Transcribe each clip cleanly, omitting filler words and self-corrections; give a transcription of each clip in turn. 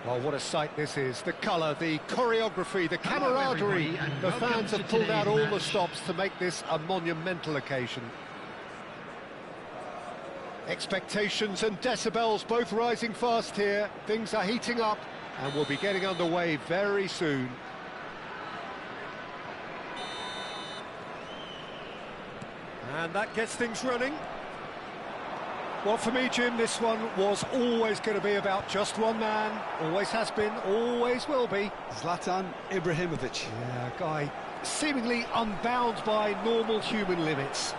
Well, what a sight this is. The colour, the choreography, the camaraderie. The fans have pulled out all the stops to make this a monumental occasion. Expectations and decibels both rising fast here. Things are heating up and we'll be getting underway very soon. And that gets things running. Well, for me, Jim, this one was always going to be about just one man. Always has been, always will be. Zlatan Ibrahimovic. Yeah, a guy seemingly unbound by normal human limits.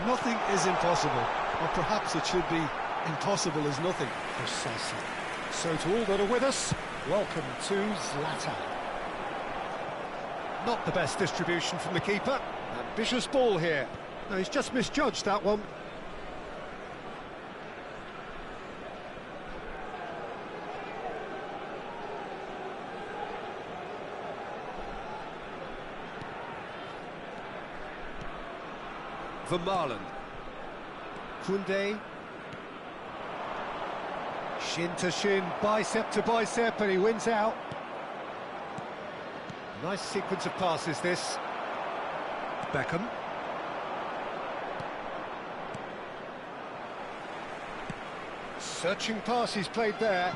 Nothing is impossible, or perhaps it should be impossible as nothing. Precisely. So to all that are with us, welcome to Zlatan. Not the best distribution from the keeper. Ambitious ball here. No, he's just misjudged that one. Vermaelen. Koundé. Shin to shin, bicep to bicep, and he wins out. Nice sequence of passes, this. Beckham. Searching pass he's played there.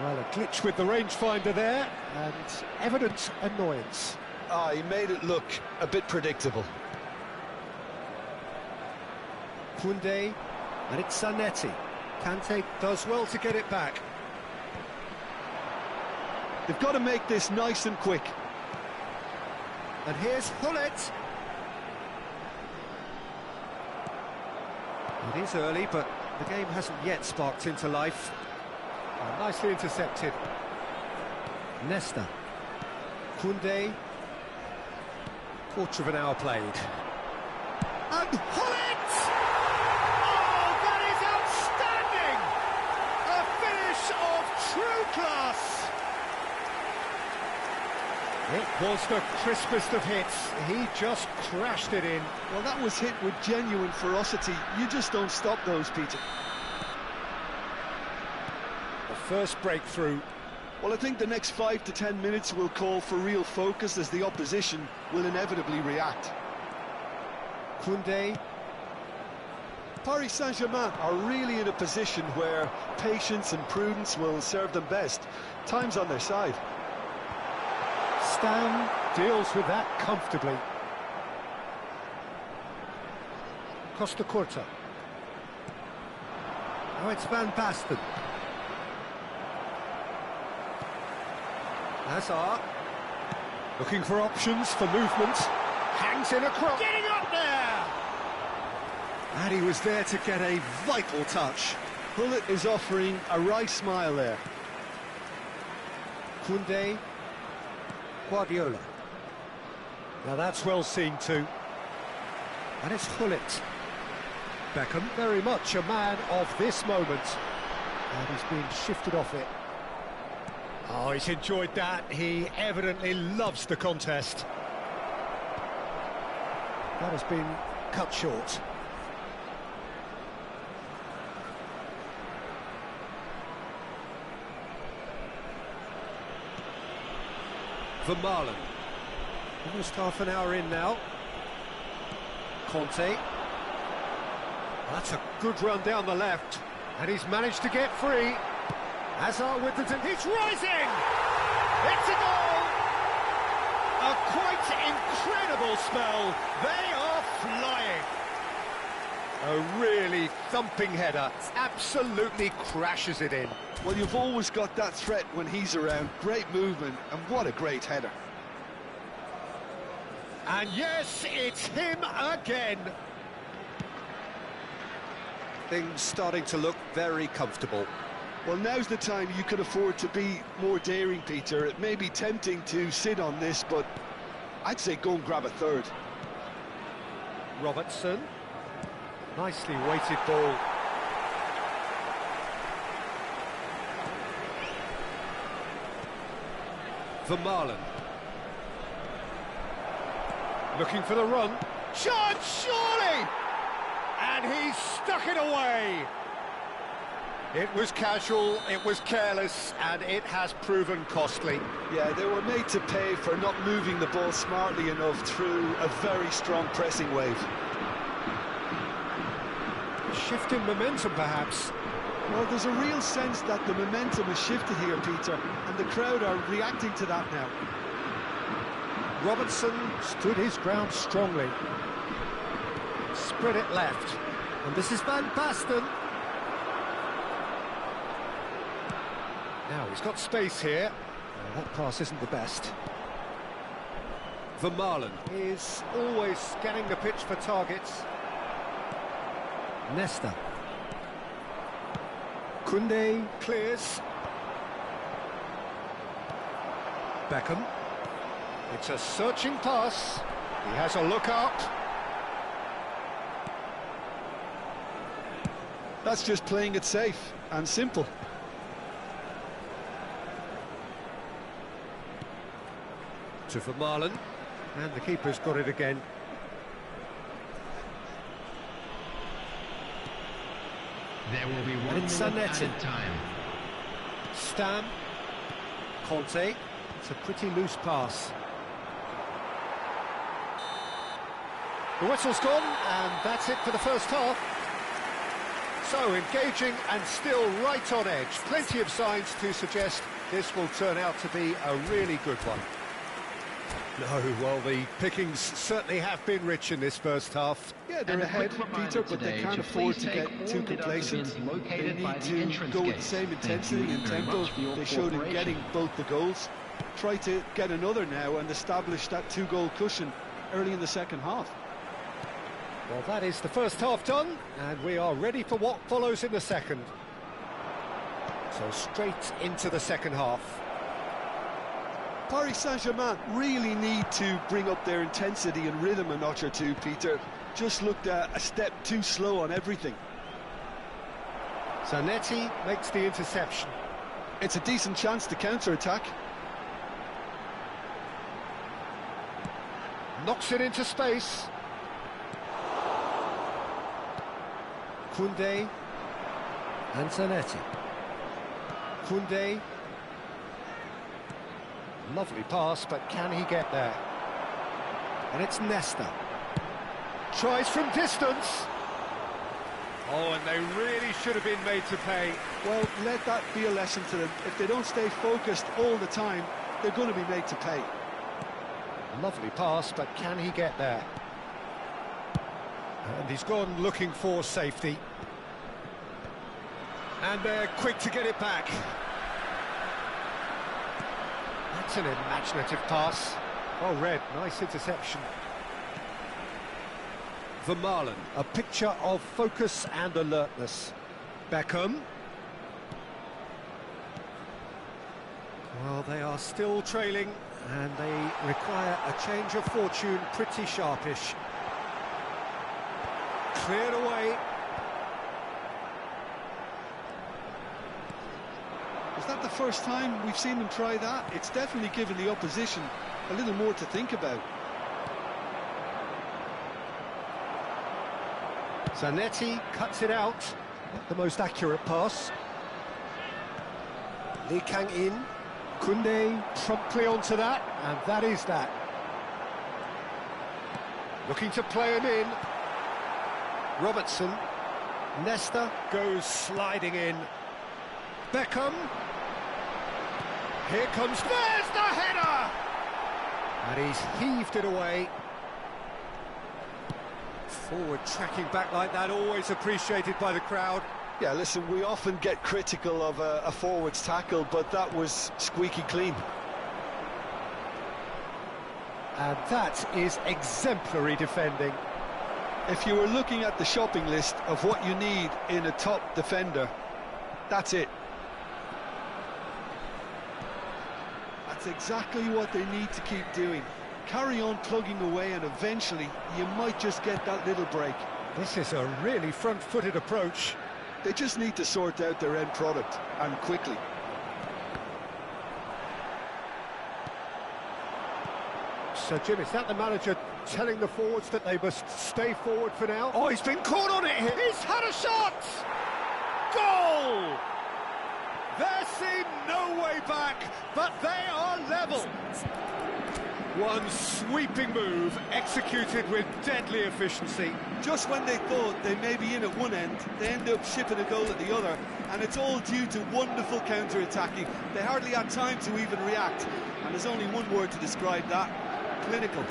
Well, a glitch with the rangefinder there, and evident annoyance. He made it look a bit predictable. Koundé, and it's Zanetti. Kante does well to get it back. They've got to make this nice and quick. And here's Hullet. It is early, but the game hasn't yet sparked into life. Nicely intercepted. Nesta. Koundé. Quarter of an hour played. And Hullet! Oh, that is outstanding! A finish of true class! It was the crispest of hits. He just crashed it in. Well, that was hit with genuine ferocity. You just don't stop those, Peter. The first breakthrough. Well, I think the next 5 to 10 minutes will call for real focus as the opposition will inevitably react. Koundé. Paris Saint-Germain are really in a position where patience and prudence will serve them best. Time's on their side. Stam deals with that comfortably. Costa Curta. Now it's Van Basten. Hazard. Looking for options for movement. Hangs in a cross. Getting up there! And he was there to get a vital touch. Hullet is offering a right smile there. Koundé. Guardiola. Now that's well seen too. And it's Hullet. Beckham, very much a man of this moment. And he's being shifted off it. Oh, he's enjoyed that. He evidently loves the contest. That has been cut short. Vermaelen. Almost half an hour in now. Conte. That's a good run down the left. And he's managed to get free. Hazard with the... He's rising! It's a goal! A quite incredible spell. They are flying. A really thumping header. Absolutely crashes it in. Well, you've always got that threat when he's around. Great movement, and what a great header. And yes, it's him again. Things starting to look very comfortable. Well, now's the time you could afford to be more daring, Peter. It may be tempting to sit on this, but I'd say go and grab a third. Robertson. Nicely weighted ball. Vermaelen. Looking for the run. Chance, surely! And he's stuck it away. It was casual, it was careless, and it has proven costly. Yeah, they were made to pay for not moving the ball smartly enough through a very strong pressing wave. A shift in momentum, perhaps. Well, there's a real sense that the momentum has shifted here, Peter, and the crowd are reacting to that now. Robertson stood his ground strongly. Spread it left. And this is Van Basten. Now he's got space here. That pass isn't the best. Vermaelen is always scanning the pitch for targets. Nesta. Koundé clears. Beckham. It's a searching pass. He has a look up. That's just playing it safe and simple. To Vermaelen, and the keeper's got it again. There will be 1 minute added time. Stam. Conte. It's a pretty loose pass. The whistle's gone, and that's it for the first half. So, engaging and still right on edge. Plenty of signs to suggest this will turn out to be a really good one. No, well, the pickings certainly have been rich in this first half. Yeah, they're ahead, Peter, but they can't afford to get too complacent. They need to go with the same intensity and tempo they showed in getting both the goals. Try to get another now and establish that two-goal cushion early in the second half. Well, that is the first half done, and we are ready for what follows in the second. So straight into the second half. Paris Saint-Germain really need to bring up their intensity and rhythm a notch or two, Peter. Just looked a step too slow on everything. Zanetti makes the interception. It's a decent chance to counter-attack. Knocks it into space. Koundé and Zanetti. Koundé. Lovely pass, but can he get there? And it's Nesta. Tries from distance. Oh, and they really should have been made to pay. Well, let that be a lesson to them. If they don't stay focused all the time, they're going to be made to pay. Lovely pass, but can he get there? And he's gone looking for safety. And they're quick to get it back. That's an imaginative pass. Well read, nice interception. Vermaelen, a picture of focus and alertness. Beckham. Well, they are still trailing, and they require a change of fortune, pretty sharpish. Cleared away. Is that the first time we've seen them try that? It's definitely given the opposition a little more to think about. Zanetti cuts it out. Not the most accurate pass. Lee Kang-in. Koundé promptly onto that, and that is that. Looking to play him in. Robertson. Nesta goes sliding in. Beckham. Here comes, there's the header! And he's heaved it away. Forward tracking back like that, always appreciated by the crowd. Yeah, listen, we often get critical of a forward's tackle, but that was squeaky clean. And that is exemplary defending. If you were looking at the shopping list of what you need in a top defender, that's it. That's exactly what they need to keep doing. Carry on plugging away, and eventually you might just get that little break. This is a really front-footed approach. They just need to sort out their end product, and quickly. So, Jim, is that the manager telling the forwards that they must stay forward for now? Oh, he's been caught on it here! He's had a shot! Goal! There seemed no way back, but they are level. One sweeping move, executed with deadly efficiency. Just when they thought they may be in at one end, they end up shipping a goal at the other, and it's all due to wonderful counter-attacking. They hardly had time to even react, and there's only one word to describe that: clinical.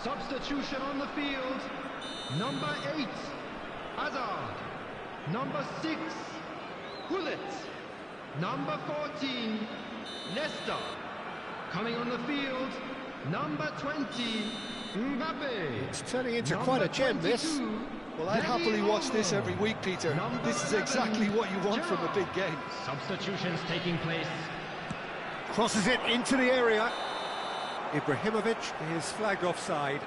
Substitution on the field. Number 8, Hazard. Number 6, Gullit. Number 14, Leicester. Coming on the field, number 20, Mbappe. It's turning into quite a gem, this. Well, I'd happily watch this every week, Peter. This is exactly what you want from a big game. Substitutions taking place. Crosses it into the area. Ibrahimovic is flagged offside.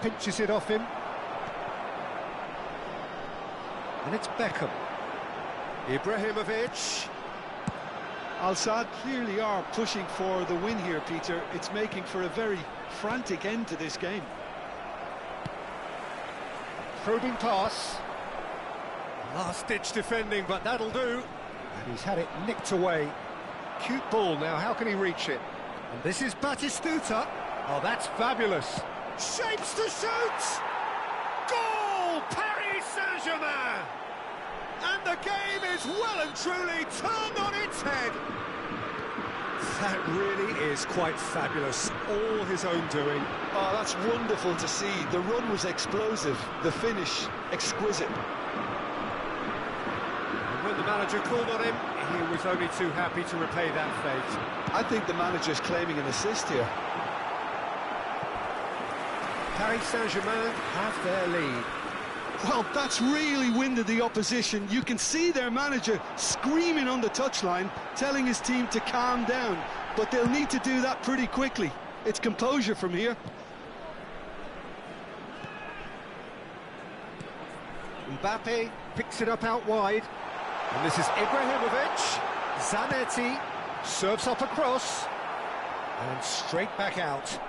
Pinches it off him. And it's Beckham. Ibrahimovic. Al-Sadd clearly are pushing for the win here, Peter. It's making for a very frantic end to this game. Probing pass. Last-ditch defending, but that'll do. And he's had it nicked away. Cute ball now, how can he reach it? And this is Batistuta. Oh, that's fabulous. Shapes to shoot! Goal! Paris Saint-Germain! And the game is well and truly turned on its head. That really is quite fabulous, all his own doing. Oh, that's wonderful to see. The run was explosive, the finish exquisite. And when the manager called on him, he was only too happy to repay that fate. I think the manager's claiming an assist here. Paris Saint-Germain have their lead. Well, that's really winded the opposition. You can see their manager screaming on the touchline, telling his team to calm down. But they'll need to do that pretty quickly. It's composure from here. Mbappe picks it up out wide. And this is Ibrahimovic. Zanetti serves up across. And straight back out.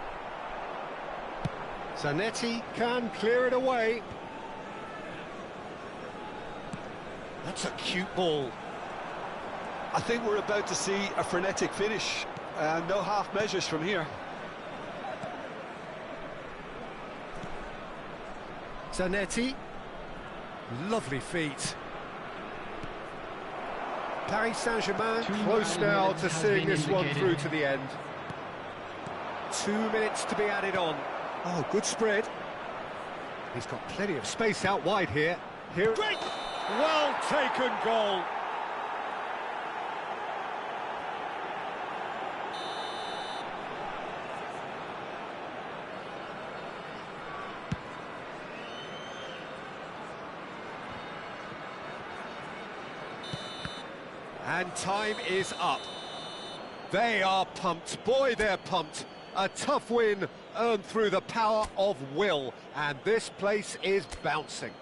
Zanetti can clear it away. That's a cute ball. I think we're about to see a frenetic finish. No half measures from here. Zanetti. Lovely feet. Paris Saint-Germain close now to seeing this one through to the end. 2 minutes to be added on. Oh, good spread. He's got plenty of space out wide here. Great! Well taken goal. And time is up. They are pumped. Boy, they're pumped. A tough win earned through the power of will. And this place is bouncing.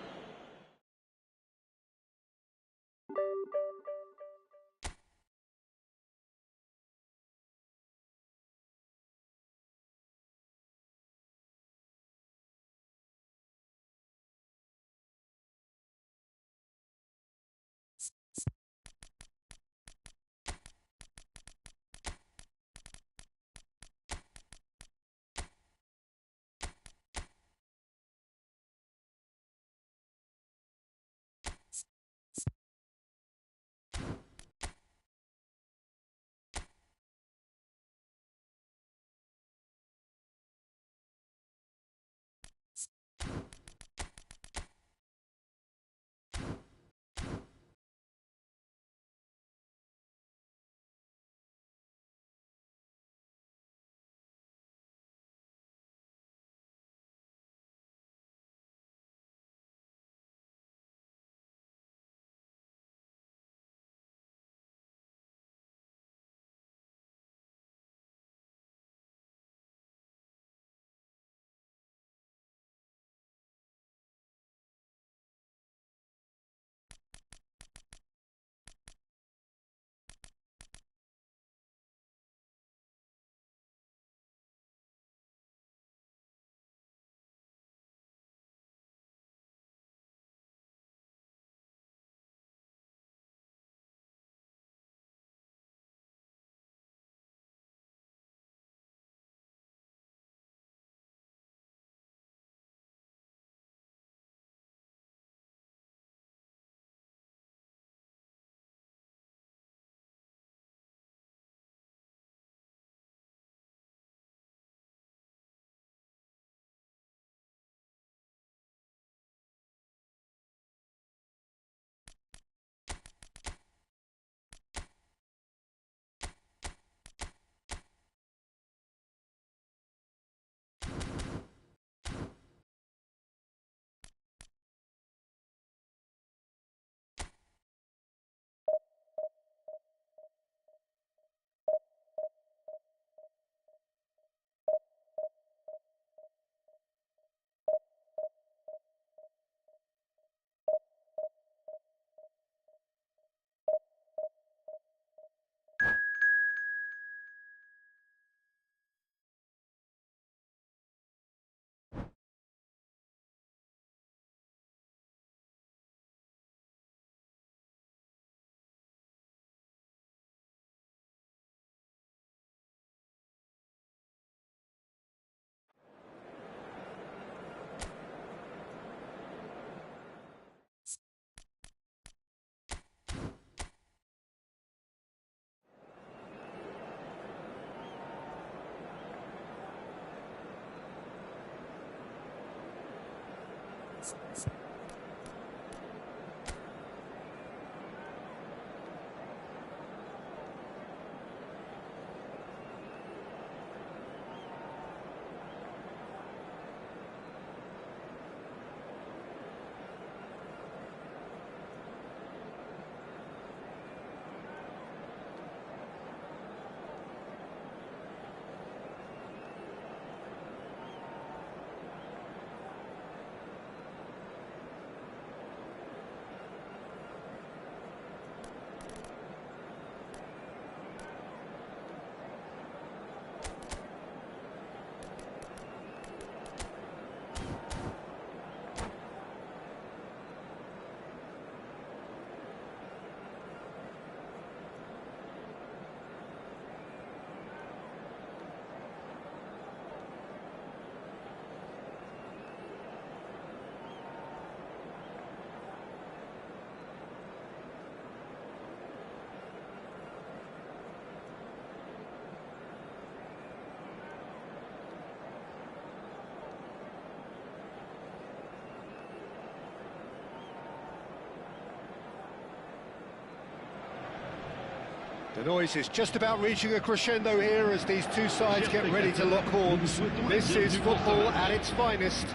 The noise is just about reaching a crescendo here as these two sides get ready to lock horns. This is football at its finest.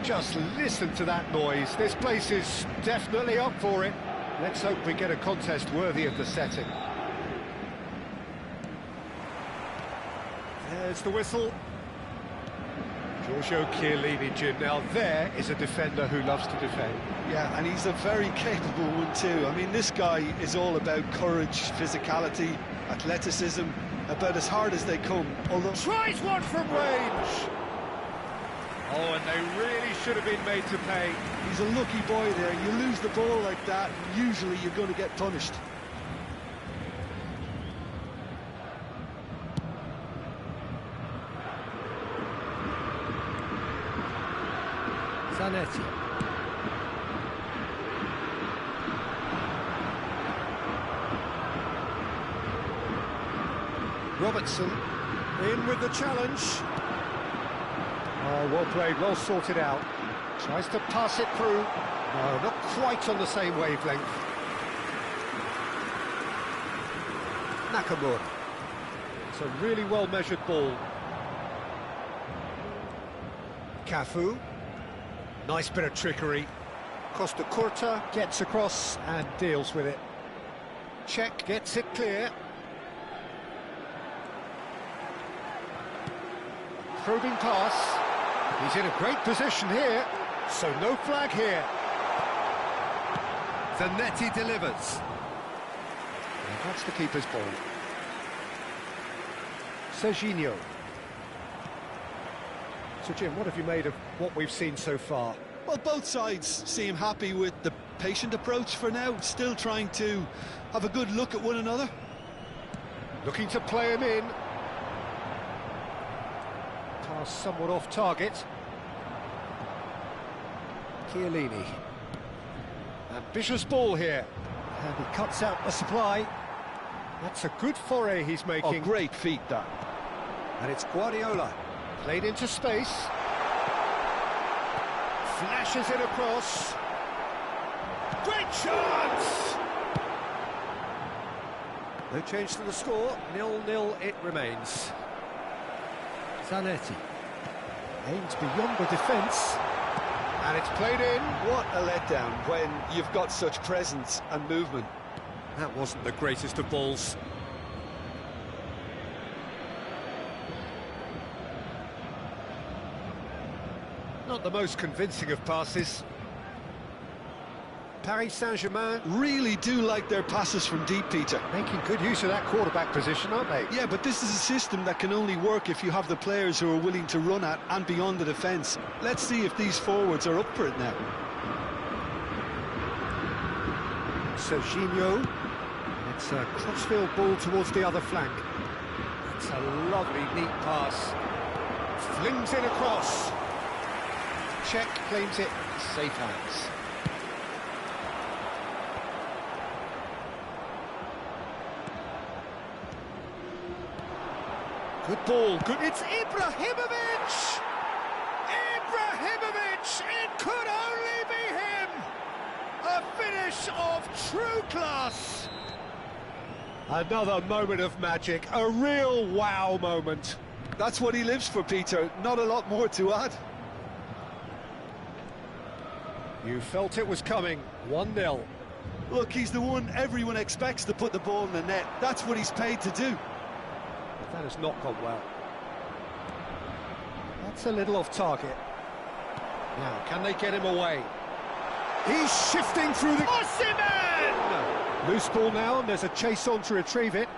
Just listen to that noise. This place is definitely up for it. Let's hope we get a contest worthy of the setting. There's the whistle. Giorgio Chiellini, Jim. Now there is a defender who loves to defend. Yeah, and he's a very capable one too. I mean, this guy is all about courage, physicality, athleticism, about as hard as they come. Although tries one from range. Oh, and they really should have been made to pay. He's a lucky boy there. You lose the ball like that, usually you're going to get punished. Zanetti. Robertson in with the challenge. Oh, well played, well sorted out. Tries to pass it through. No, not quite on the same wavelength. Nakamura. It's a really well-measured ball. Cafu. Nice bit of trickery. Costa Curta gets across and deals with it. Czech gets it clear. Probing pass. He's in a great position here, so no flag here. Zanetti delivers. And that's the keeper's ball. Serginho. So, Jim, what have you made of what we've seen so far? Well, both sides seem happy with the patient approach for now, still trying to have a good look at one another. Looking to play him in. Pass somewhat off target. Chiellini. Ambitious ball here. And he cuts out the supply. That's a good foray he's making. Oh, great feat, that. And it's Guardiola. Played into space. Flashes it across. Great chance! No change to the score. 0-0 it remains. Zanetti aims beyond the defence. And it's played in. What a letdown when you've got such presence and movement. That wasn't the greatest of balls. Not the most convincing of passes. Paris Saint-Germain really do like their passes from deep, Peter. Making good use of that quarterback position, aren't they? Yeah, but this is a system that can only work if you have the players who are willing to run at and beyond the defence. Let's see if these forwards are up for it now. Serginho. It's a crossfield ball towards the other flank. It's a lovely, neat pass. Flings it across. Czech claims it. Safe hands. Good ball, good. It's Ibrahimovic! Ibrahimovic! Could only be him! A finish of true class! Another moment of magic, a real wow moment. That's what he lives for, Peter. Not a lot more to add. You felt it was coming, 1-0. Look, he's the one everyone expects to put the ball in the net. That's what he's paid to do. But that has not gone well. That's a little off target. Now, can they get him away? He's shifting through the... Osimhen! Loose ball now, and there's a chase on to retrieve it.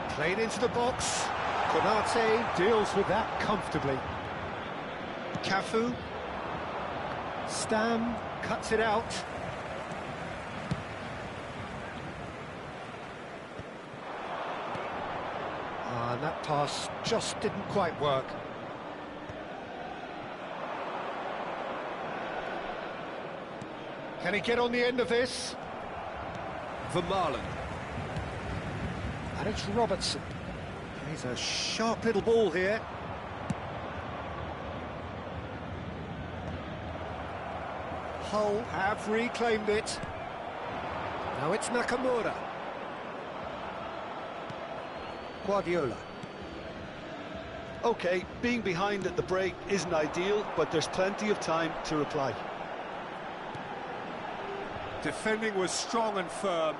Played into the box. Konate deals with that comfortably. Cafu. Stam cuts it out. And that pass just didn't quite work. Can he get on the end of this? Vermaelen. And it's Robertson. He's a sharp little ball here. Hull have reclaimed it. Now it's Nakamura. Guardiola. OK, being behind at the break isn't ideal, but there's plenty of time to reply. Defending was strong and firm.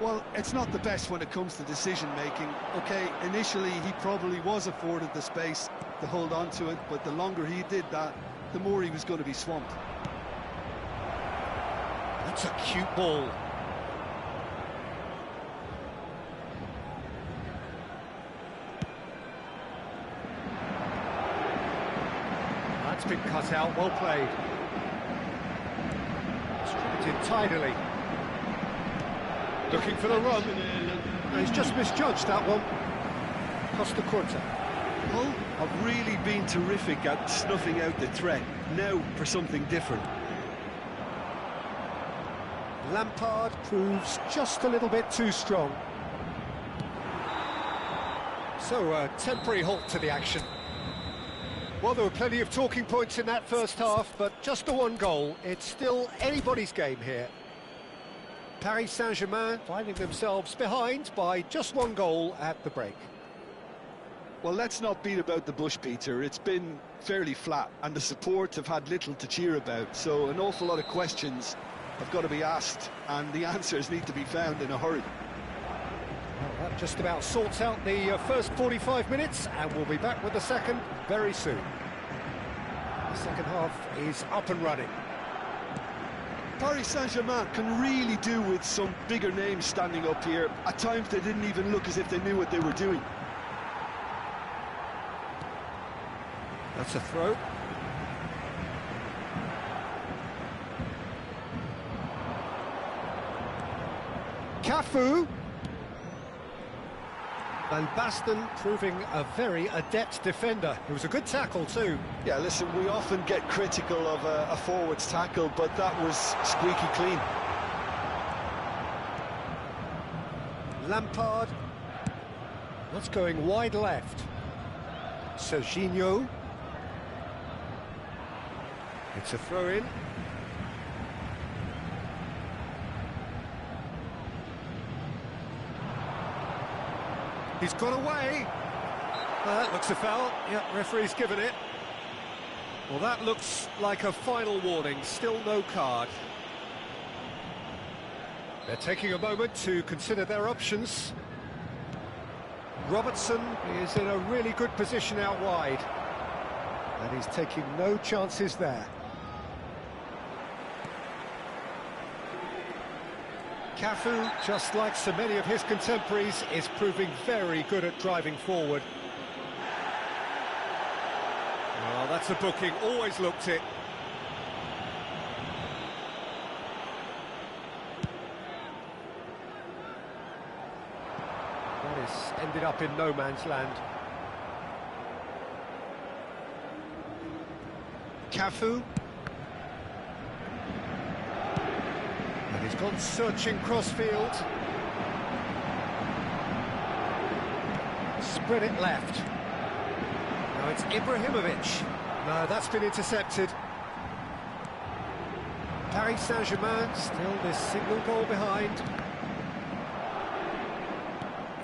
Well, it's not the best when it comes to decision-making. OK, initially he probably was afforded the space to hold on to it, but the longer he did that, the more he was going to be swamped. That's a cute ball. That's been cut out, well played. Stripped in tidily. Looking for the run. He's just misjudged that one. Costa Curta. Hull have really been terrific at snuffing out the threat. Now for something different. Lampard proves just a little bit too strong. So a temporary halt to the action. Well, there were plenty of talking points in that first half, but just the one goal. It's still anybody's game here. Paris Saint-Germain finding themselves behind by just one goal at the break. Well, let's not beat about the bush, Peter. It's been fairly flat, and the support have had little to cheer about, so an awful lot of questions have got to be asked, and the answers need to be found in a hurry. Well, that just about sorts out the first 45 minutes, and we'll be back with the second very soon. The second half is up and running. Paris Saint-Germain can really do with some bigger names standing up here. At times they didn't even look as if they knew what they were doing. That's a throw. Cafu. Van Basten proving a very adept defender. It was a good tackle too. Yeah, listen, we often get critical of a forward's tackle, but that was squeaky clean. Lampard. That's going wide left. Serginho. It's a throw-in. He's got away. That looks a foul. Yeah, referee's given it. Well, that looks like a final warning. Still no card. They're taking a moment to consider their options. Robertson is in a really good position out wide. And he's taking no chances there. Cafu, just like so many of his contemporaries, is proving very good at driving forward. Well, that's a booking, always looked it. That has ended up in no man's land. Cafu. He's gone searching crossfield. Spread it left. Now it's Ibrahimovic. No, that's been intercepted. Paris Saint-Germain still this single goal behind.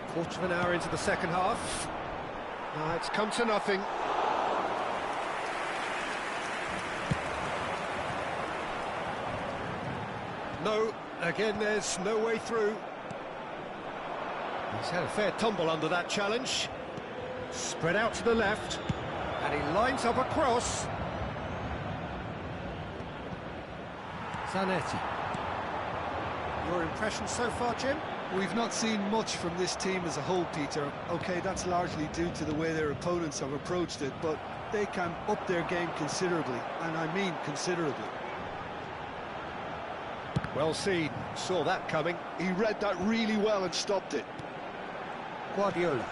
Quarter of an hour into the second half. It's come to nothing. No, again there's no way through. He's had a fair tumble under that challenge. Spread out to the left, and he lines up a cross. Zanetti. Your impression so far, Jim? We've not seen much from this team as a whole, Peter. OK, that's largely due to the way their opponents have approached it, but they can up their game considerably, and I mean considerably. Well seen, saw that coming. He read that really well and stopped it. Guardiola.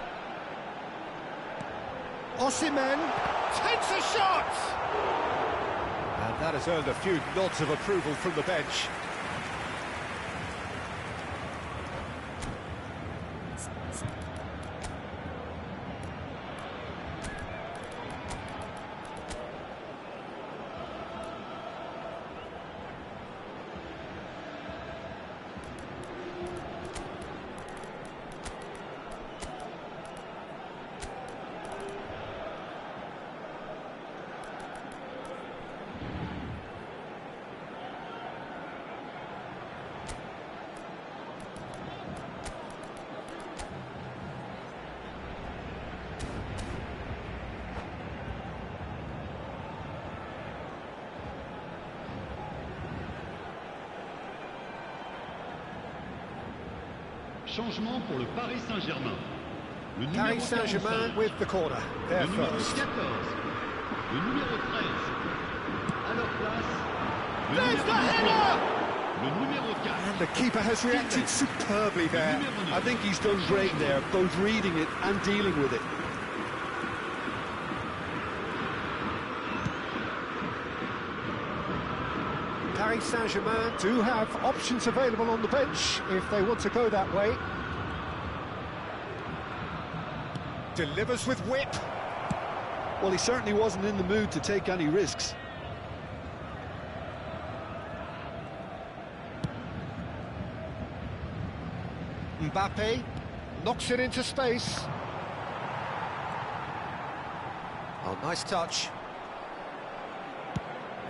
Osimhen takes a shot! And that has earned a few nods of approval from the bench. Changement pour le Paris Saint-Germain. Paris Saint-Germain with the corner. There first. Le numéro 13. À leur place. There's the header! Le numéro 4. And the keeper has reacted superbly there. I think he's done great there, both reading it and dealing with it. Paris Saint-Germain do have options available on the bench if they want to go that way. Delivers with whip. Well, he certainly wasn't in the mood to take any risks. Mbappe knocks it into space. Oh, nice touch.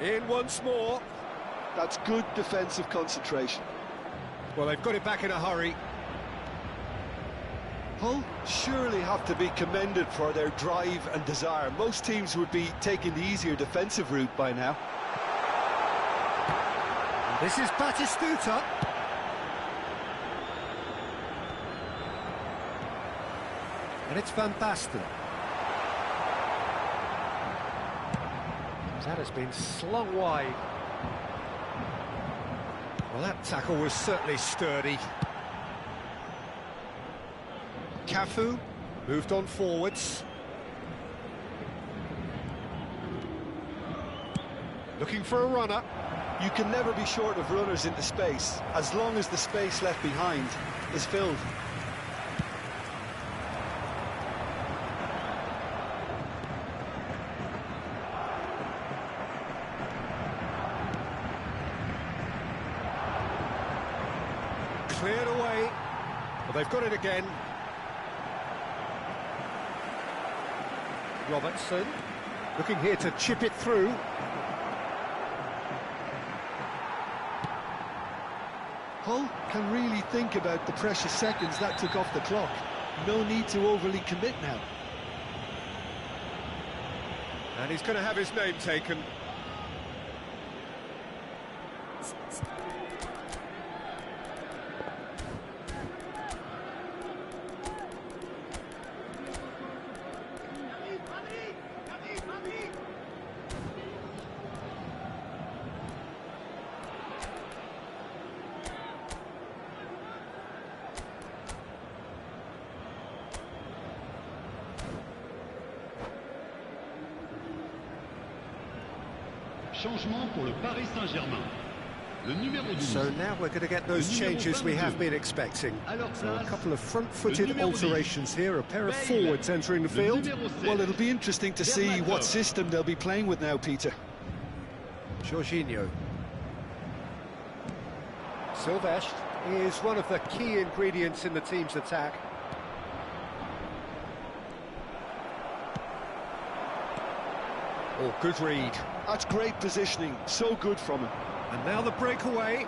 In once more. That's good defensive concentration. Well, they've got it back in a hurry. Hull surely have to be commended for their drive and desire. Most teams would be taking the easier defensive route by now. This is Batistuta. And it's Van Basten. That has been slung wide. Well, that tackle was certainly sturdy. Cafu moved on forwards. Looking for a runner. You can never be short of runners into space, as long as the space left behind is filled. Cleared away. Well, they've got it again. Robertson looking here to chip it through. Hull can really think about the precious seconds that took off the clock. No need to overly commit now. And he's going to have his name taken. Changement pour le Paris Saint-Germain. So now we're going to get those changes we have been expecting. So a couple of front-footed alterations here, a pair of forwards entering the field. Well, it'll be interesting to see what system they'll be playing with now, Peter. Jorginho. Silvestre is one of the key ingredients in the team's attack. Oh, good read. That's great positioning, so good from him. And now the breakaway.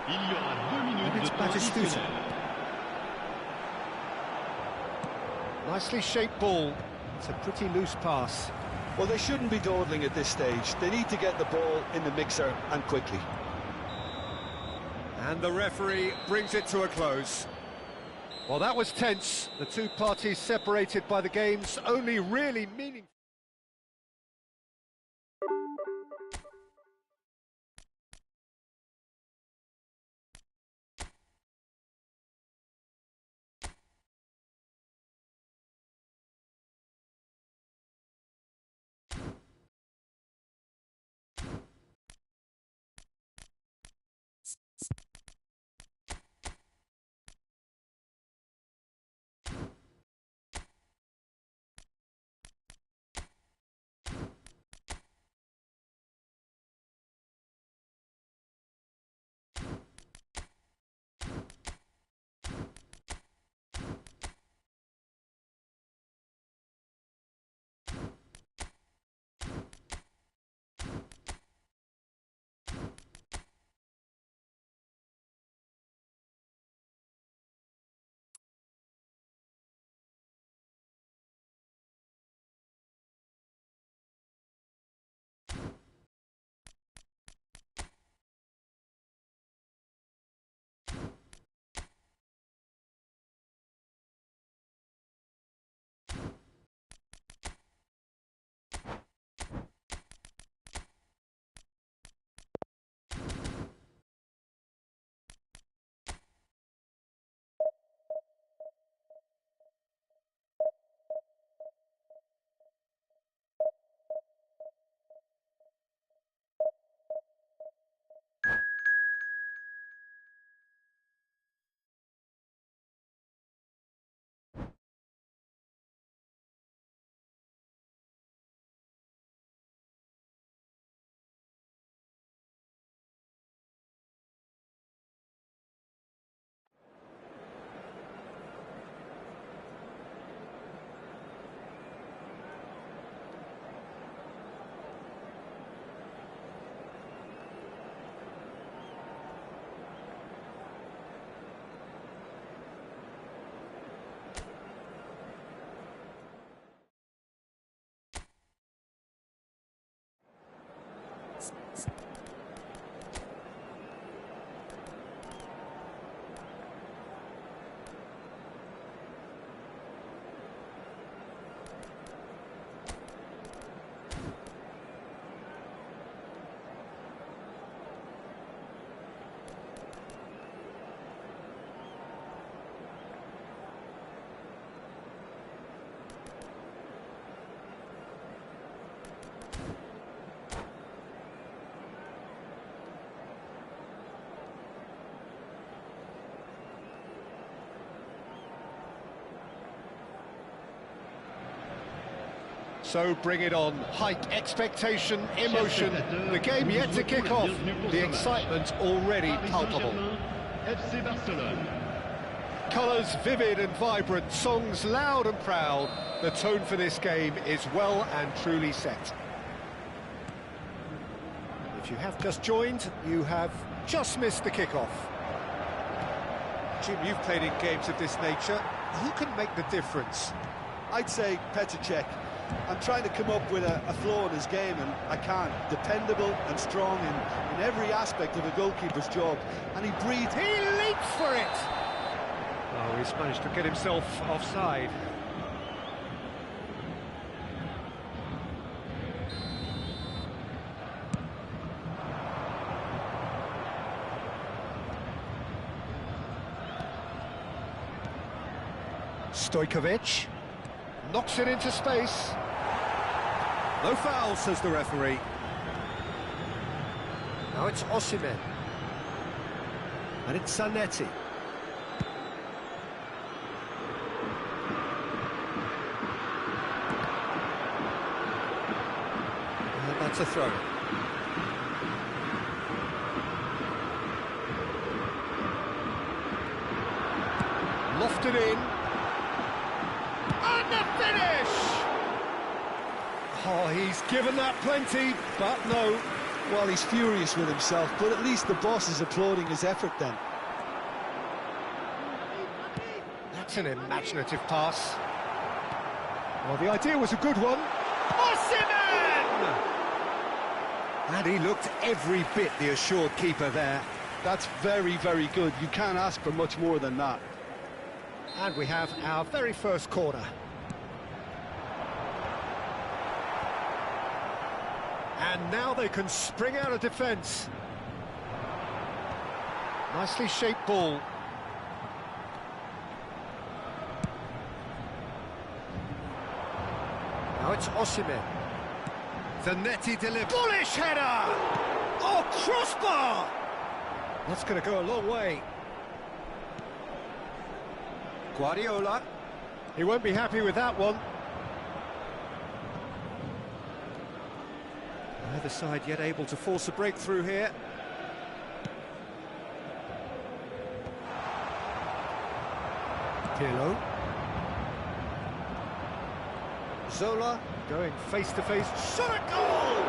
And it's Batistuta. Nicely shaped ball. It's a pretty loose pass. Well, they shouldn't be dawdling at this stage. They need to get the ball in the mixer and quickly. And the referee brings it to a close. Well, that was tense. The two parties separated by the game's only really meaningful. So bring it on. Hype, expectation, emotion. The game yet to kick off. The excitement already palpable. Colours vivid and vibrant, songs loud and proud. The tone for this game is well and truly set. If you have just joined, you have just missed the kickoff. Jim, you've played in games of this nature. Who can make the difference? I'd say Petr Cech. I'm trying to come up with a flaw in his game, and I can't. Dependable and strong in every aspect of a goalkeeper's job. And he breathes. He leaps for it! Oh, he's managed to get himself offside. Stojkovic knocks it into space. No foul, says the referee. Now it's Osimhen. And it's Zanetti. And that's a throw. Lofted in. And the finish! Oh, he's given that plenty, but no. Well, he's furious with himself, but at least the boss is applauding his effort then. That's an imaginative pass. Well, the idea was a good one. Osimhen! And he looked every bit the assured keeper there. That's very, very good. You can't ask for much more than that. And we have our very first corner. And now they can spring out of defence. Nicely shaped ball. Now it's Osimhen. Zanetti delivers. Bullish header! Oh, crossbar! That's going to go a long way. Guardiola. He won't be happy with that one. Neither side yet able to force a breakthrough here. Pirlo. Zola going face-to-face. Shot at goal!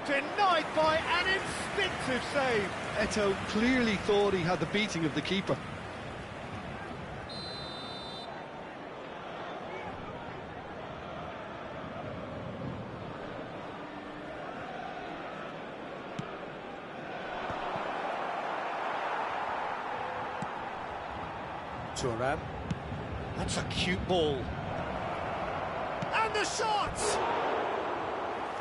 Denied by an instinctive save. Eto'o clearly thought he had the beating of the keeper. Thuram. That's a cute ball. And the shot!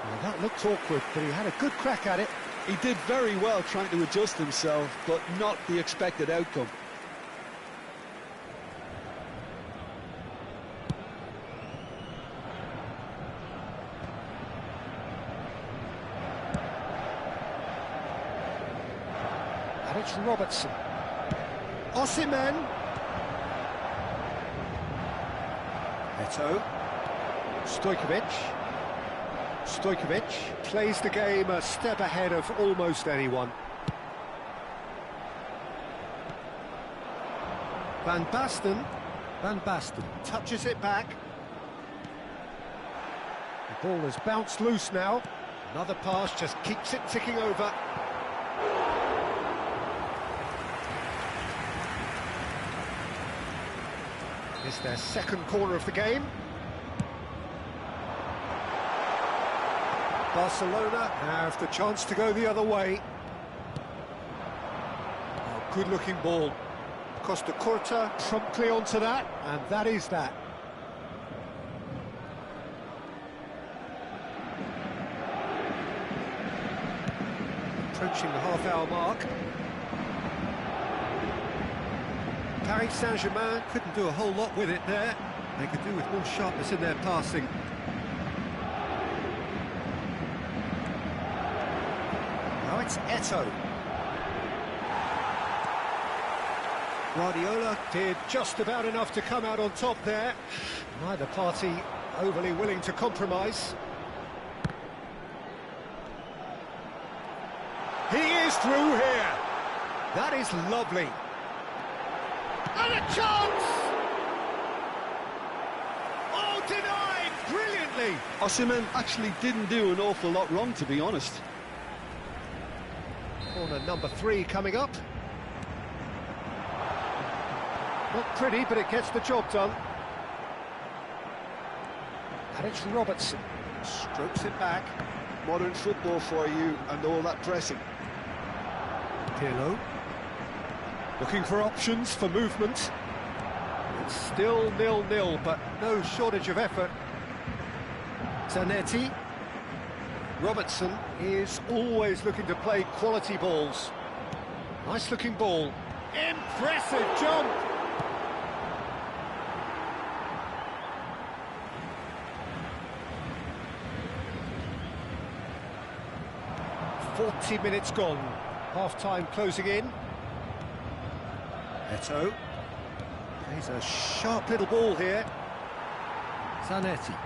Well, that looked awkward, but he had a good crack at it. He did very well trying to adjust himself, but not the expected outcome. And it's Robertson. Osimhen. Eto'o. Stojkovic plays the game a step ahead of almost anyone. Van Basten touches it back. The ball has bounced loose now. Another pass just keeps it ticking over. It's their second corner of the game. Barcelona have the chance to go the other way. Oh, good-looking ball. Costa Curta promptly onto that, and that is that. Approaching the half-hour mark. Paris Saint-Germain couldn't do a whole lot with it there. They could do with more sharpness in their passing. Now it's Eto'o. Guardiola did just about enough to come out on top there. Neither party overly willing to compromise. He is through here. That is lovely. And a chance! Oh, denied brilliantly! Osimhen actually didn't do an awful lot wrong, to be honest. Corner number 3 coming up. Not pretty, but it gets the job done. And it's Robertson. Strokes it back. Modern football for you, and all that pressing. Pirlo. Looking for options for movement. It's still 0-0, but no shortage of effort. Zanetti. Robertson is always looking to play quality balls. Nice looking ball. Impressive jump! 40 minutes gone. Half-time closing in. Eto. He's a sharp little ball here. Zanetti.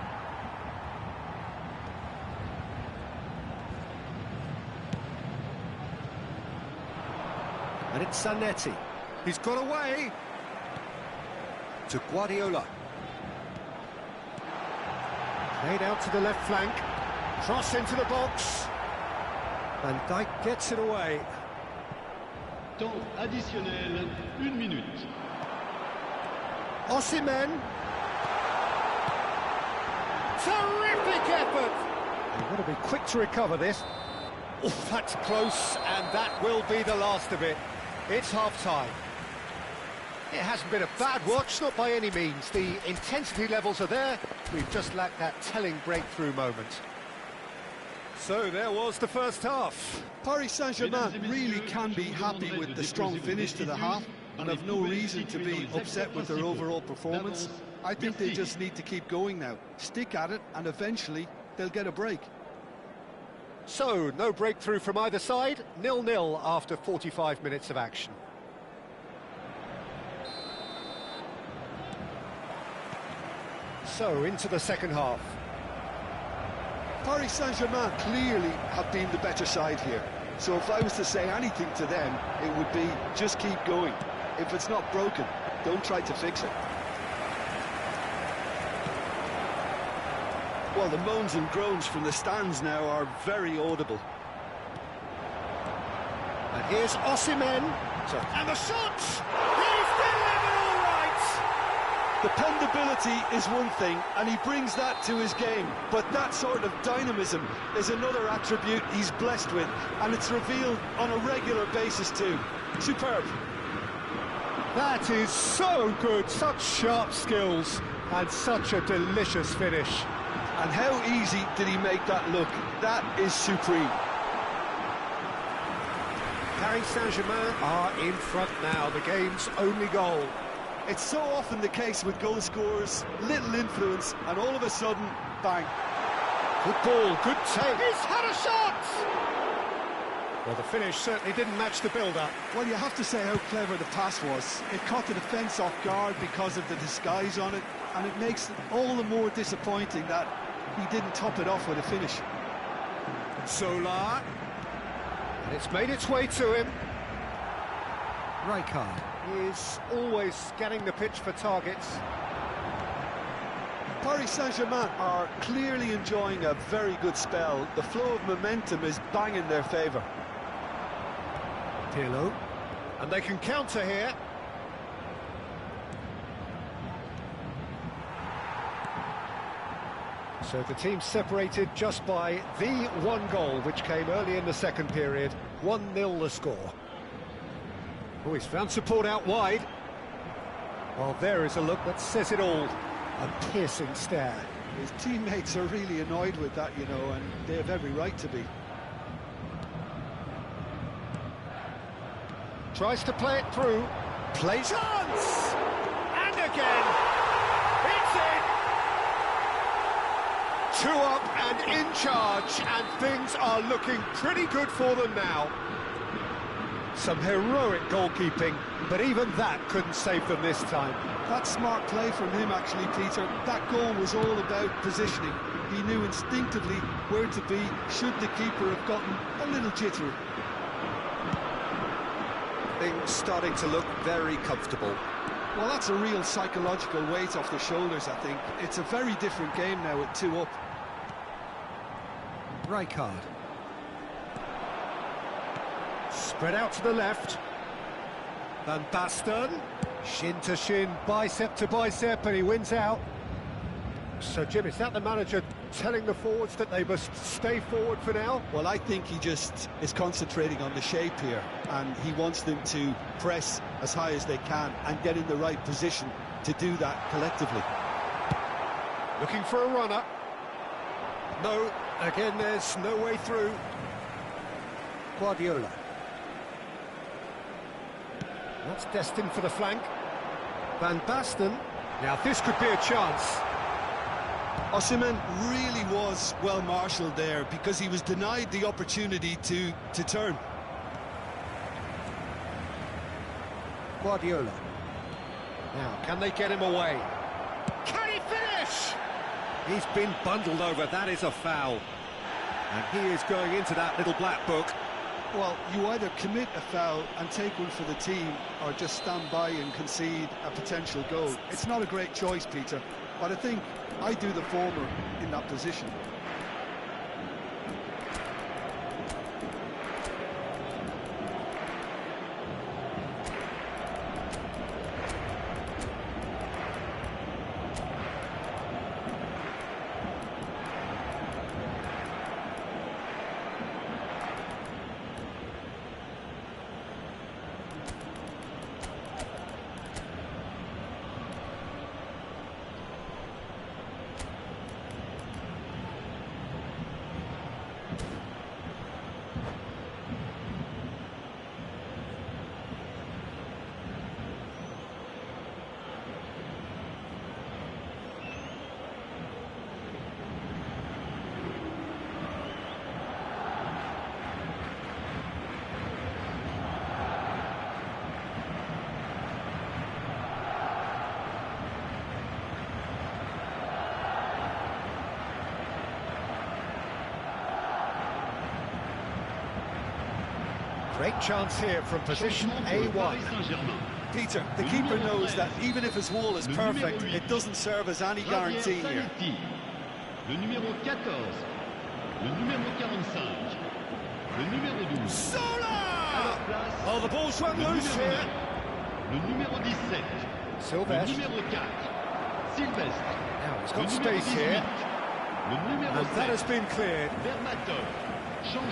And it's Zanetti. He's got away. To Guardiola. Played out to the left flank. Cross into the box. Van Dijk gets it away. Temps additionnel, 1 minute. Osimhen. Terrific effort. You've got to be quick to recover this. Oh, that's close, and that will be the last of it. It's half-time. It hasn't been a bad watch, not by any means. The intensity levels are there. We've just lacked that telling breakthrough moment. So there was the first half. Paris Saint-Germain really can be happy with the strong finish to the half and have no reason to be upset with their overall performance. I think they just need to keep going now. Stick at it, and eventually they'll get a break. So, no breakthrough from either side. 0-0 after 45 minutes of action. So, into the second half. Paris Saint-Germain clearly have been the better side here. So if I was to say anything to them, it would be just keep going. If it's not broken, don't try to fix it. Well, the moans and groans from the stands now are very audible. And here's Osimhen. And the shot! He's delivered all right! Dependability is one thing, and he brings that to his game. But that sort of dynamism is another attribute he's blessed with, and it's revealed on a regular basis too. Superb. That is so good, such sharp skills, and such a delicious finish. And how easy did he make that look? That is supreme. Paris Saint-Germain are in front now, the game's only goal. It's so often the case with goal scorers, little influence, and all of a sudden, bang. Good ball, good take. He's had a shot! Well, the finish certainly didn't match the build-up. Well, you have to say how clever the pass was. It caught the defence off guard because of the disguise on it, and it makes it all the more disappointing that he didn't top it off with a finish. Solar. And it's made its way to him. Rijkaard is always scanning the pitch for targets. Paris Saint-Germain are clearly enjoying a very good spell. The flow of momentum is bang in their favour. Pirlo. And they can counter here. So the team separated just by the one goal, which came early in the second period. 1-0 the score. Oh, he's found support out wide. Well, there is a look that says it all. A piercing stare. His teammates are really annoyed with that, you know, and they have every right to be. Tries to play it through. Plays chance! And again! It's in! 2 up and in charge, and things are looking pretty good for them now. Some heroic goalkeeping, but even that couldn't save them this time. That's smart play from him, actually, Peter. That goal was all about positioning. He knew instinctively where to be should the keeper have gotten a little jittery. Things starting to look very comfortable. Well, that's a real psychological weight off the shoulders, I think. It's a very different game now with 2 up. Rijkaard. Spread out to the left. Van Basten. Shin to shin, bicep to bicep, and he wins out. So, Jim, is that the manager telling the forwards that they must stay forward for now? Well, I think he just is concentrating on the shape here, and he wants them to press as high as they can and get in the right position to do that collectively. Looking for a runner. No, again, there's no way through. Guardiola. That's destined for the flank. Van Basten. Now, this could be a chance. Osimhen really was well marshalled there because he was denied the opportunity to turn. Guardiola. Now, can they get him away? Can he finish? He's been bundled over. That is a foul. And he is going into that little black book. Well, you either commit a foul and take one for the team, or just stand by and concede a potential goal. It's not a great choice, Peter, but I think I do the former in that position. Great chance here from position A1. Peter, the keeper knows that even if his wall is perfect, it doesn't serve as any guarantee here. Le numéro 14, le numéro 45, le numéro 12. Sola! Oh, the ball's run loose here. Le numéro 17, le Sylvestre. numéro 4, Sylvestre. Now he's got space here. Le numéro And that 7, has been cleared. Vermatov.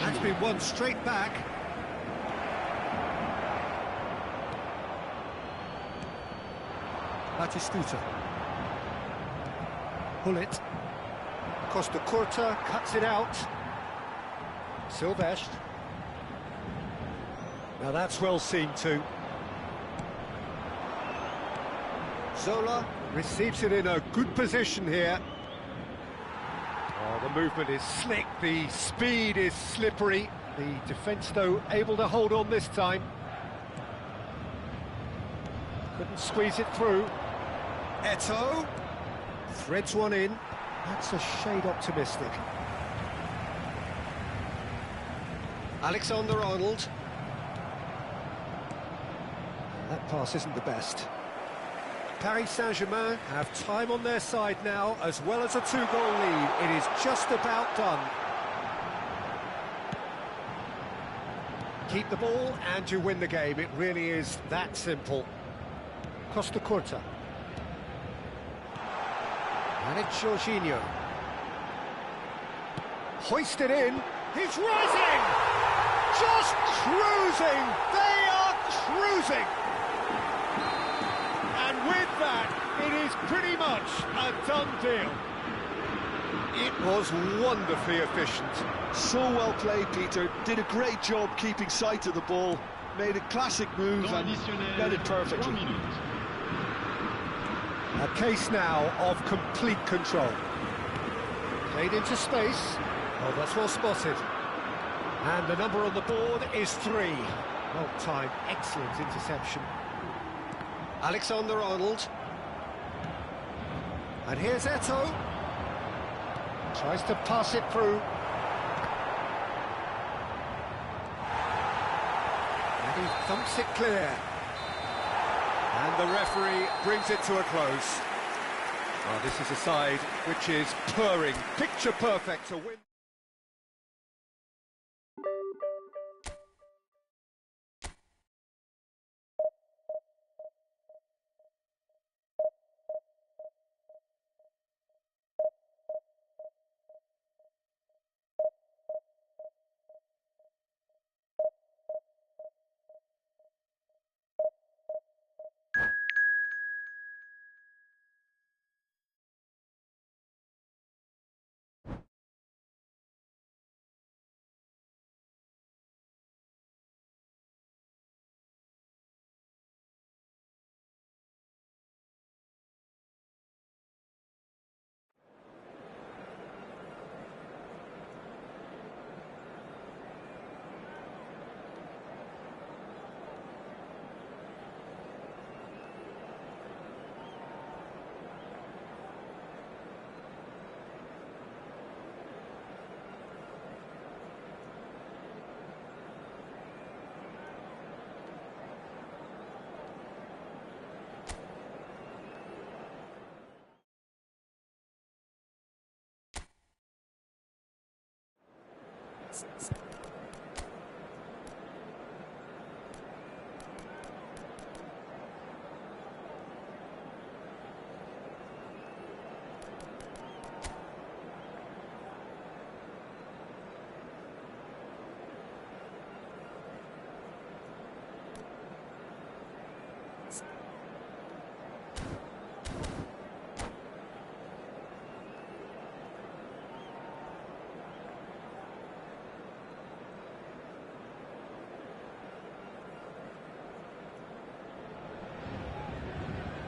That's been won straight back. Batistuta. Hullet. Costa Curta cuts it out. Sylvestre. Now that's well seen too. Zola receives it in a good position here. Oh, the movement is slick, the speed is slippery. The defence, though, able to hold on this time. Couldn't squeeze it through. Eto'o threads one in. That's a shade optimistic. Alexander-Arnold. That pass isn't the best. Paris Saint-Germain have time on their side now, as well as a two-goal lead. It is just about done. Keep the ball and you win the game. It really is that simple. Costa Curta. And it's Jorginho. Hoisted in. He's rising! Just cruising! They are cruising! And with that, it is pretty much a done deal. It was wonderfully efficient. So well played, Peter. Did a great job keeping sight of the ball. Made a classic move and led it perfectly. A case now of complete control. Played into space. Oh, that's well spotted. And the number on the board is 3. Well timed, excellent interception. Alexander-Arnold. And here's Eto'o. Tries to pass it through. And he thumps it clear. And the referee brings it to a close. Well, this is a side which is purring, picture perfect to win.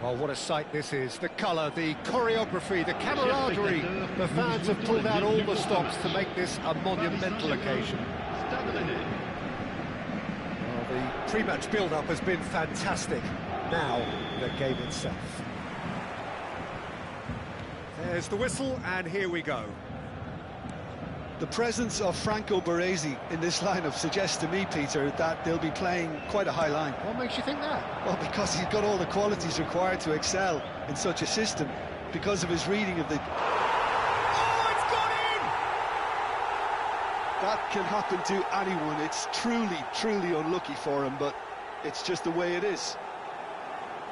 Oh, what a sight this is. The colour, the choreography, the camaraderie. The fans have pulled out all the stops to make this a monumental occasion. Well, the pre-match build-up has been fantastic. Now, the game itself. There's the whistle, and here we go. The presence of Franco Baresi in this lineup suggests to me, Peter, that they'll be playing quite a high line. What makes you think that? Well, because he's got all the qualities required to excel in such a system, because of his reading of the... Oh, it's gone in! That can happen to anyone. It's truly unlucky for him, but it's just the way it is.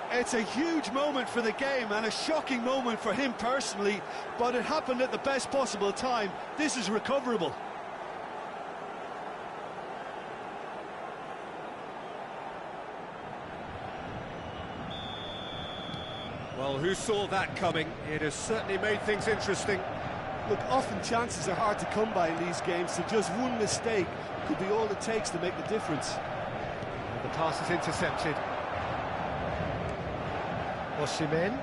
It's a huge moment for the game and a shocking moment for him personally, but it happened at the best possible time. This is recoverable. Well, who saw that coming? It has certainly made things interesting. Look, often chances are hard to come by in these games, so just one mistake could be all it takes to make the difference. And the pass is intercepted. Osimhen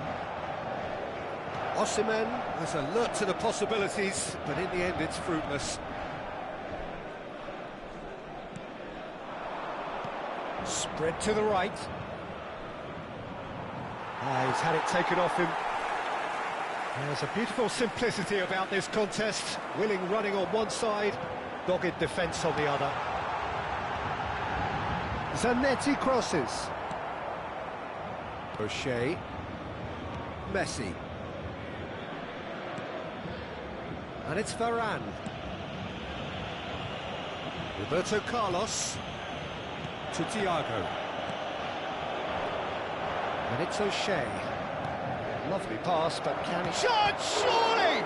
is alert to the possibilities, but in the end it's fruitless. Spread to the right. He's had it taken off him. There's a beautiful simplicity about this contest. Willing running on one side, dogged defence on the other. Zanetti crosses. O'Shea. Messi. And it's Varane. Roberto Carlos to Thiago. And it's O'Shea. Lovely pass, but can he... Shot, surely!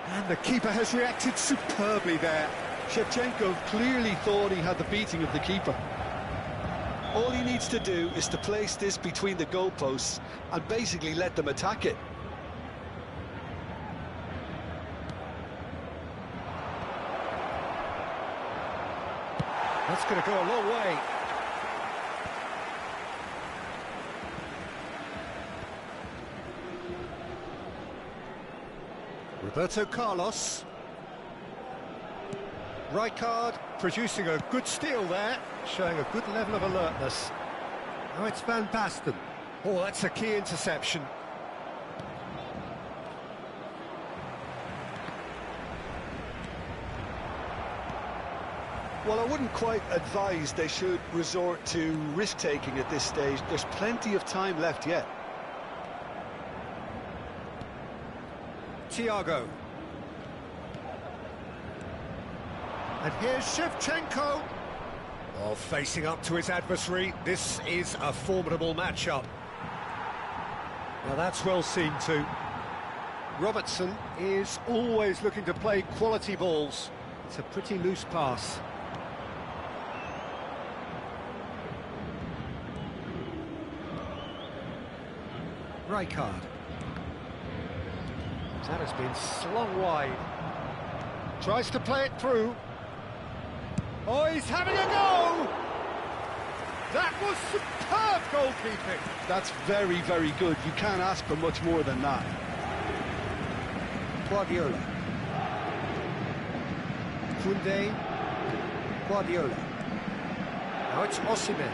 And the keeper has reacted superbly there. Shevchenko clearly thought he had the beating of the keeper. All he needs to do is to place this between the goalposts and basically let them attack it. That's going to go a long way. Roberto Carlos. Rijkaard producing a good steal there, showing a good level of alertness. Now it's Van Basten. Oh, that's a key interception. Well, I wouldn't quite advise they should resort to risk-taking at this stage. There's plenty of time left yet. Thiago. And here's Shevchenko. Oh, facing up to his adversary. This is a formidable matchup. Now that's well seen too. Robertson is always looking to play quality balls. It's a pretty loose pass. Rijkaard. That has been slung wide. Tries to play it through. Oh, he's having a go! That was superb goalkeeping. That's very, very good. You can't ask for much more than that. Guardiola. Koundé. Guardiola. Now it's Osimhen.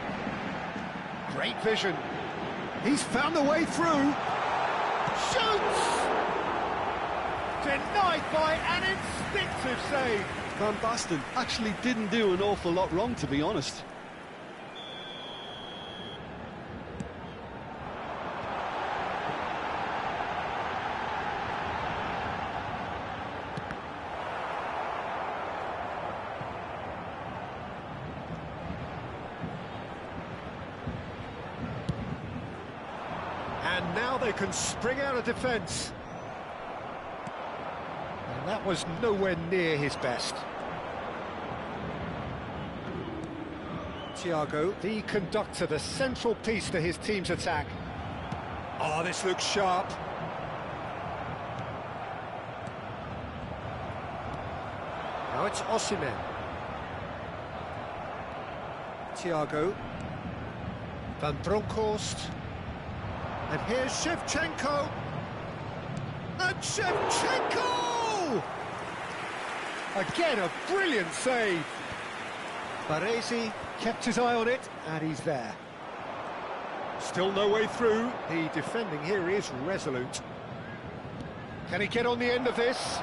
Great vision. He's found the way through. Shoots! Denied by an instinctive save. Van Basten actually didn't do an awful lot wrong, to be honest. And now they can spring out of defence. And that was nowhere near his best. Thiago, the conductor, the central piece to his team's attack. Oh, this looks sharp. Now it's Osimhen. Thiago. Van Bronckhorst. And here's Shevchenko. And Shevchenko! Again, a brilliant save. Baresi kept his eye on it, and he's there. Still no way through. The defending here is resolute. Can he get on the end of this?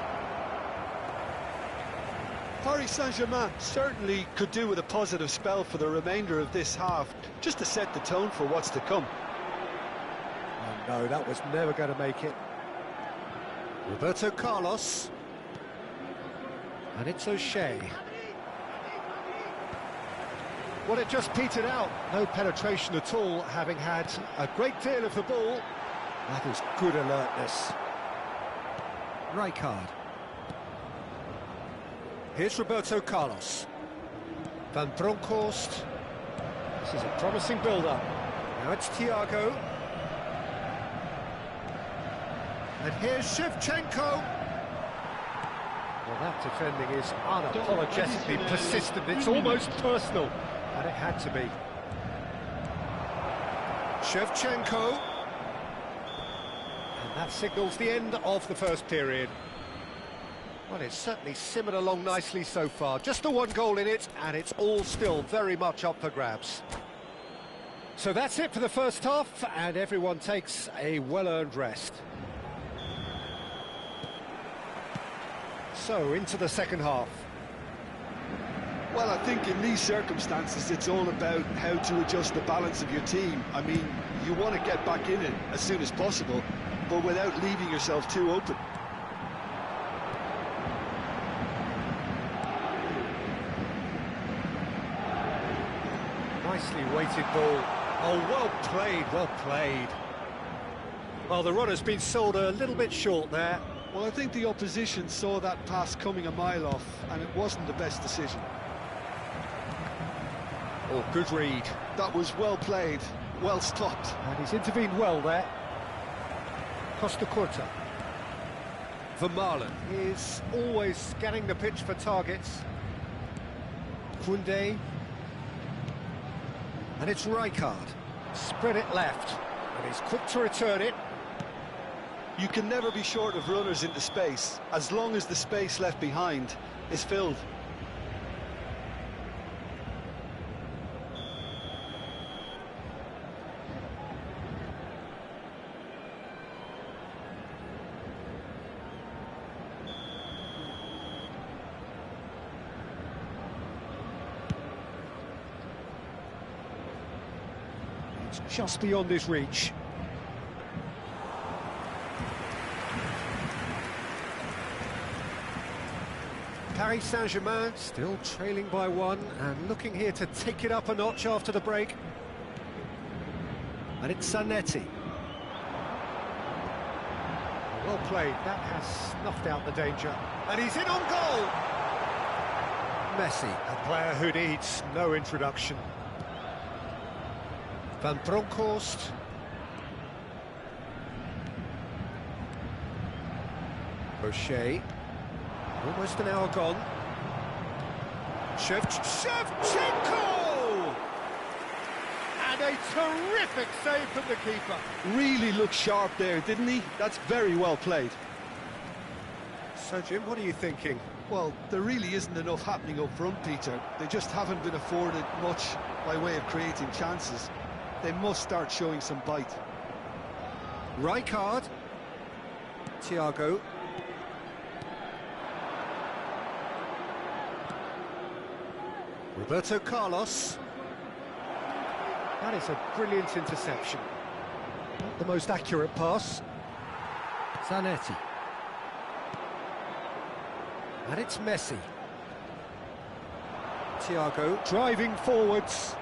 Paris Saint-Germain certainly could do with a positive spell for the remainder of this half, just to set the tone for what's to come. Oh no, that was never going to make it. Roberto Carlos. And it's O'Shea. Well, it just petered out. No penetration at all, having had a great deal of the ball. That is good alertness. Rijkaard. Here's Roberto Carlos. Van Bronckhorst. This is a promising build-up. Now it's Thiago. And here's Shevchenko. Well, that defending is unapologetically persistent. It's almost personal. And it had to be. Shevchenko. And that signals the end of the first period. Well, it's certainly simmered along nicely so far. Just the one goal in it, and it's all still very much up for grabs. So that's it for the first half, and everyone takes a well-earned rest. So, into the second half. Well, I think in these circumstances, it's all about how to adjust the balance of your team. I mean, you want to get back in it as soon as possible, but without leaving yourself too open. Nicely weighted ball. Oh, well played, well played. Well, the runner's been sold a little bit short there. Well, I think the opposition saw that pass coming a mile off, and it wasn't the best decision. Oh, good read. That was well played, well stopped. And he's intervened well there. Costa Curta. Vermaelen is always scanning the pitch for targets. Koundé. And it's Rijkaard. Spread it left. And he's quick to return it. You can never be short of runners into space, as long as the space left behind is filled. It's just beyond his reach. Paris Saint-Germain still trailing by one and looking here to take it up a notch after the break. And it's Zanetti. Well played, that has snuffed out the danger. And he's in on goal! Messi, a player who needs no introduction. Van Bronckhorst. O'Shea. Almost an hour gone. Shevchenko! And a terrific save from the keeper. Really looked sharp there, didn't he? That's very well played. So, Jim, what are you thinking? Well, there really isn't enough happening up front, Peter. They just haven't been afforded much by way of creating chances. They must start showing some bite. Rijkaard. Thiago. Roberto Carlos. That is a brilliant interception. Not the most accurate pass. Zanetti. And it's Messi. Thiago driving forwards.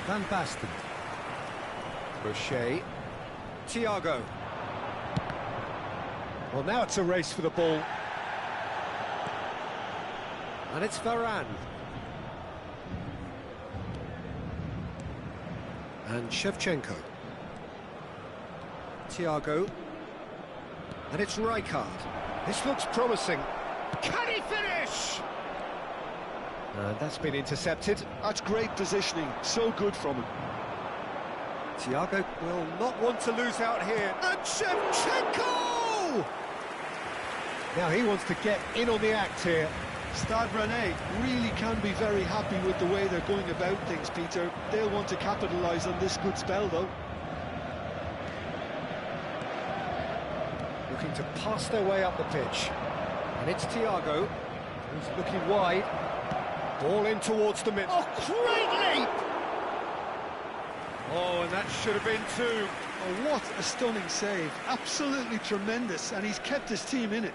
Van Basten. Brochet. Thiago. Well, now it's a race for the ball. And it's Varane. And Shevchenko. Thiago. And it's Rijkaard. This looks promising. Can he finish? And that's been intercepted. That's great positioning, so good from him. Thiago will not want to lose out here. And Shevchenko! Now he wants to get in on the act here. Stade Rennais really can be very happy with the way they're going about things, Peter. They'll want to capitalise on this good spell, though. Looking to pass their way up the pitch. And it's Thiago, who's looking wide. Ball in towards the middle. Oh, great leap! Oh, and that should have been two. Oh, what a stunning save. Absolutely tremendous, and he's kept his team in it.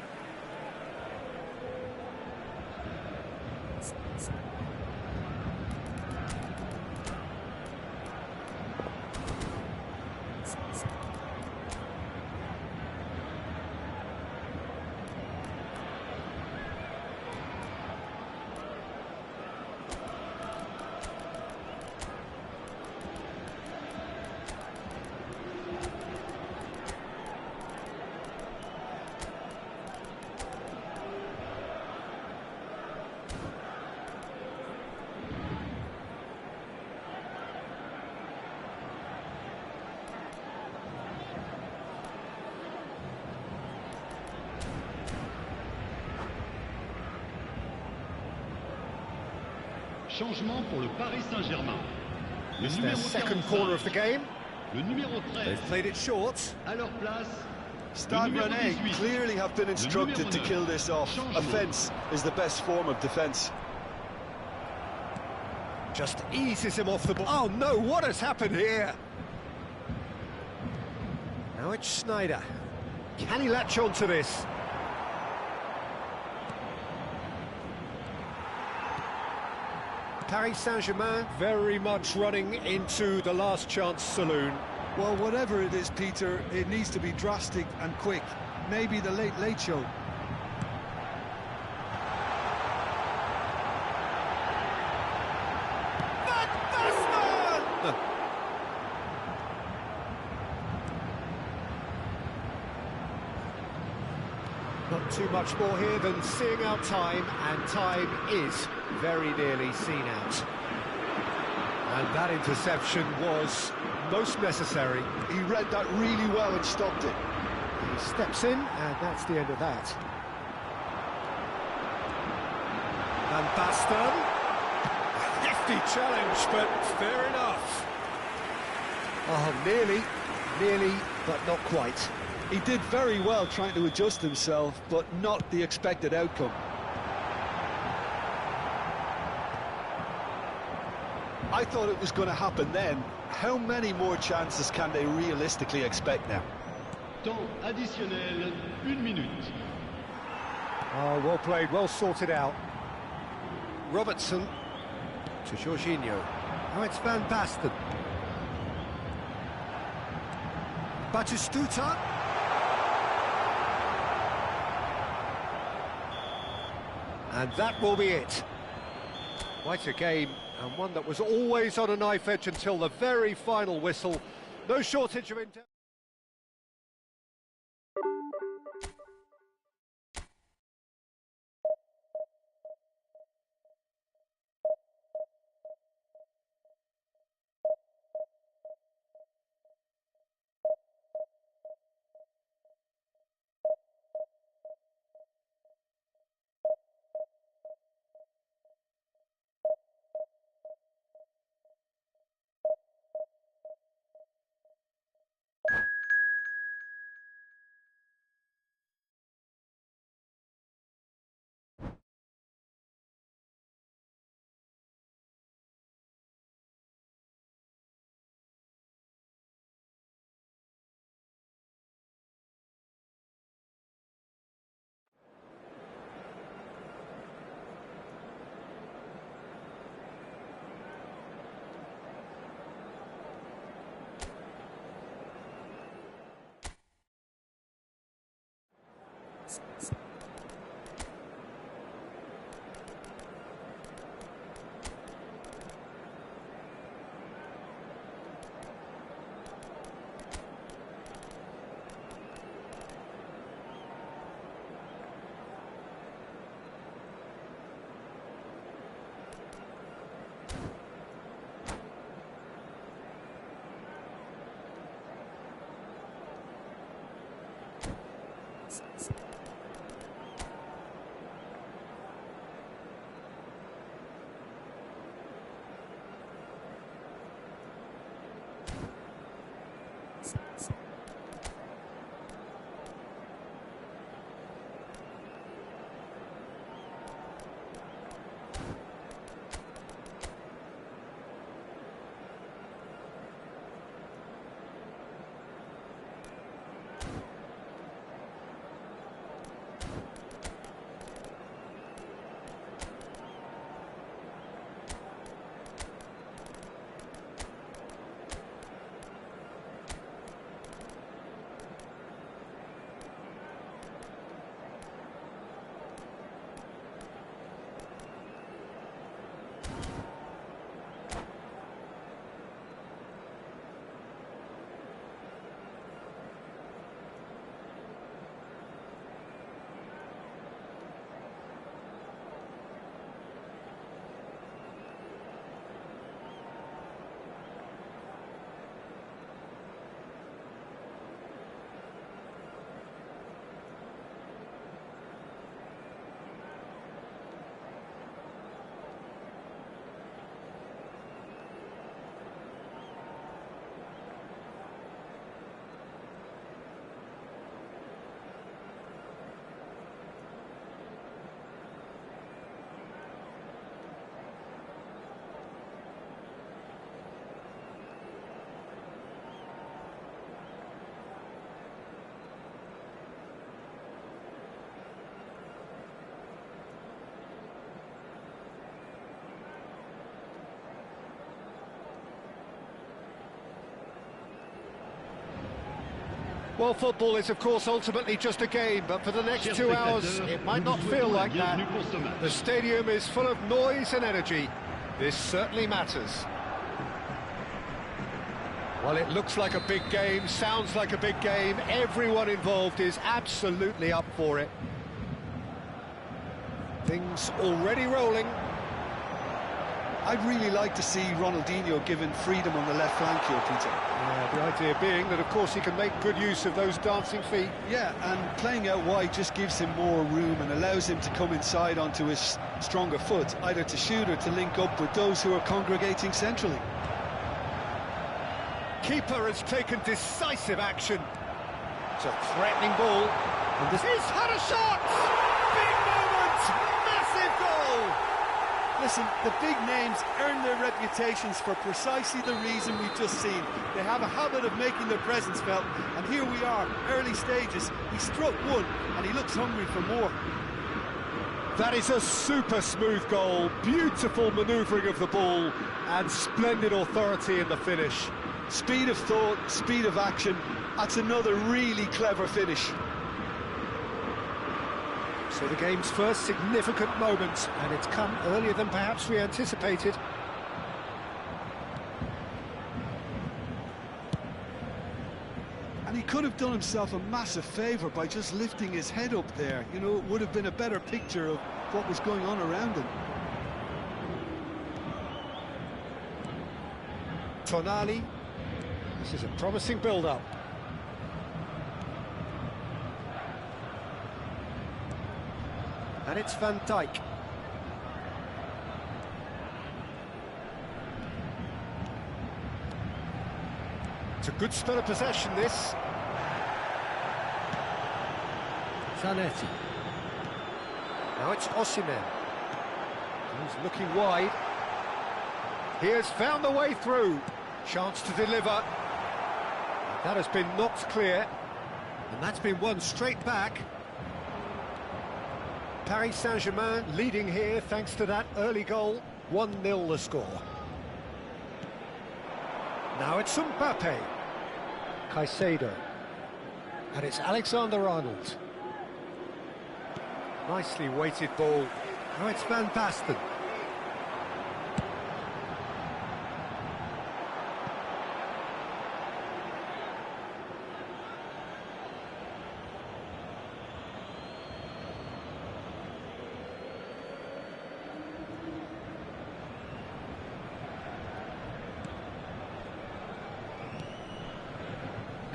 Changement pour le Paris Saint-Germain. Le It's their numéro second 45, corner of the game. Le numéro 13. They've played it short. À leur place, Stade Rennais clearly have been instructed to kill this off. Offence is the best form of defence. Just eases him off the ball. Oh no, what has happened here? Now it's Snyder. Can he latch on to this? Paris Saint-Germain very much running into the last chance saloon. Well, whatever it is, Peter, it needs to be drastic and quick. Maybe the late show. Van Basten! Not too much more here than seeing out time, and time is very nearly seen out. And that interception was most necessary. He read that really well and stopped it. He steps in, and that's the end of that. Van Basten. Hefty challenge, but fair enough. Oh, nearly, but not quite. He did very well trying to adjust himself, but not the expected outcome. I thought it was going to happen then. How many more chances can they realistically expect now? temps additionnel, 1 minute. Oh, well played, well sorted out. Robertson to Jorginho. Now it's Van Basten. Batistuta. And that will be it. Quite a game, and one that was always on a knife edge until the very final whistle. No shortage of intent. Well, football is, of course, ultimately just a game, but for the next 2 hours, it might not feel like that. The stadium is full of noise and energy. This certainly matters. Well, it looks like a big game, sounds like a big game. Everyone involved is absolutely up for it. Things already rolling. I'd really like to see Ronaldinho given freedom on the left flank here, Peter. Yeah, the idea being that, of course, he can make good use of those dancing feet. Yeah, and playing out wide just gives him more room and allows him to come inside onto his stronger foot, either to shoot or to link up with those who are congregating centrally. Keeper has taken decisive action. It's a threatening ball. And this is had a shot! Big moment! Massive goal! Listen, the big names earn their reputations for precisely the reason we've just seen. They have a habit of making their presence felt, and here we are, early stages. He struck one, and he looks hungry for more. That is a super smooth goal, beautiful manoeuvring of the ball, and splendid authority in the finish. Speed of thought, speed of action, that's another really clever finish. So the game's first significant moment, and it's come earlier than perhaps we anticipated. And he could have done himself a massive favour by just lifting his head up there. You know, it would have been a better picture of what was going on around him. Tonali, this is a promising build-up. And it's Van Dijk. It's a good spell of possession, this. Zanetti. Now it's Osimhen. He's looking wide. He has found the way through. Chance to deliver. That has been knocked clear. And that's been won straight back. Paris Saint-Germain leading here thanks to that early goal. 1-0 the score. Now it's Mbappe. Caicedo. And it's Alexander-Arnold. Nicely weighted ball. Now it's Van Basten.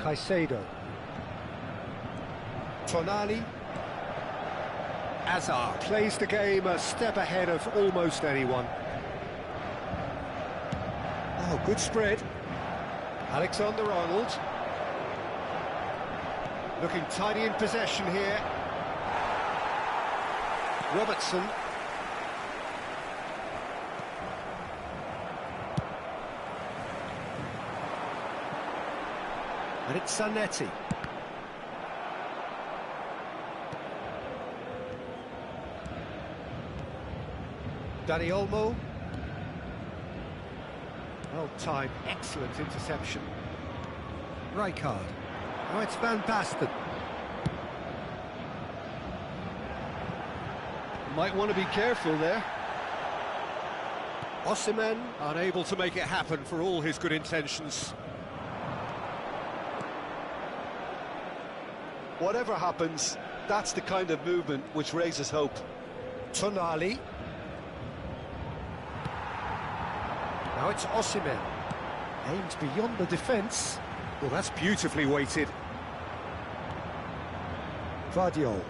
Caicedo. Tonali. Hazard plays the game a step ahead of almost anyone. Oh, good spread. Alexander-Arnold. Looking tidy in possession here. Robertson. And it's Zanetti. Dani Olmo. Well timed, excellent interception. Rijkaard. Now it's Van Basten. Might want to be careful there. Osimhen unable to make it happen for all his good intentions. Whatever happens, that's the kind of movement which raises hope. Tonali. Now it's Osimhen. Aimed beyond the defence. Well, that's beautifully weighted. Vardiol.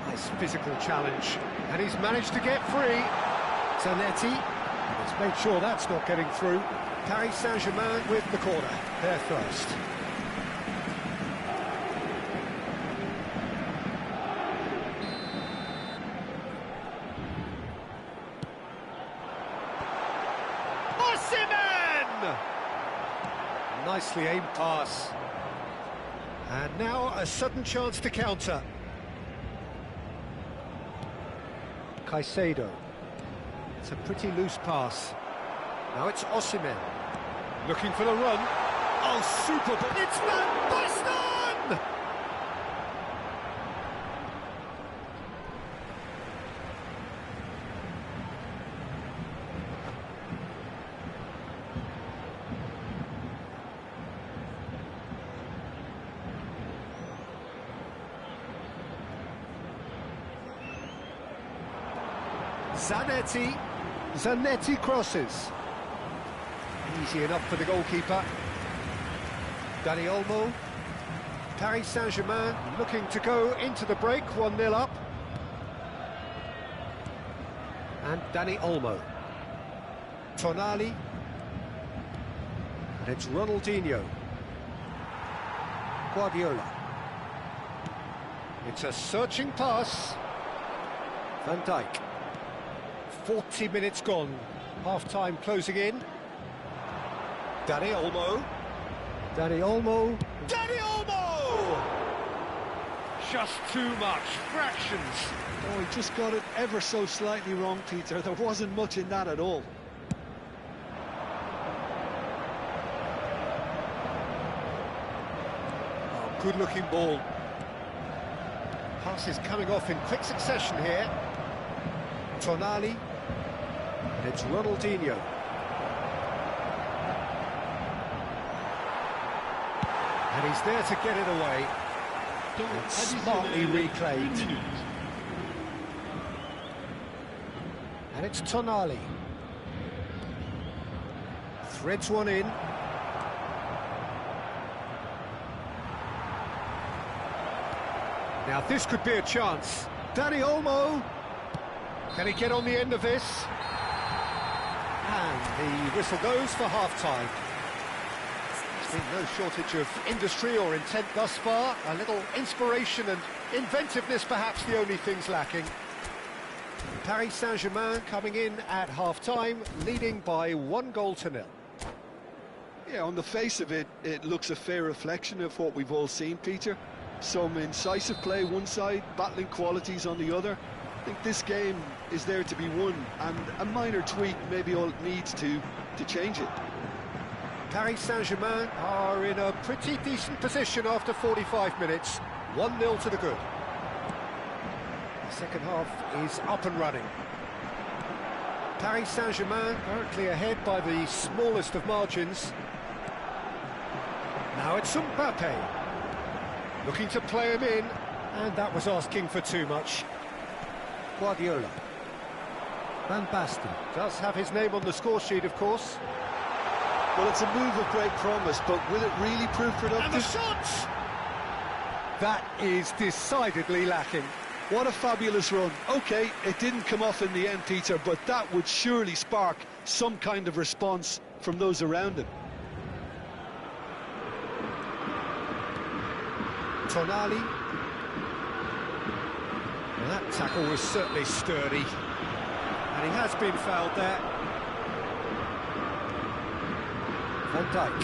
Nice physical challenge. And he's managed to get free. Zanetti. And he's made sure that's not getting through. Paris Saint-Germain with the corner. There first. Osimhen! Nicely aimed pass. And now a sudden chance to counter. Caicedo. It's a pretty loose pass. Now it's Osimhen. Looking for the run. Oh, super ball. It's Van Basten! Zanetti. Zanetti crosses. Easy enough for the goalkeeper. Dani Olmo. Paris Saint-Germain looking to go into the break, 1-0 up. And Dani Olmo. Tonali. And it's Ronaldinho. Guardiola. It's a searching pass. Van Dijk. 40 minutes gone. Half-time closing in. Dani Olmo. Dani Olmo. Dani Olmo! Just too much. Fractions. Oh, he just got it ever so slightly wrong, Peter. There wasn't much in that at all. Oh, good-looking ball. Passes coming off in quick succession here. Tonali. And it's Ronaldinho. And he's there to get it away. It's smartly reclaimed. And it's Tonali. Threads one in. Now this could be a chance. Dani Olmo. Can he get on the end of this? And the whistle goes for half-time. There's been no shortage of industry or intent thus far. A little inspiration and inventiveness, perhaps the only things lacking. Paris Saint-Germain coming in at half-time, leading by 1-0. Yeah, on the face of it, it looks a fair reflection of what we've all seen, Peter. Some incisive play one side, battling qualities on the other. I think this game is there to be won, and a minor tweak may be all it needs to change it. Paris Saint-Germain are in a pretty decent position after 45 minutes. 1-0 to the good. The second half is up and running. Paris Saint-Germain currently ahead by the smallest of margins. Now it's Mbappe. Looking to play him in, and that was asking for too much. Guardiola. Van Basten does have his name on the score sheet, of course. Well, it's a move of great promise, but will it really prove productive? And the shot! That is decidedly lacking. What a fabulous run. OK, it didn't come off in the end, Peter, but that would surely spark some kind of response from those around him. Tonali. Well, that tackle was certainly sturdy. And he has been fouled there. Van Dijk.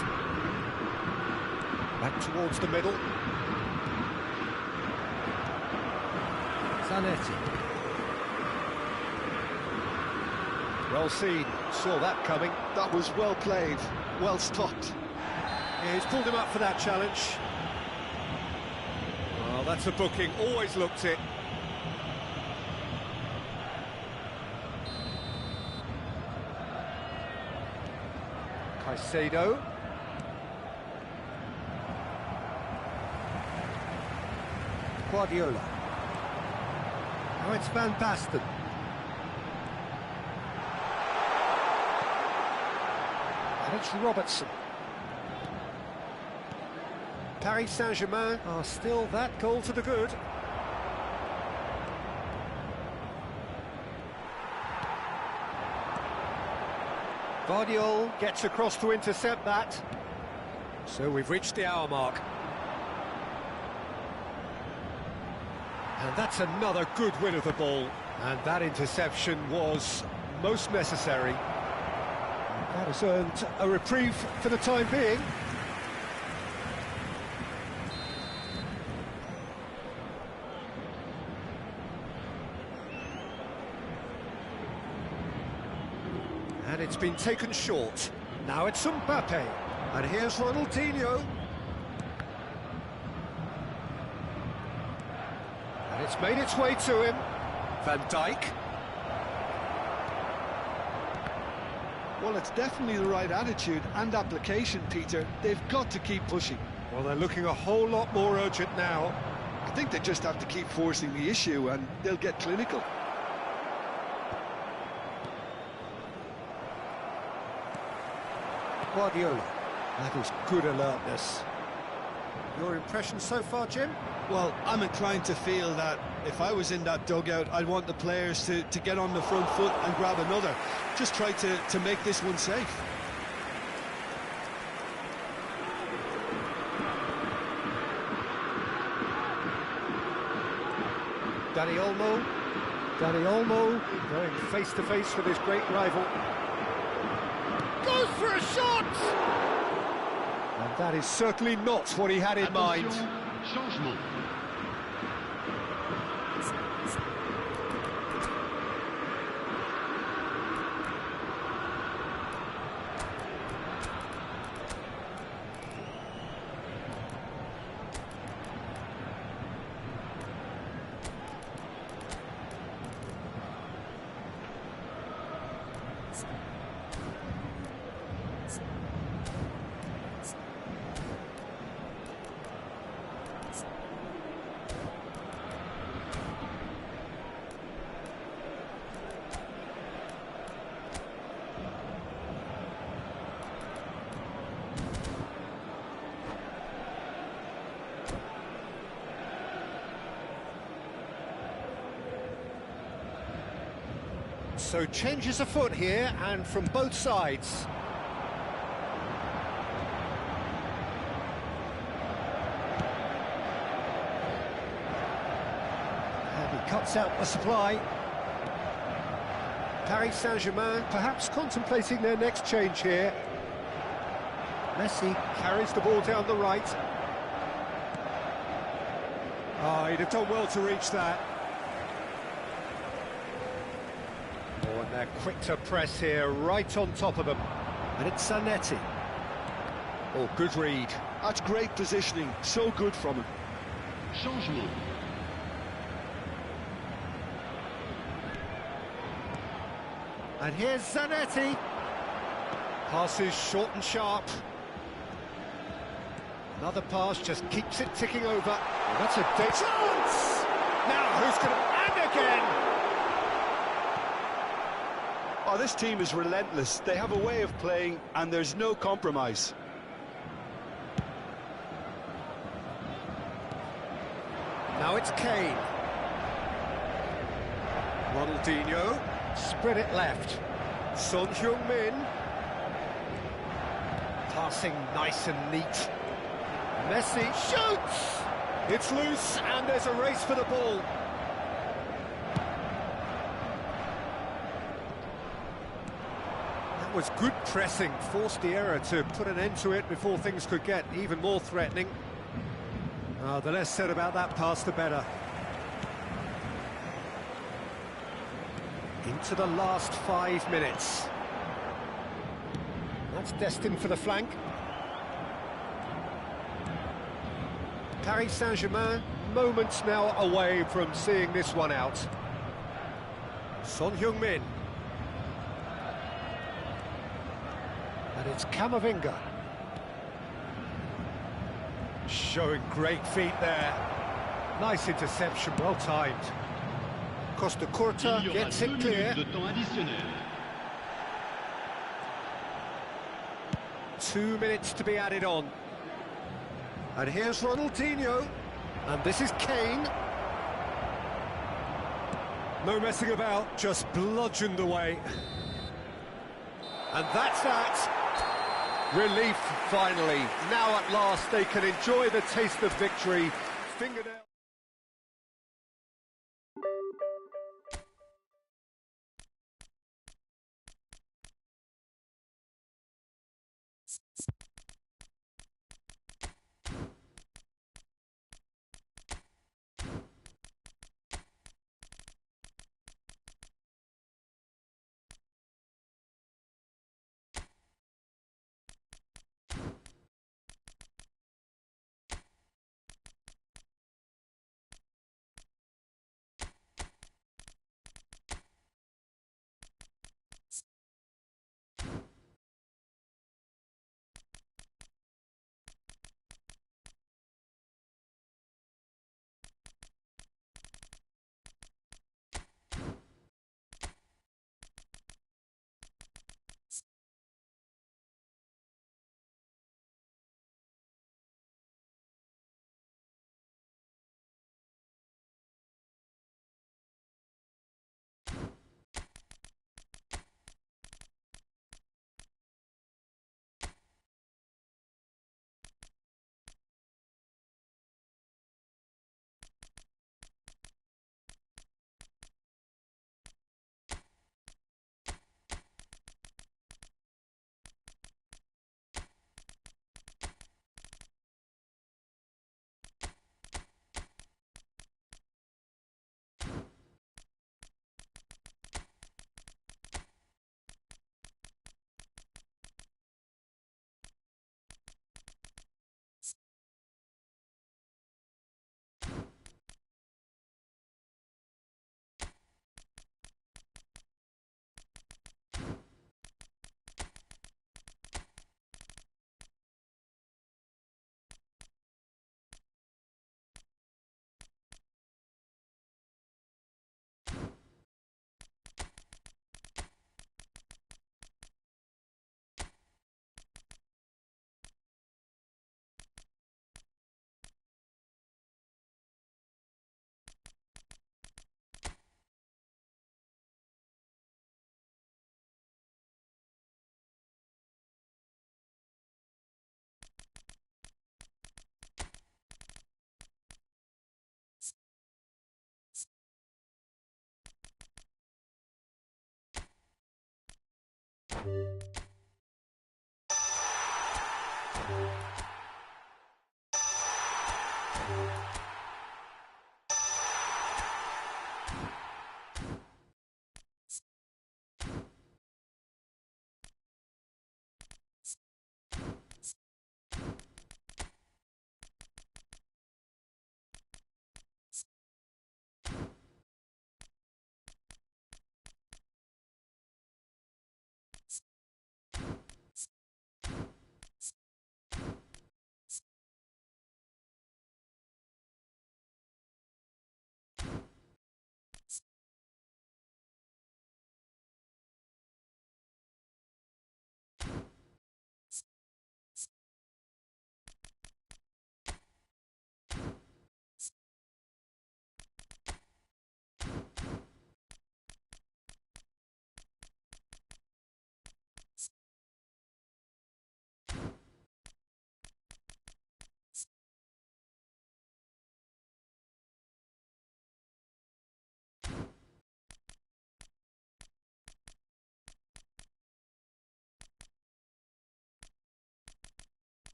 Back towards the middle. Zanetti. Well seen, saw that coming. That was well played, well stopped. Yeah, he's pulled him up for that challenge. Well, that's a booking, always looked it. Caicedo. Guardiola. Now it's Van Basten. And it's Robertson. Paris Saint-Germain are still that goal to the good. Guardiola gets across to intercept that. So we've reached the hour mark. And that's another good win of the ball. And that interception was most necessary. And that has earned a reprieve for the time being. And it's been taken short. Now it's Mbappe. And here's Ronaldinho. And it's made its way to him. Van Dijk. Well, it's definitely the right attitude and application, Peter. They've got to keep pushing. Well, they're looking a whole lot more urgent now. I think they just have to keep forcing the issue and they'll get clinical. Guardiola. That is good alertness. Your impression so far, Jim? Well, I'm inclined to feel that if I was in that dugout, I'd want the players to get on the front foot and grab another. Just try to make this one safe. Dani Olmo. Dani Olmo going face-to-face with his great rival. Goes for a shot! And that is certainly not what he had in mind. Changement. So changes afoot here, and from both sides. And he cuts out the supply. Paris Saint-Germain perhaps contemplating their next change here. Messi carries the ball down the right. Oh, he'd have done well to reach that. Oh, and they're quick to press here, right on top of them. And it's Zanetti. Oh, good read. That's great positioning, so good from him. Changement. And here's Zanetti. Passes short and sharp. Another pass just keeps it ticking over. Well, that's a big chance! Now who's going to... And again! Oh, this team is relentless. They have a way of playing and there's no compromise. Now it's Kane. Ronaldinho. Spread it left. Son Heung-min. Passing nice and neat. Messi shoots! It's loose and there's a race for the ball. That was good pressing, forced the error to put an end to it before things could get even more threatening. The less said about that pass, the better. Into the last 5 minutes. That's destined for the flank. Paris Saint-Germain, moments now away from seeing this one out. Son Heung-min. And it's Camavinga. Showing great feet there. Nice interception, well timed. Costa Curta gets it clear. 2 minutes to be added on. And here's Ronaldinho. And this is Kane. No messing about, just bludgeoned away. And that's that. Relief, finally. Now at last they can enjoy the taste of victory. Fingernail.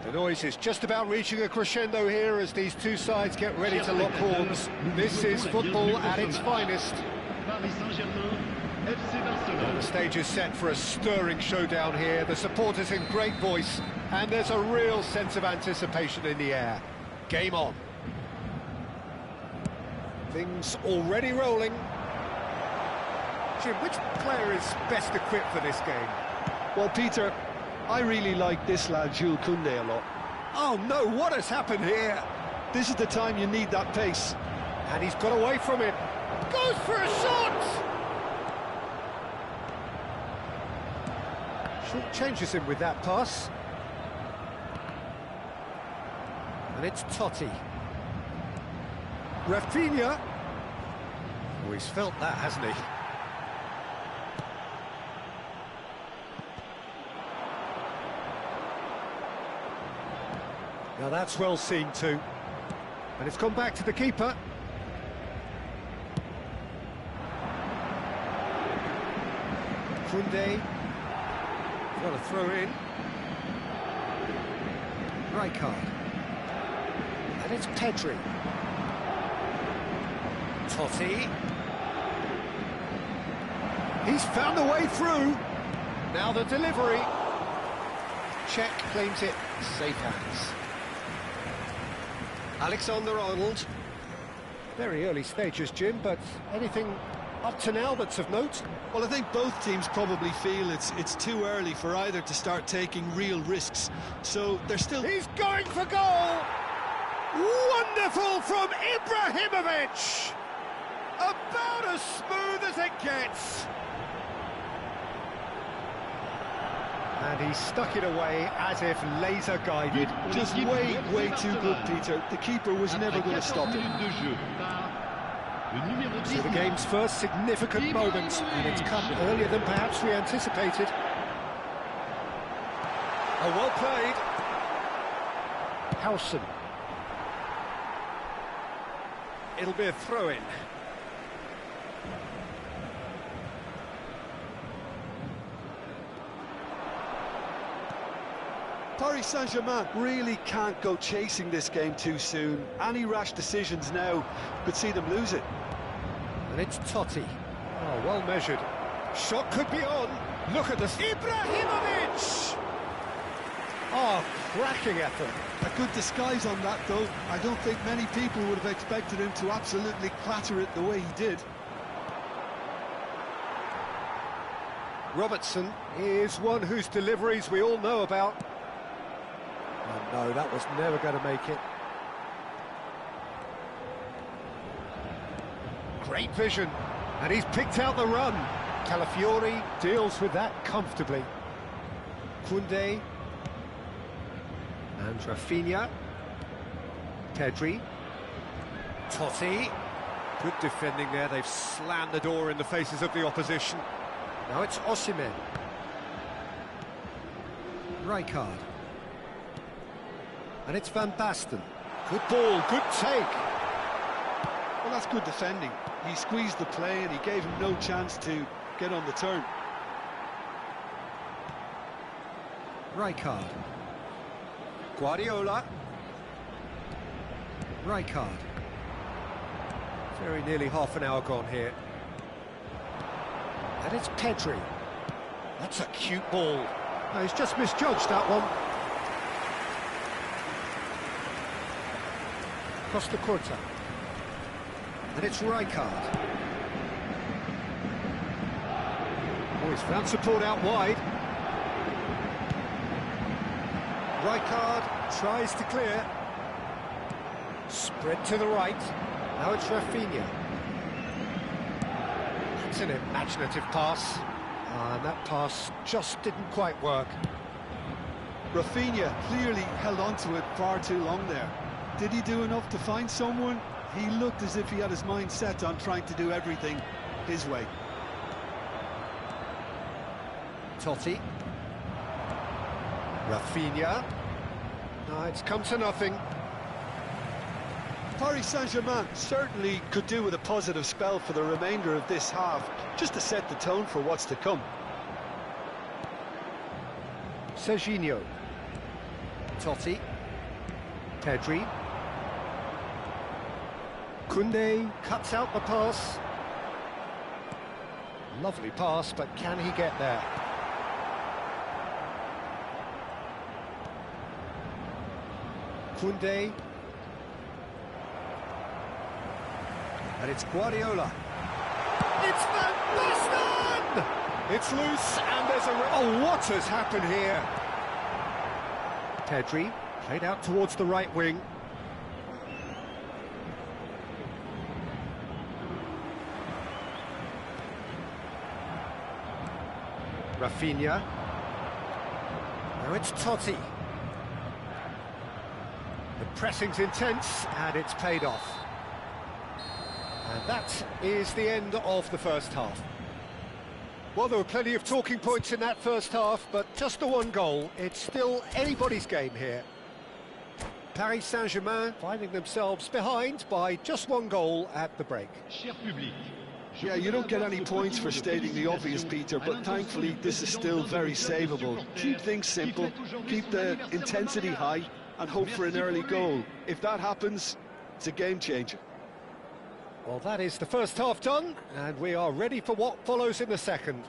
The noise is just about reaching a crescendo here as these two sides get ready to lock horns. This is football at its finest. The stage is set for a stirring showdown here. The supporters in great voice, and there's a real sense of anticipation in the air. Game on. Things already rolling. Jim, which player is best equipped for this game? Well, Peter, I really like this lad, Jules Koundé, a lot. Oh no, what has happened here? This is the time you need that pace. And he's got away from it. Goes for a shot! Short changes him with that pass. And it's Totti. Rafinha. Oh, he's felt that, hasn't he? Now that's well seen too. And it's gone back to the keeper. Koundé. Got a throw in. Rijkaard. And it's Pedri. Totti. He's found a way through. Now the delivery. Czech claims it. Safe hands. Alexander-Arnold. Very early stages, Jim, but anything up to now that's of note? Well, I think both teams probably feel it's too early for either to start taking real risks. So they're still... He's going for goal! Wonderful from Ibrahimovic! About as smooth as it gets. And he stuck it away as if laser-guided. Just way too good, Peter. The keeper was never going to stop it. So the game's first significant moment, and it's come earlier than perhaps we anticipated. Oh, well played. Howson. It'll be a throw-in. Paris Saint-Germain really can't go chasing this game too soon. Any rash decisions now could see them lose it. And it's Totti. Oh, well measured. Shot could be on. Look at this. Ibrahimovic! Oh, cracking effort. A good disguise on that, though. I don't think many people would have expected him to absolutely clatter it the way he did. Robertson is one whose deliveries we all know about. Oh, no, that was never going to make it. Great vision, and he's picked out the run. Calafiori deals with that comfortably. Koundé. And Rafinha. Pedri. Totti. Good defending there, they've slammed the door in the faces of the opposition. Now it's Osimhen. Rijkaard. And it's Van Basten. Good ball, good take. Well, that's good defending. He squeezed the play and he gave him no chance to get on the turn. Rijkaard. Guardiola. Rijkaard. Very nearly half an hour gone here. And it's Pedri. That's a cute ball. No, he's just misjudged that one. Costa Curta. And it's Rijkaard. Oh, he's found support out wide. Rijkaard tries to clear. Spread to the right. Now it's Rafinha. It's an imaginative pass. And that pass just didn't quite work. Rafinha clearly held on to it far too long there. Did he do enough to find someone? He looked as if he had his mind set on trying to do everything his way. Totti. Rafinha. No, it's come to nothing. Paris Saint-Germain certainly could do with a positive spell for the remainder of this half, just to set the tone for what's to come. Serginho. Totti. Pedri. Koundé cuts out the pass. Lovely pass, but can he get there? Koundé. And it's Guardiola. It's Van Basten! It's loose, and there's a... Oh, what has happened here? Pedri, played out towards the right wing. Rafinha. Now it's Totti. The pressing's intense, and it's paid off. And that is the end of the first half. Well, there were plenty of talking points in that first half, but just the one goal. It's still anybody's game here. Paris Saint-Germain finding themselves behind by just one goal at the break. Yeah, you don't get any points for stating the obvious, Peter, but thankfully this is still very savable. Keep things simple, keep the intensity high, and hope for an early goal. If that happens, it's a game changer. Well, that is the first half done, and we are ready for what follows in the second.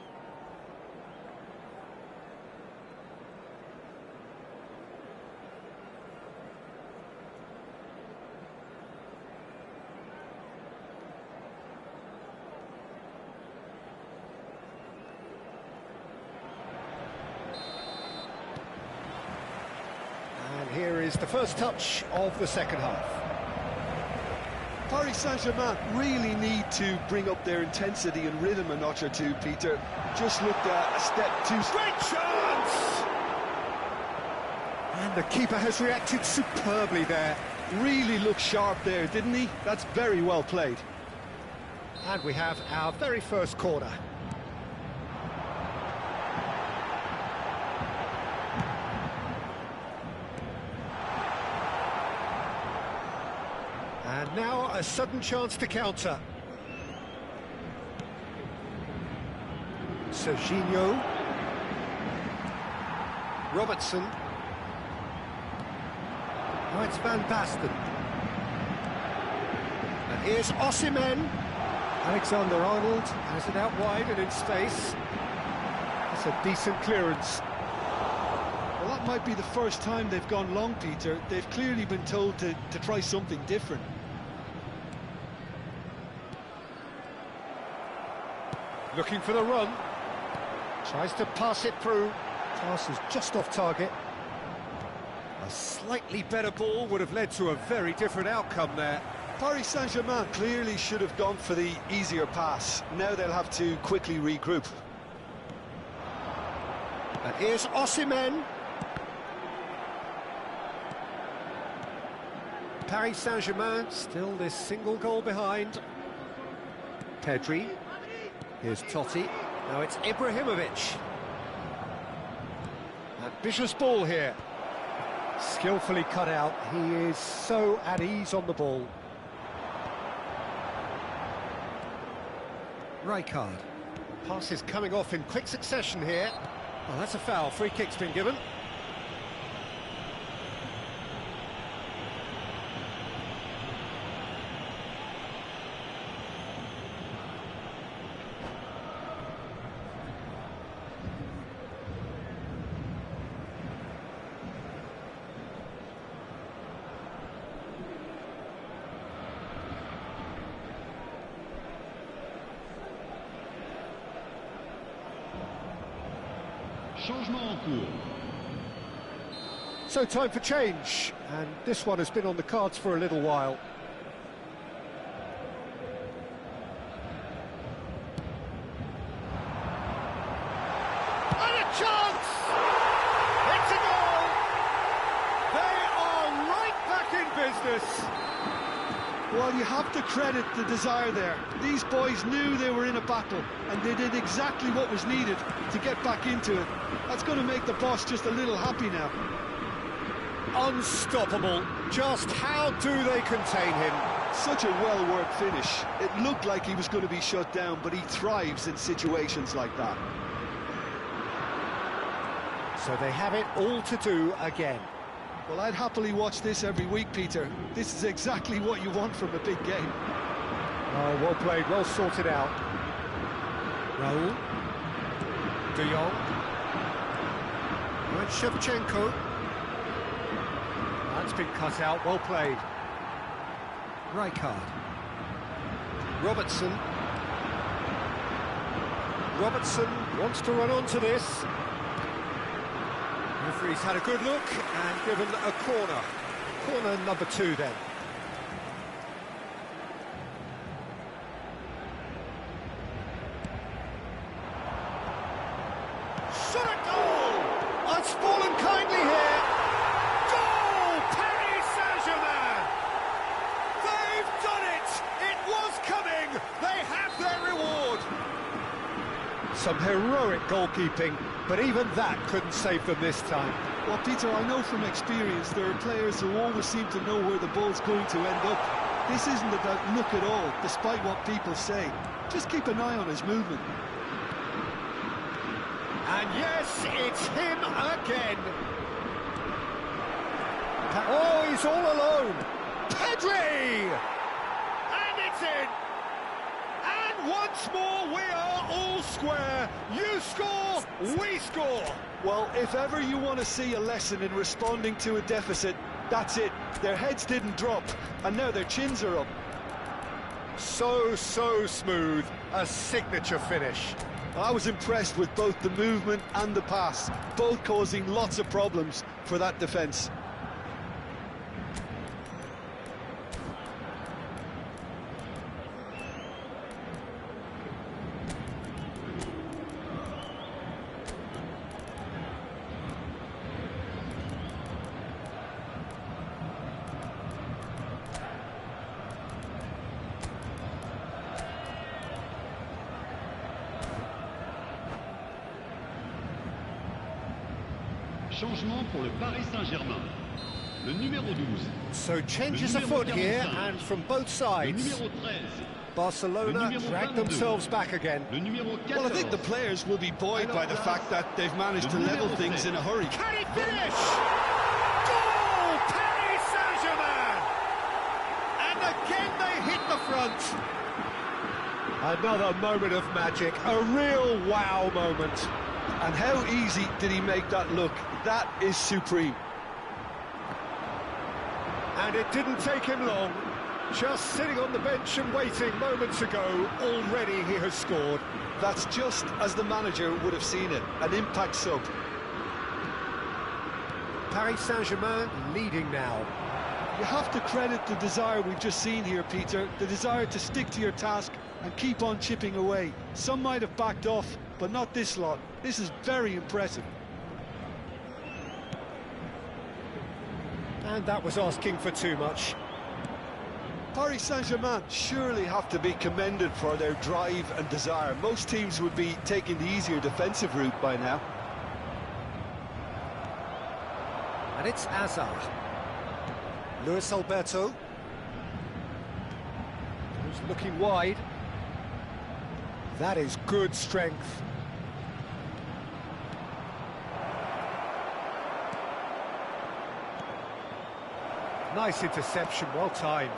And here is the first touch of the second half. Paris Saint-Germain really need to bring up their intensity and rhythm a notch or two, Peter. Just looked a step too... Great chance! And the keeper has reacted superbly there. Really looked sharp there, didn't he? That's very well played. And we have our very first corner. And now a sudden chance to counter. Serginho. Robertson. Now it's Van Basten. And here's Osimhen. Alexander-Arnold has it out wide and in space. That's a decent clearance. Well, that might be the first time they've gone long, Peter. They've clearly been told to try something different. Looking for the run. Tries to pass it through. Pass is just off target. A slightly better ball would have led to a very different outcome there. Paris Saint-Germain clearly should have gone for the easier pass. Now they'll have to quickly regroup. And here's Osimhen. Paris Saint-Germain still this single goal behind. Pedri. Here's Totti. Now it's Ibrahimovic. Ambitious ball here. Skillfully cut out. He is so at ease on the ball. Rijkaard. Pass is coming off in quick succession here. Oh, that's a foul. Free kick's been given. Changement en cours. So time for change, and this one has been on the cards for a little while. And a chance! It's a goal! They are right back in business. Well, you have to credit the desire there. These boys knew they were in a battle, and they did exactly what was needed to get back into it. That's going to make the boss just a little happy now. Unstoppable. Just how do they contain him? Such a well-worked finish. It looked like he was going to be shut down, but he thrives in situations like that. So they have it all to do again. Well, I'd happily watch this every week, Peter. This is exactly what you want from a big game. Oh, well played, well sorted out. Raul. De Jong. And Shevchenko. That's been cut out, well played. Rijkaard. Robertson. Robertson wants to run onto this. Referee's had a good look and given a corner. Corner number 2 then. Shot at goal! It's fallen kindly here. Goal! Paris Saint-Germain! They've done it! It was coming! They have their reward! Some heroic goalkeeping, but even that couldn't save them this time. Well, Peter, I know from experience there are players who always seem to know where the ball's going to end up. This isn't about luck at all, despite what people say. Just keep an eye on his movement. And yes, it's him again. Oh, he's all alone. Pedri! And it's in. And once more, we are all square. You score, we score. Well, if ever you want to see a lesson in responding to a deficit, that's it. Their heads didn't drop, and now their chins are up. So smooth. A signature finish. I was impressed with both the movement and the pass, both causing lots of problems for that defence. Changement pour le Paris Saint-Germain. Le numéro 12. So changes afoot here, and from both Le sides. numéro 13. Barcelona Le numéro drag 22. themselves back again. Le numéro 14. Well, I think the players will be buoyed by the fact that they've managed to level things in a hurry. Can he finish? Goal! Paris Saint-Germain! And again they hit the front. Another moment of magic, a real wow moment. And how easy did he make that look? That is supreme. And it didn't take him long. Just sitting on the bench and waiting moments ago, already he has scored. That's just as the manager would have seen it, an impact sub. Paris Saint-Germain leading now. You have to credit the desire we've just seen here, Peter, the desire to stick to your task and keep on chipping away. Some might have backed off, but not this lot. This is very impressive. And that was asking for too much. Paris Saint-Germain surely have to be commended for their drive and desire. Most teams would be taking the easier defensive route by now. And it's Hazard. Luis Alberto. Who's looking wide. That is good strength. Nice interception, well timed.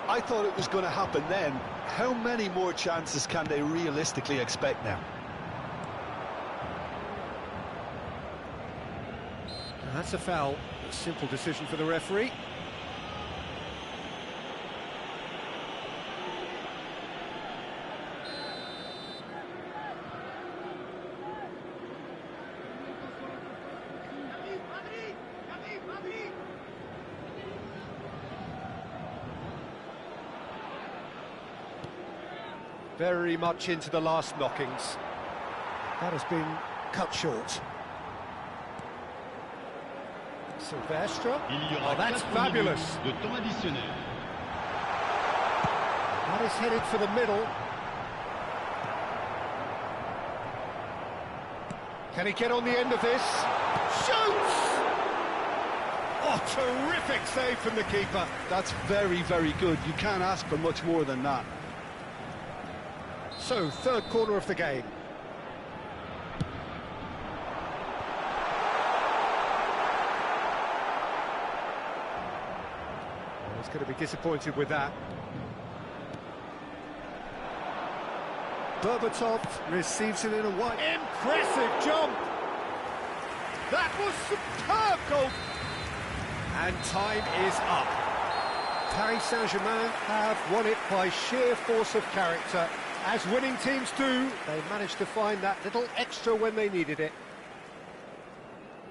I thought it was going to happen then. How many more chances can they realistically expect now? That's a foul. A simple decision for the referee. Very much into the last knockings. That has been cut short. Silvestre. Oh, that's fabulous. De temps additionnel. That is headed for the middle. Can he get on the end of this? Shoots! Oh, terrific save from the keeper. That's very, very good. You can't ask for much more than that. So, third corner of the game. Well, he's going to be disappointed with that. Berbatov receives it in a wide... Impressive jump! That was superb goal! And time is up. Paris Saint-Germain have won it by sheer force of character. As winning teams do, they managed to find that little extra when they needed it.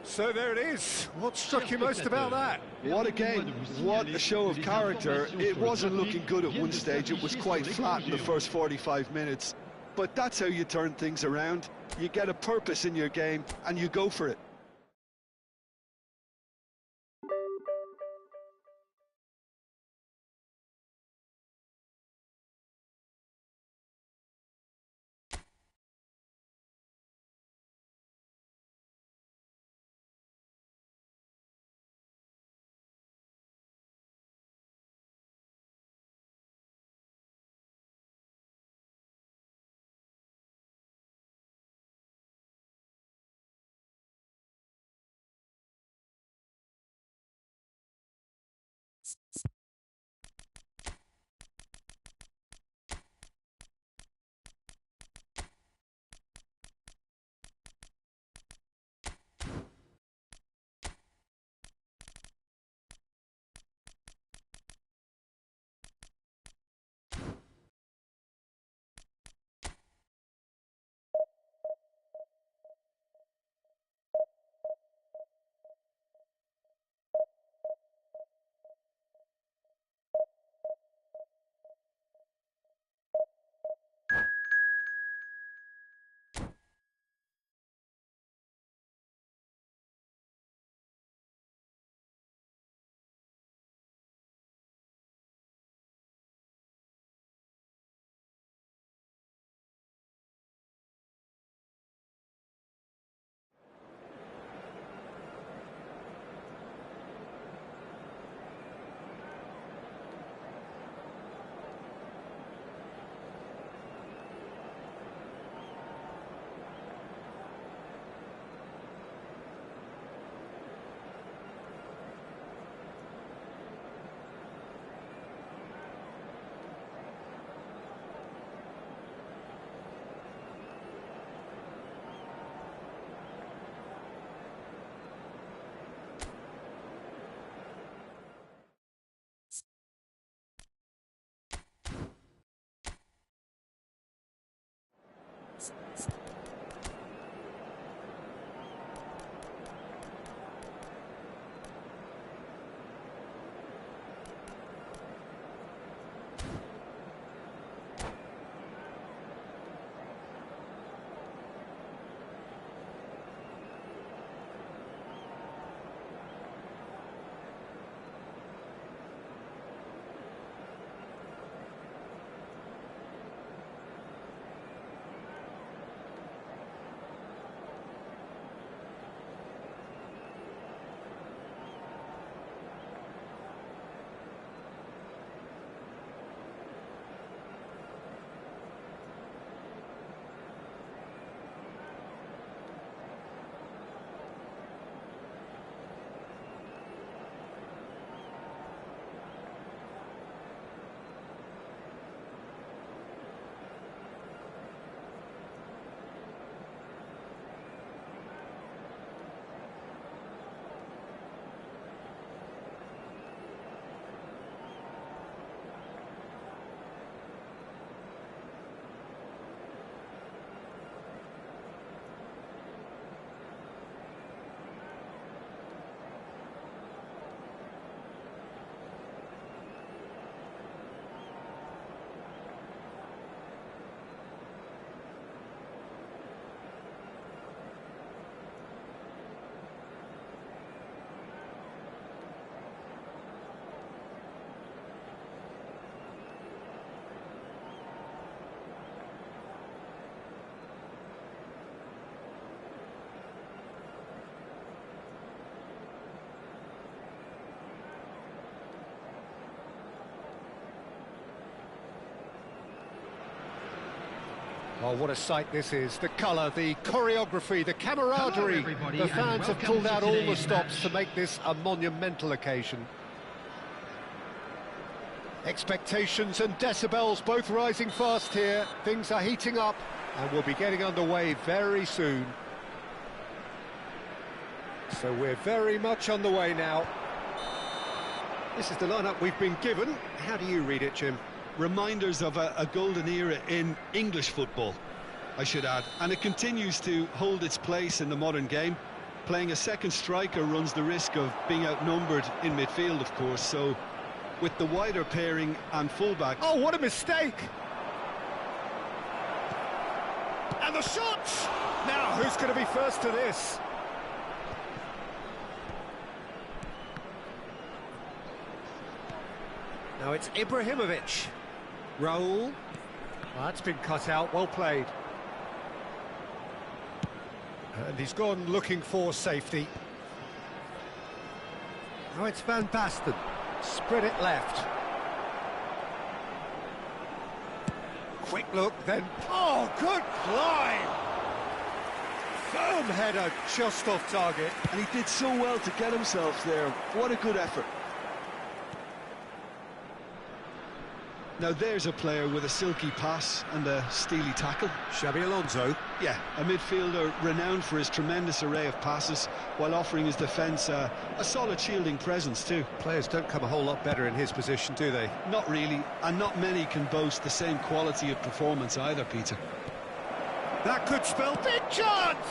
So there it is. What struck you most about that? What a game, what a show of character. It wasn't looking good at one stage, it was quite flat in the first 45 minutes. But that's how you turn things around. You get a purpose in your game and you go for it. Oh, what a sight this is. The colour, the choreography, the camaraderie. Hello, The fans have pulled out all the stops match. to make this a monumental occasion. Expectations and decibels both rising fast here. Things are heating up and we'll be getting underway very soon. So we're very much on the way now. This is the lineup we've been given. How do you read it, Jim? Reminders of a golden era in English football, I should add. And it continues to hold its place in the modern game. Playing a second striker runs the risk of being outnumbered in midfield, of course, so with the wider pairing and fullback... Oh, what a mistake! And the shot! Now, who's going to be first to this? Now it's Ibrahimovic. Raul. Well, that's been cut out, well played. And he's gone looking for safety. Now it's Van Basten. Spread it left. Quick look, then... Oh, good climb! Firm header, just off target. And he did so well to get himself there. What a good effort. Now there's a player with a silky pass and a steely tackle. Xabi Alonso. Yeah, a midfielder renowned for his tremendous array of passes while offering his defence a solid shielding presence too. Players don't come a whole lot better in his position, do they? Not really, and not many can boast the same quality of performance either, Peter. That could spell big chance!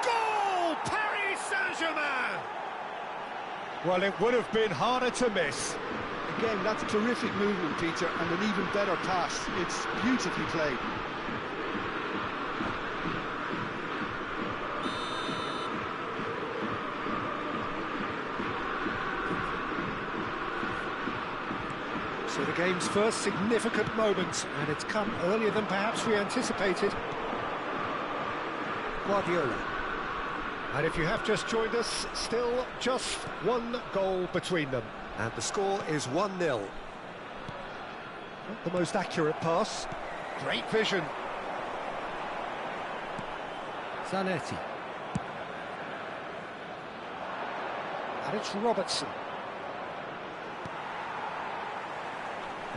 Goal! Paris Saint-Germain! Well, it would have been harder to miss. Again, that's terrific movement, Peter, and an even better pass. It's beautifully played. So the game's first significant moment, and it's come earlier than perhaps we anticipated. Guardiola. And if you have just joined us, still just one goal between them. And the score is 1-0. Not the most accurate pass. Great vision. Zanetti. And it's Robertson.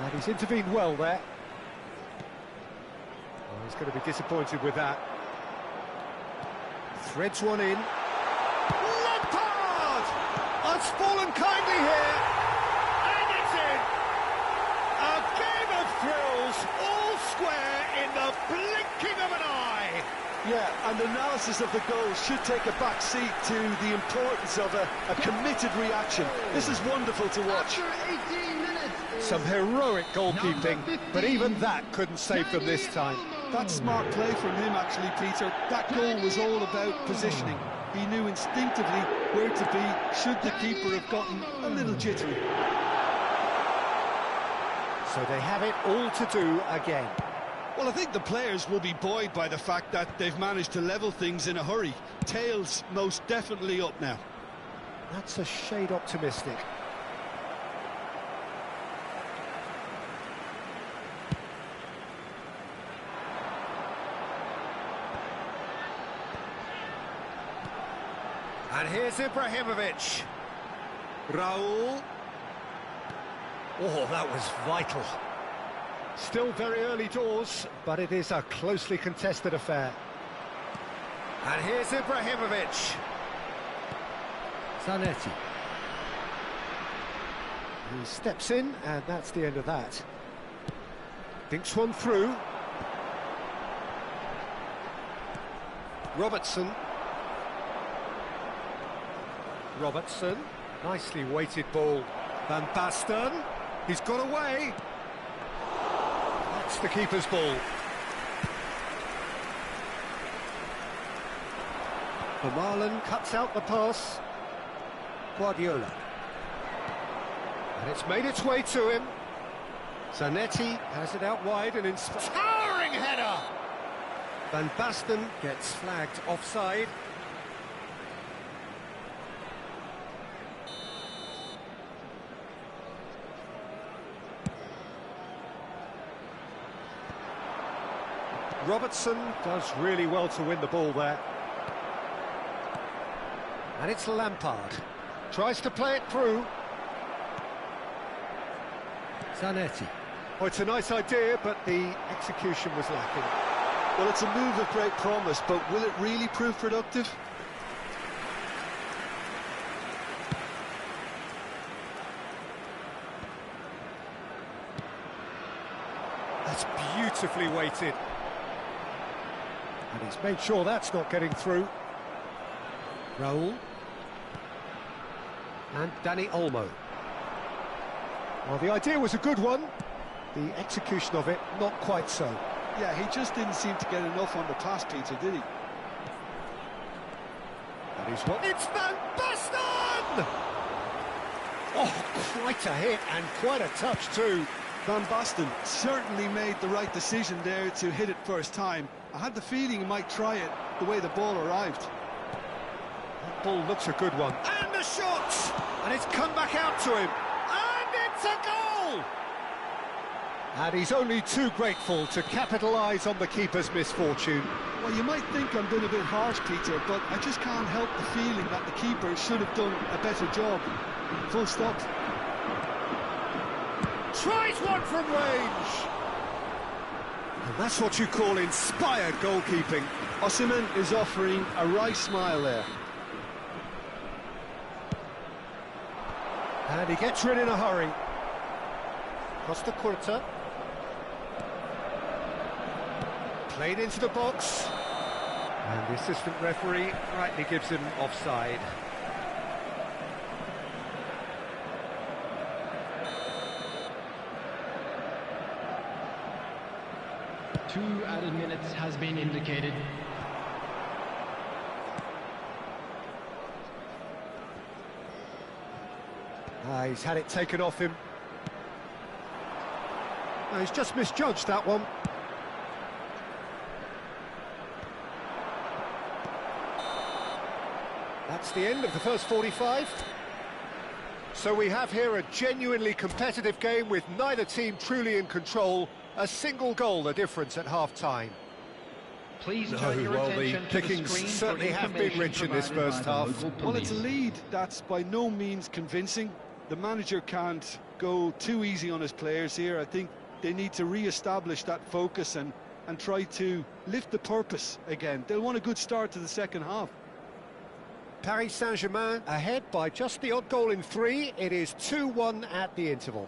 And he's intervened well there. Well, he's going to be disappointed with that. Threads one in. Lampard! Has fallen kindly here. And it's in. A game of thrills, all square in the blinking of an eye. Yeah, and analysis of the goal should take a back seat to the importance of a committed reaction. This is wonderful to watch. After 18 minutes. Some heroic goalkeeping, but even that couldn't save them this time. That's smart play from him, actually, Peter. That goal was all about positioning. He knew instinctively where to be should the keeper have gotten a little jittery. So they have it all to do again. Well, I think the players will be buoyed by the fact that they've managed to level things in a hurry. Tails most definitely up now. That's a shade optimistic. And here's Ibrahimovic. Raul. Oh, that was vital. Still very early doors, but it is a closely contested affair. And here's Ibrahimovic. Zanetti. He steps in, and that's the end of that. Thinks one through. Robertson. Robertson, nicely weighted ball. Van Basten, he's got away. That's the keeper's ball. Vermaelen cuts out the pass. Guardiola. And it's made its way to him. Zanetti has it out wide and in... Towering header! Van Basten gets flagged offside. Robertson does really well to win the ball there. And it's Lampard. Tries to play it through. Zanetti. Oh, it's a nice idea, but the execution was lacking. Well, it's a move of great promise, but will it really prove productive? That's beautifully weighted. And he's made sure that's not getting through. Raul. And Danny Olmo. Well, the idea was a good one. The execution of it, not quite so. Yeah, he just didn't seem to get enough on the pass, Peter, did he? That is what... It's Van Basten! Oh, quite a hit and quite a touch too. Van Basten certainly made the right decision there to hit it first time. I had the feeling he might try it the way the ball arrived. That ball looks a good one. And the shot! And it's come back out to him. And it's a goal! And he's only too grateful to capitalise on the keeper's misfortune. Well, you might think I'm being a bit harsh, Peter, but I just can't help the feeling that the keeper should have done a better job. Full stop. Tries one from range. And that's what you call inspired goalkeeping. Osimhen is offering a wry smile there. And he gets rid in a hurry. Costa Curta. Played into the box. And the assistant referee rightly gives him offside. Two added minutes has been indicated. He's had it taken off him. No, he's just misjudged that one. That's the end of the first 45. So we have here a genuinely competitive game with neither team truly in control. A single goal the difference at half-time. Please turn your attention to the pickings screen certainly for have been rich in this first half. Well, it's a lead that's by no means convincing. The manager can't go too easy on his players here. I think they need to re-establish that focus and try to lift the purpose again. They'll want a good start to the second half. Paris Saint-Germain ahead by just the odd goal in 3. It is 2-1 at the interval.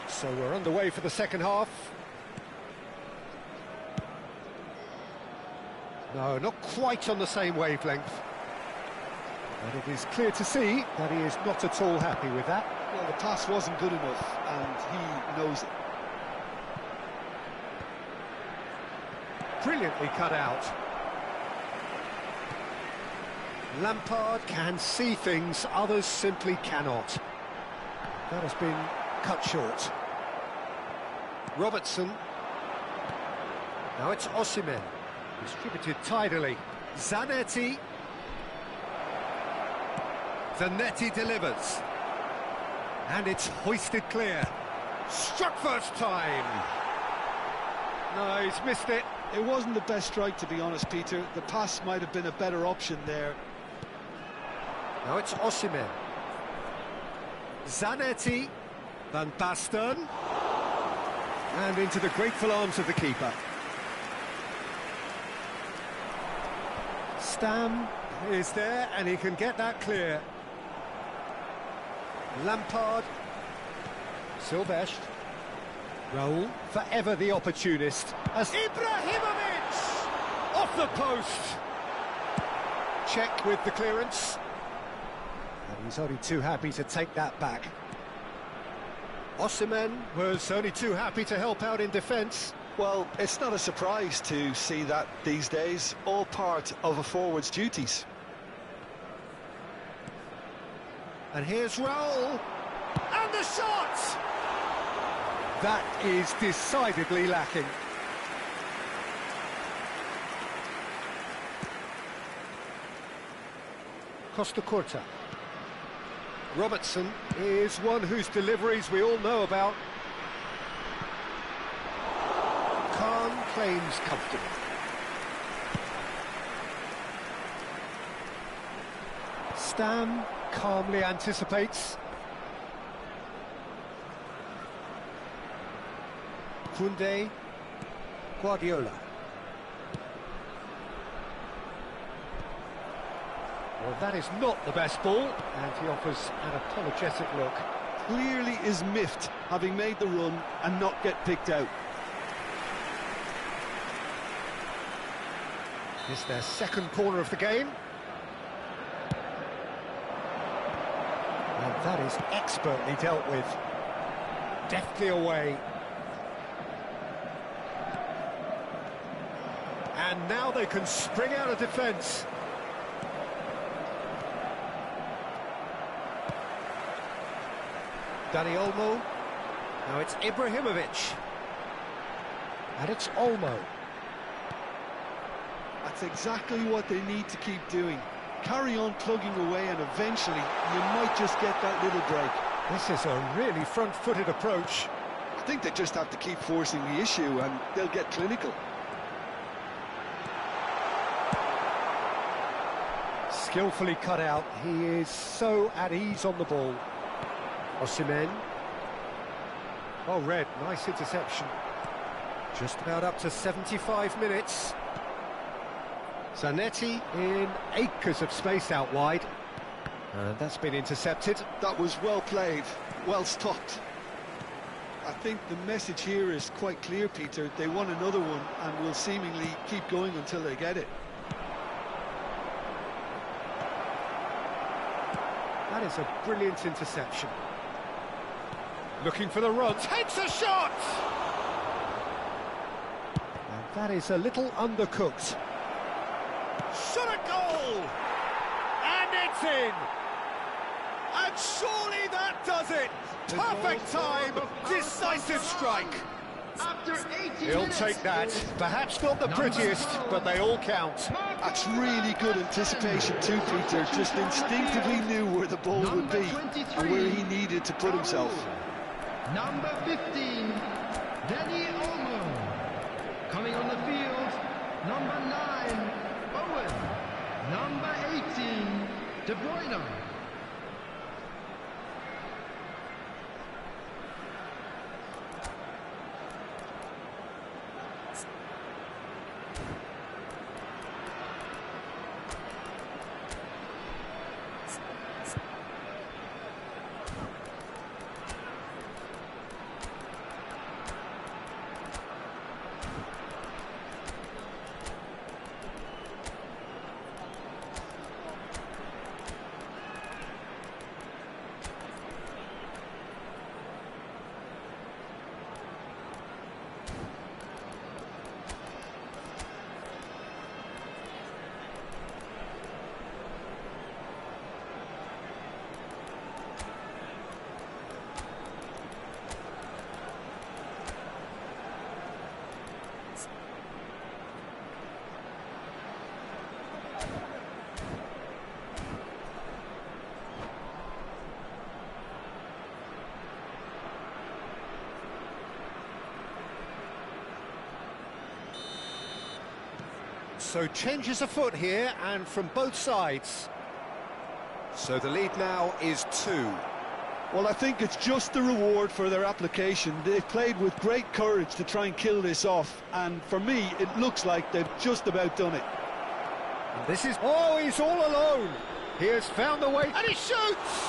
So we're underway for the second half. No, not quite on the same wavelength. But it is clear to see that he is not at all happy with that. Well, the pass wasn't good enough, and he knows it. Brilliantly cut out. Lampard can see things others simply cannot. That has been cut short. Robertson. Now it's Osimhen. Distributed tidily. Zanetti. Zanetti delivers. And it's hoisted clear. Struck first time. No, he's missed it. It wasn't the best strike, to be honest, Peter. The pass might have been a better option there. Now it's Osimhen. Zanetti. Van Basten. And into the grateful arms of the keeper. Stam is there, and he can get that clear. Lampard. Silvestre. Raul, forever the opportunist. As Ibrahimovic! Off the post! Check with the clearance. And he's only too happy to take that back. Osimhen was only too happy to help out in defence. Well, it's not a surprise to see that these days, all part of a forward's duties. And here's Raul. And the shot! That is decidedly lacking. Costa Curta. Robertson is one whose deliveries we all know about. Khan claims comfortable. Stam calmly anticipates. Koundé, Guardiola. Well, that is not the best ball, and he offers an apologetic look. Clearly is miffed, having made the run and not get picked out. It's their second corner of the game. And that is expertly dealt with. Deftly away. And now they can spring out of defence. Dani Olmo. Now it's Ibrahimovic. And it's Olmo. That's exactly what they need to keep doing. Carry on plugging away and eventually you might just get that little break. This is a really front-footed approach. I think they just have to keep forcing the issue and they'll get clinical. Skillfully cut out. He is so at ease on the ball. Osimhen. Oh, Red, nice interception. Just about up to 75 minutes. Zanetti in acres of space out wide. And that's been intercepted. That was well played, well stopped. I think the message here is quite clear, Peter. They want another one and will seemingly keep going until they get it. That is a brilliant interception. Looking for the run, takes a shot! And that is a little undercooked. Shot a goal! And it's in! And surely that does it! Perfect time, decisive strike! After 80 He'll minutes, take that. Perhaps not the prettiest, but they all count. That's really good anticipation too, Peter. Just instinctively knew where the ball would be and where he needed to put himself. Number 15, Dani Olmo. Coming on the field, number 9, Owen. Number 18, De Bruyne. So changes afoot here, and from both sides. So the lead now is 2. Well, I think it's just the reward for their application. They've played with great courage to try and kill this off, and for me, it looks like they've just about done it. And this is... Oh, he's all alone! He has found the way, and he shoots!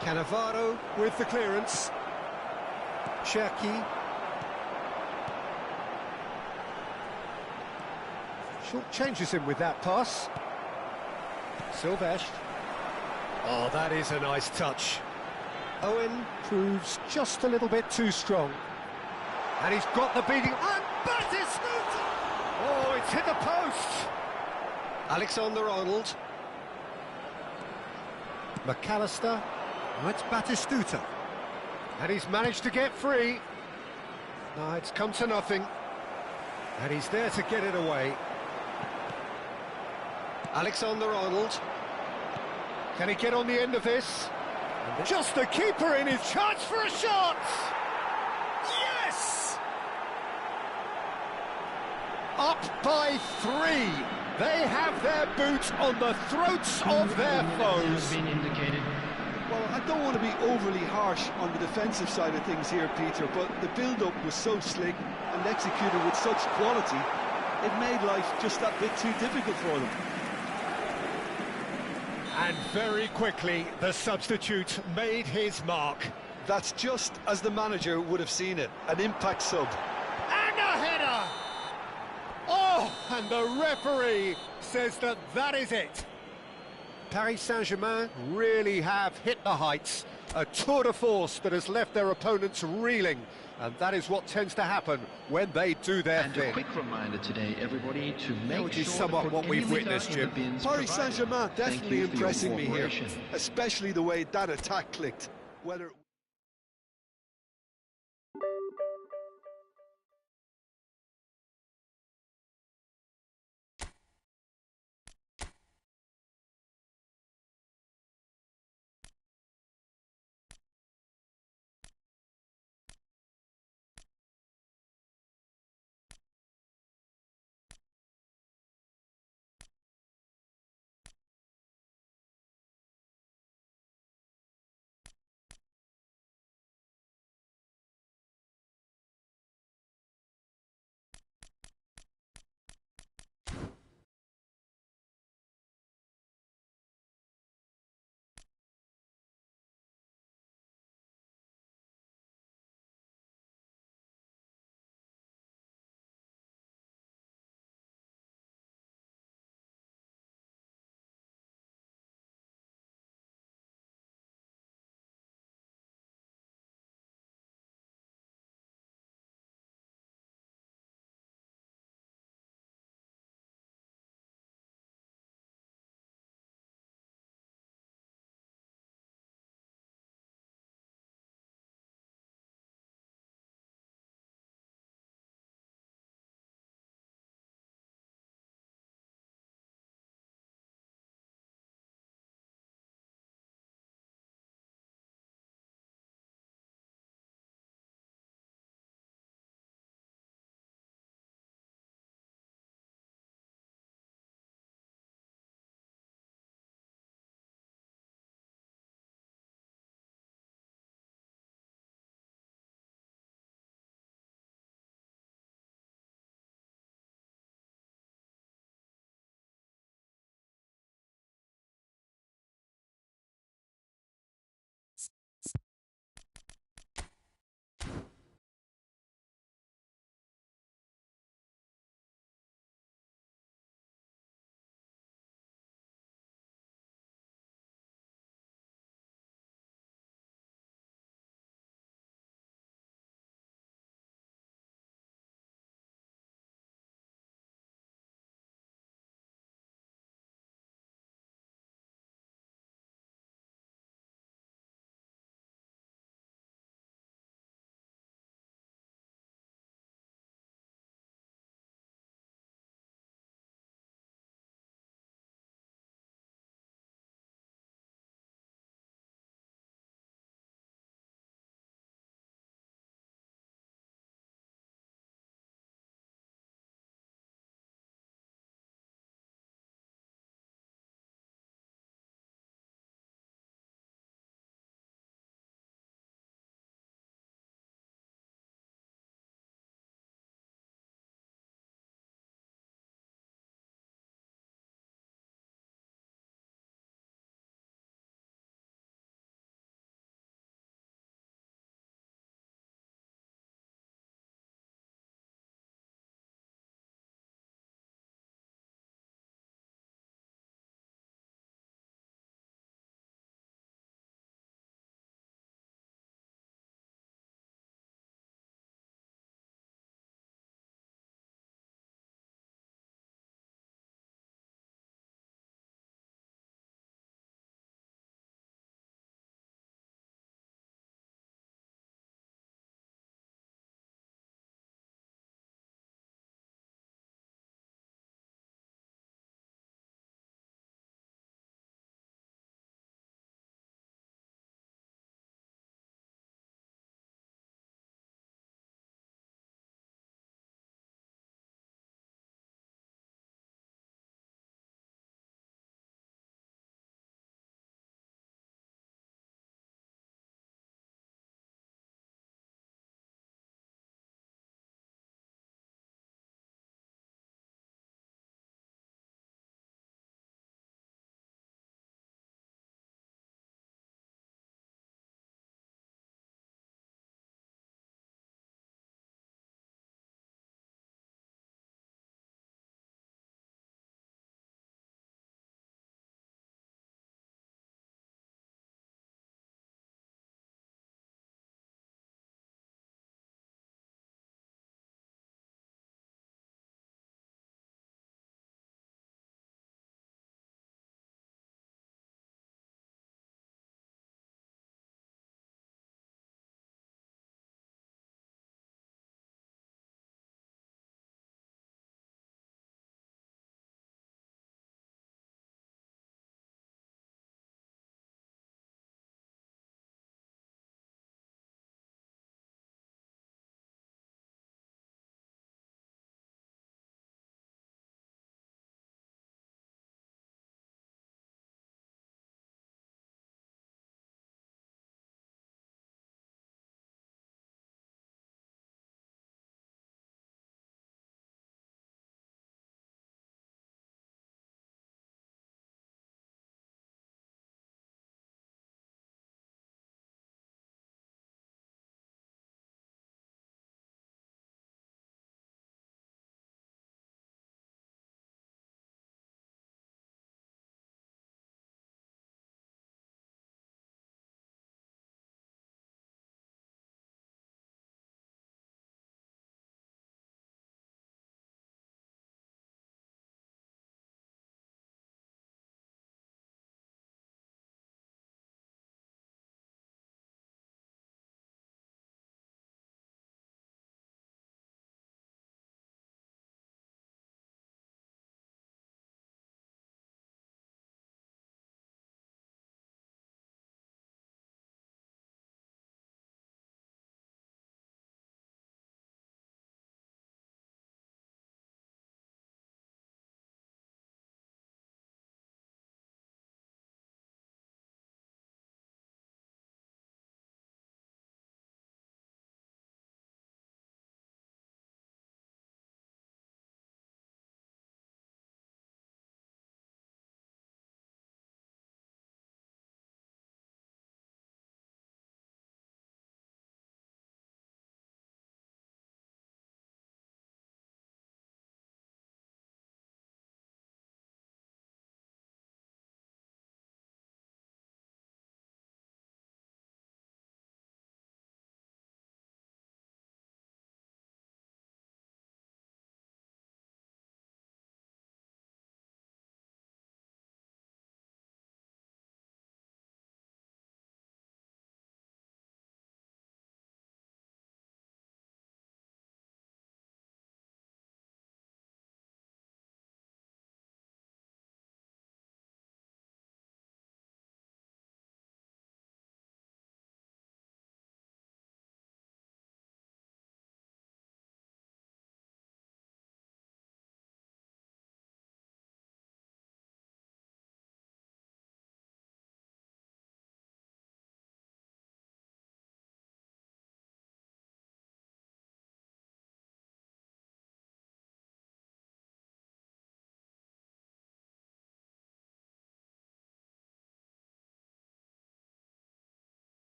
Cannavaro with the clearance. Cherki. Short changes him with that pass. Silvestre. Oh, that is a nice touch. Owen proves just a little bit too strong. And he's got the beating. And Batistuta! Oh, it's hit the post. Alexander-Arnold. McAllister. Oh, it's Batistuta. And he's managed to get free. No, it's come to nothing. And he's there to get it away. Alexander-Arnold. Can he get on the end of this? Just the keeper in his chance for a shot! Yes! Up by 3. They have their boots on the throats of their foes. Well, I don't want to be overly harsh on the defensive side of things here, Peter, but the build-up was so slick and executed with such quality, it made life just that bit too difficult for them. And very quickly, the substitute made his mark. That's just as the manager would have seen it, an impact sub. And a header! Oh, and the referee says that that is it. Paris Saint-Germain really have hit the heights. A tour de force that has left their opponents reeling. And that is what tends to happen when they do their thing. And a quick reminder today, everybody, to make Which is sure somewhat to put what we've any litter witnessed, in the Jim. bins Paris provided. Saint-Germain Thank definitely you for your impressing me here, cooperation. especially the way that attack clicked. Whether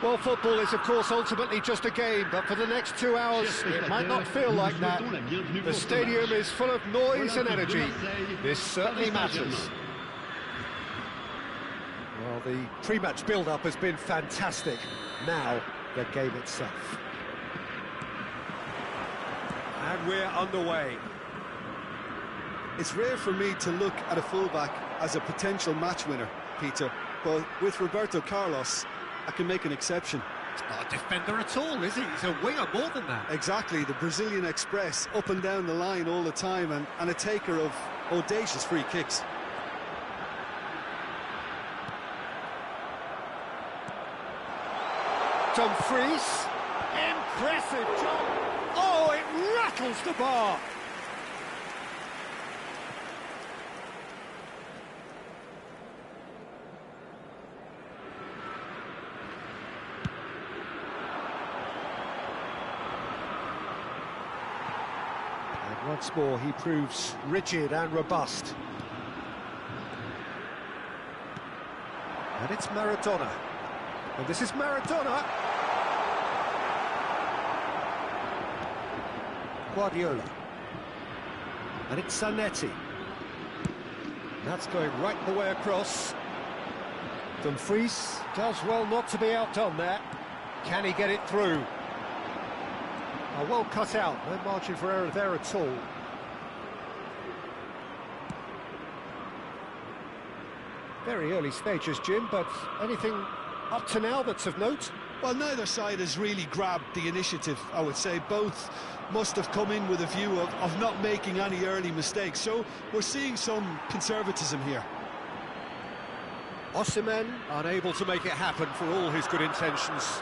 Well, football is, of course, ultimately just a game, but for the next 2 hours, it might not feel like that. The stadium is full of noise and energy. This certainly matters. Well, the pre-match build-up has been fantastic. Now, the game itself. And we're underway. It's rare for me to look at a fullback as a potential match winner, Peter, but with Roberto Carlos, I can make an exception. He's not a defender at all, is he? He's a winger more than that. Exactly, the Brazilian Express, up and down the line all the time, and a taker of audacious free kicks. Dumfries, impressive job. Oh, it rattles the bar. And once more, he proves rigid and robust. And it's Maradona. And this is Maradona. Guardiola. And it's Zanetti. That's going right the way across. Dumfries does well not to be outdone there. Can he get it through? Oh, well cut out, no margin for error there at all. Very early stages, Jim, but anything up to now that's of note? Well, neither side has really grabbed the initiative, I would say. Both must have come in with a view of not making any early mistakes, so we're seeing some conservatism here. Osimhen unable to make it happen for all his good intentions.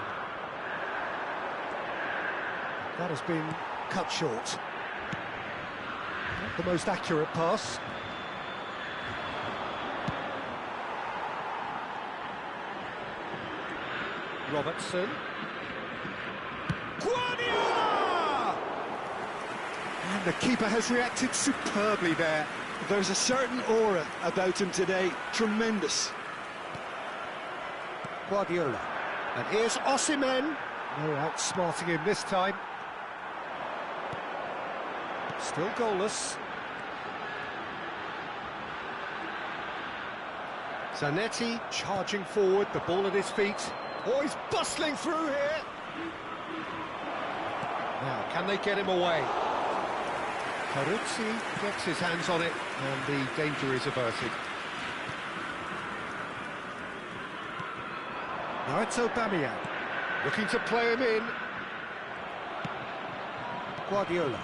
That has been cut short. Not the most accurate pass. Robertson. Guardiola! And the keeper has reacted superbly there. There's a certain aura about him today, tremendous. Guardiola. And here's Osimhen. No outsmarting him this time. Still goalless. Zanetti charging forward, the ball at his feet. Oh, he's bustling through here. Now, can they get him away? Peruzzi gets his hands on it, and the danger is averted. Now it's Aubameyang, looking to play him in. Guardiola.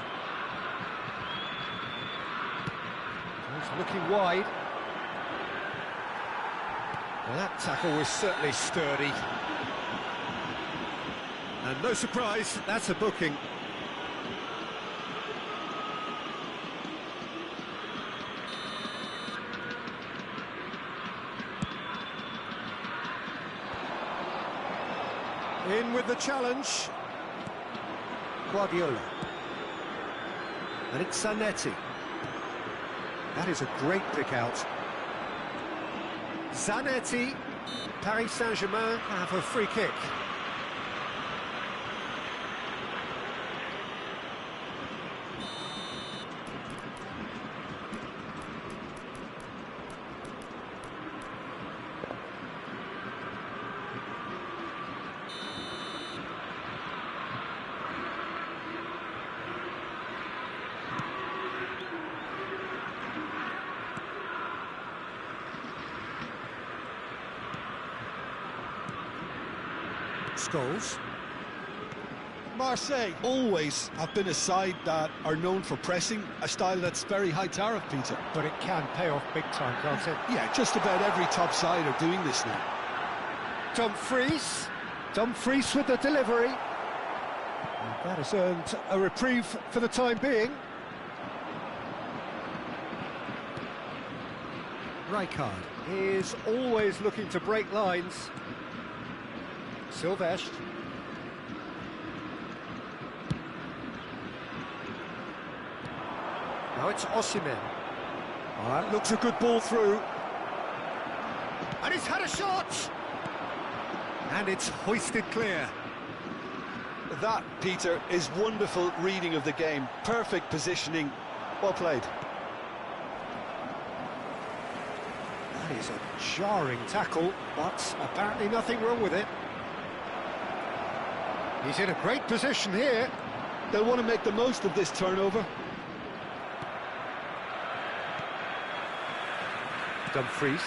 He's looking wide. Well, that tackle was certainly sturdy. And no surprise, that's a booking. In with the challenge. Guardiola. And it's Zanetti. That is a great pick out. Zanetti. Paris Saint-Germain have a free kick. Goals. Marseille always have been a side that are known for pressing, a style that's very high tariff, Peter. But it can pay off big time, can't it? Yeah, just about every top side are doing this now. Dumfries. Dumfries with the delivery. And that has earned a reprieve for the time being. Rijkaard is always looking to break lines. Silvestre. Now it's Osimhen. Oh, that looks a good ball through. And he's had a shot! And it's hoisted clear. That, Peter, is wonderful reading of the game. Perfect positioning. Well played. That is a jarring tackle, but apparently nothing wrong with it. He's in a great position here. They'll want to make the most of this turnover. Dumfries.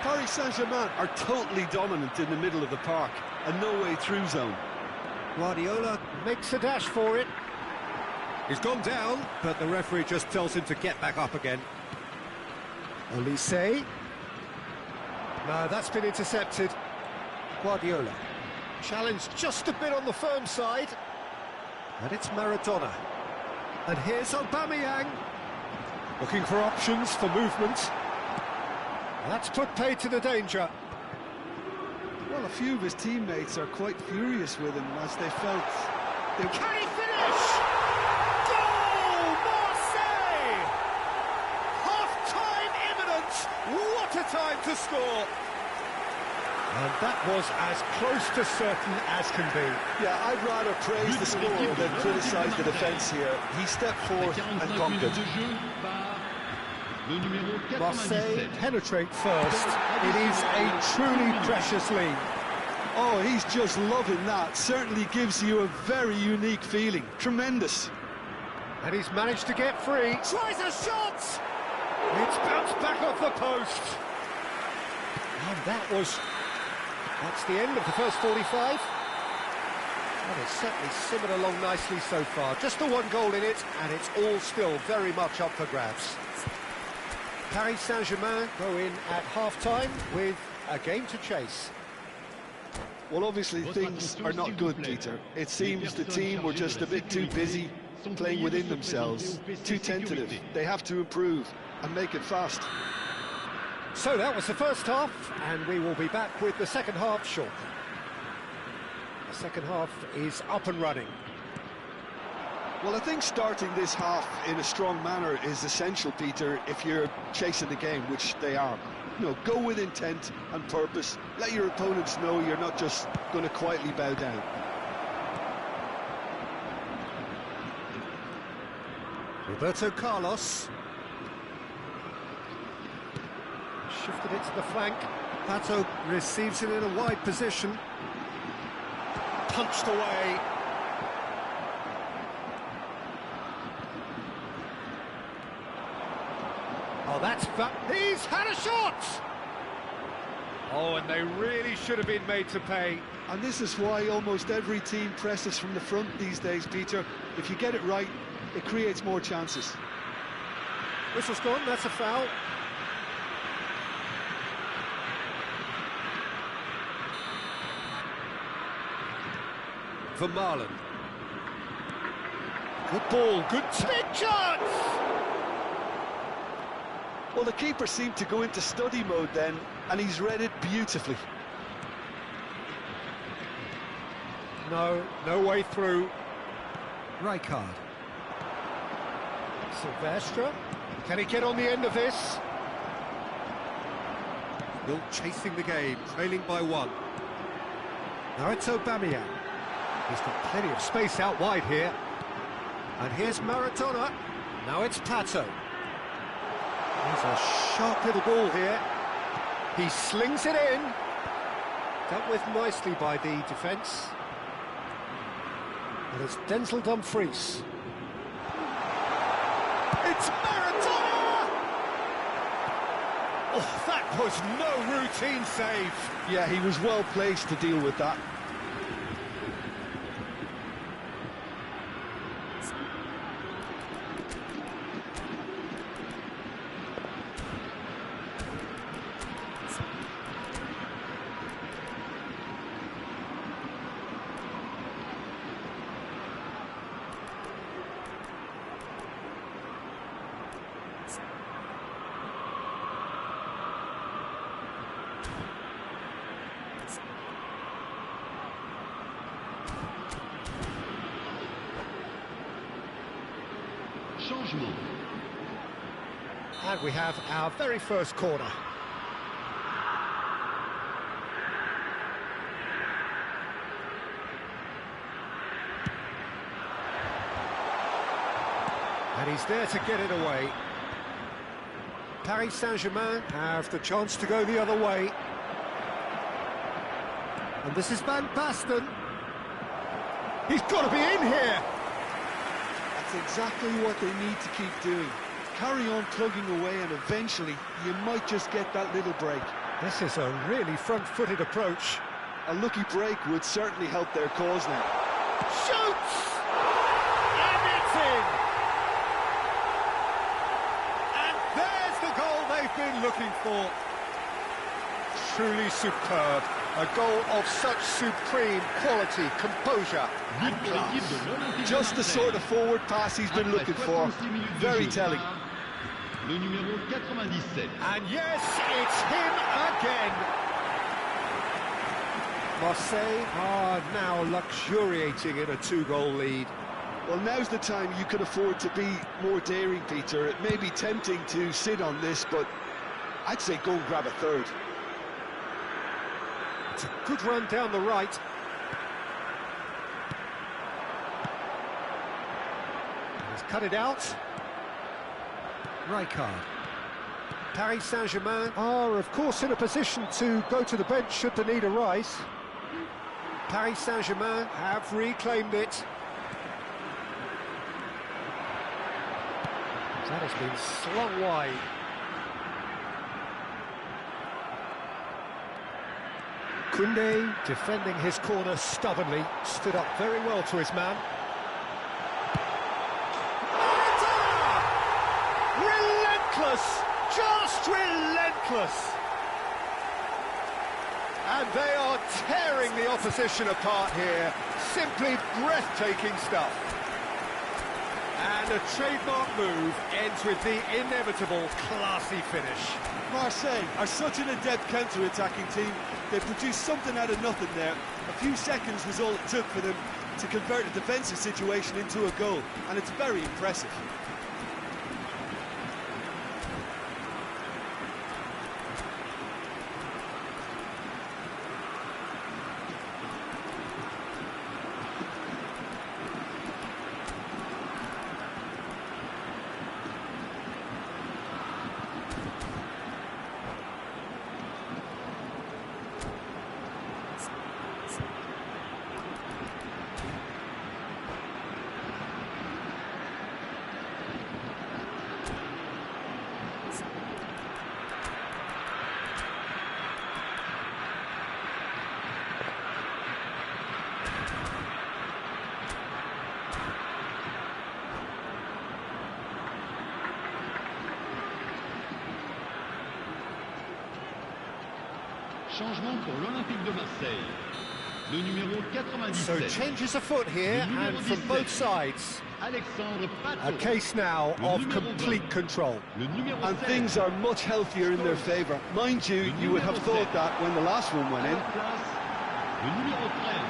Paris Saint-Germain are totally dominant in the middle of the park, a no-way-through zone. Guardiola makes a dash for it. He's gone down, but the referee just tells him to get back up again. Olise. No, that's been intercepted. Guardiola. Challenged just a bit on the firm side. And it's Maradona. And here's Aubameyang. Looking for options for movement. That's put paid to the danger. Well, a few of his teammates are quite furious with him as they felt... Can he finish? Goal! Marseille! Half-time imminent! What a time to score! And that was as close to certain as can be. Yeah, I'd rather praise the scorer than criticise the defence here. He stepped forth and conquered. Marseille penetrate first. It is a truly precious lead. Oh, he's just loving that. Certainly gives you a very unique feeling. Tremendous. And he's managed to get free. Tries a shot! It's bounced back off the post. And that's the end of the first 45. And it's certainly simmered along nicely so far. Just the one goal in it, and it's all still very much up for grabs. Paris Saint-Germain go in at half-time with a game to chase. Well, obviously things are not good, Peter. It seems the team were just a bit too busy playing within themselves, too tentative. They have to improve and make it fast. So that was the first half, and we will be back with the second half shortly. The second half is up and running. Well, I think starting this half in a strong manner is essential, Peter, if you're chasing the game, which they are. You know, go with intent and purpose. Let your opponents know you're not just going to quietly bow down. Roberto Carlos. Shifted it to the flank. Pato receives it in a wide position. Punched away. Oh, he's had a shot! Oh, and they really should have been made to pay. And this is why almost every team presses from the front these days, Peter. If you get it right, it creates more chances. Whistle's gone, that's a foul. Vermaelen. Good ball, good big chance! Well, the keeper seemed to go into study mode then, and he's read it beautifully. No way through. Rijkaard. Silvestre. Can he get on the end of this? Still chasing the game, trailing by one. Now it's Aubameyang. He's got plenty of space out wide here. And here's Maradona. Now it's Pato. There's a sharp little ball here. He slings it in. Dealt with nicely by the defence. And it's Denzel Dumfries. It's Maradona! Oh, that was no routine save. Yeah, he was well placed to deal with that. Changement. And we have our very first corner. He's there to get it away. Paris Saint-Germain have the chance to go the other way. And this is Van Basten. He's got to be in here! That's exactly what they need to keep doing. Carry on plugging away and eventually you might just get that little break. This is a really front-footed approach. A lucky break would certainly help their cause now. Shoots! And it's in! And there's the goal they've been looking for. Truly superb. A goal of such supreme quality, composure and class. Just the sort of forward pass he's been looking for. Very telling. Le numéro 97. And yes, it's him again. Marseille are now luxuriating in a 2-goal lead. Well, now's the time you can afford to be more daring, Peter. It may be tempting to sit on this, but I'd say go and grab a third. It's a good run down the right. He's cut it out. Rijkaard. Paris Saint-Germain are, of course, in a position to go to the bench should the need arise. Paris Saint-Germain have reclaimed it. That has been slung wide. Koundé, defending his corner stubbornly, stood up very well to his man. Relentless! Just relentless! And they are tearing the opposition apart here. Simply breathtaking stuff. And a trademark move ends with the inevitable classy finish. Marseille are such an adept counter-attacking team. They produced something out of nothing there. A few seconds was all it took for them to convert a defensive situation into a goal, and it's very impressive. Changement pour l'Olympique de Marseille. Le numéro 97. So changes afoot here, and from both sides. Alexandre A Pato. case now of complete control. Le numéro And 16. things are much healthier in their favour. Mind you, you would have thought that when the last one went in. Le numéro 13.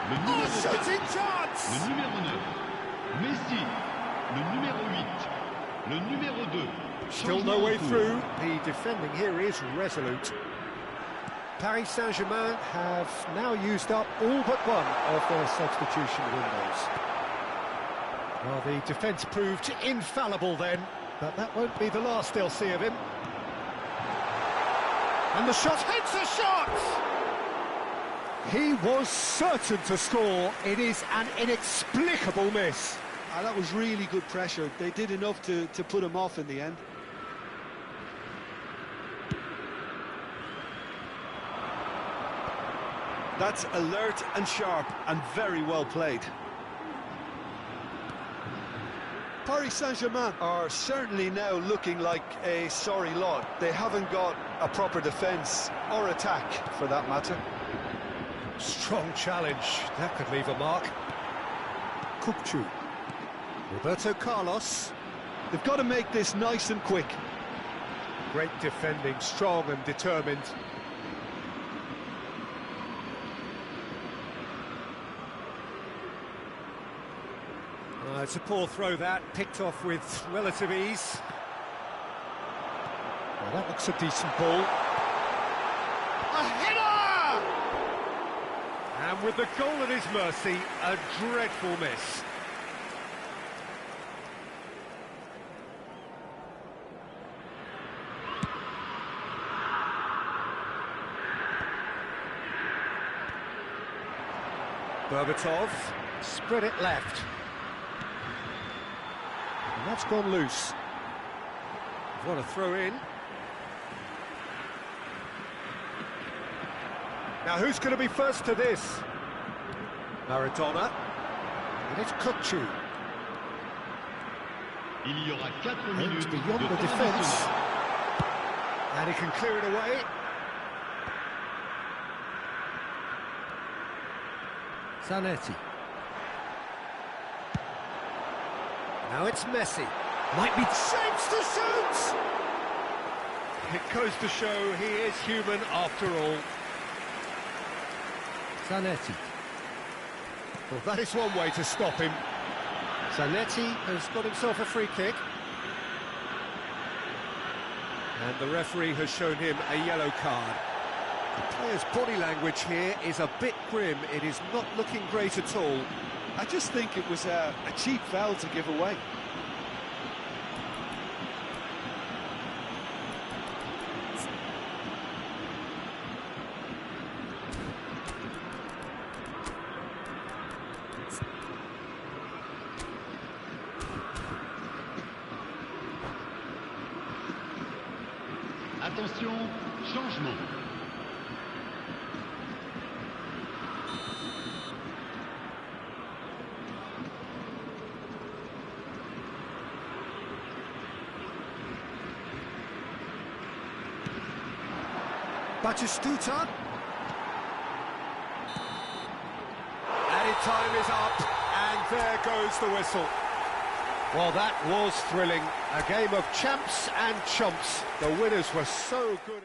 Le Oh, numéro 4. shooting chance! Le numéro 9. Messi. Le numéro 8. Le numéro 2. Still no way through. The defending here is resolute. Paris Saint-Germain have now used up all but one of their substitution windows. Well, the defence proved infallible then, but that won't be the last they'll see of him. And the shot hits the shot! He was certain to score. It is an inexplicable miss. That was really good pressure. They did enough to put him off in the end. That's alert and sharp and very well played. Paris Saint-Germain are certainly now looking like a sorry lot. They haven't got a proper defence or attack, for that matter. Strong challenge. That could leave a mark. Kupchu. Roberto Carlos. They've got to make this nice and quick. Great defending, strong and determined. It's a poor throw that, picked off with relative ease. Well, that looks a decent ball. A header! And with the goal at his mercy, a dreadful miss. Berbatov, spread it left. And that's gone loose. What a throw in. Now who's going to be first to this? Maradona. And it's Kukcu. Il y aura 4 And minutes beyond de the temps defence. additionnel. And he can clear it away. Zanetti. Now it's Messi. Might be shapes to shoot! It goes to show he is human after all. Zanetti. Well, that is one way to stop him. Zanetti has got himself a free kick. And the referee has shown him a yellow card. The player's body language here is a bit grim. It is not looking great at all. I just think it was a cheap foul to give away. Attention, changement. Batistuta. Added time is up, and there goes the whistle. Well, that was thrilling. A game of champs and chumps. The winners were so good.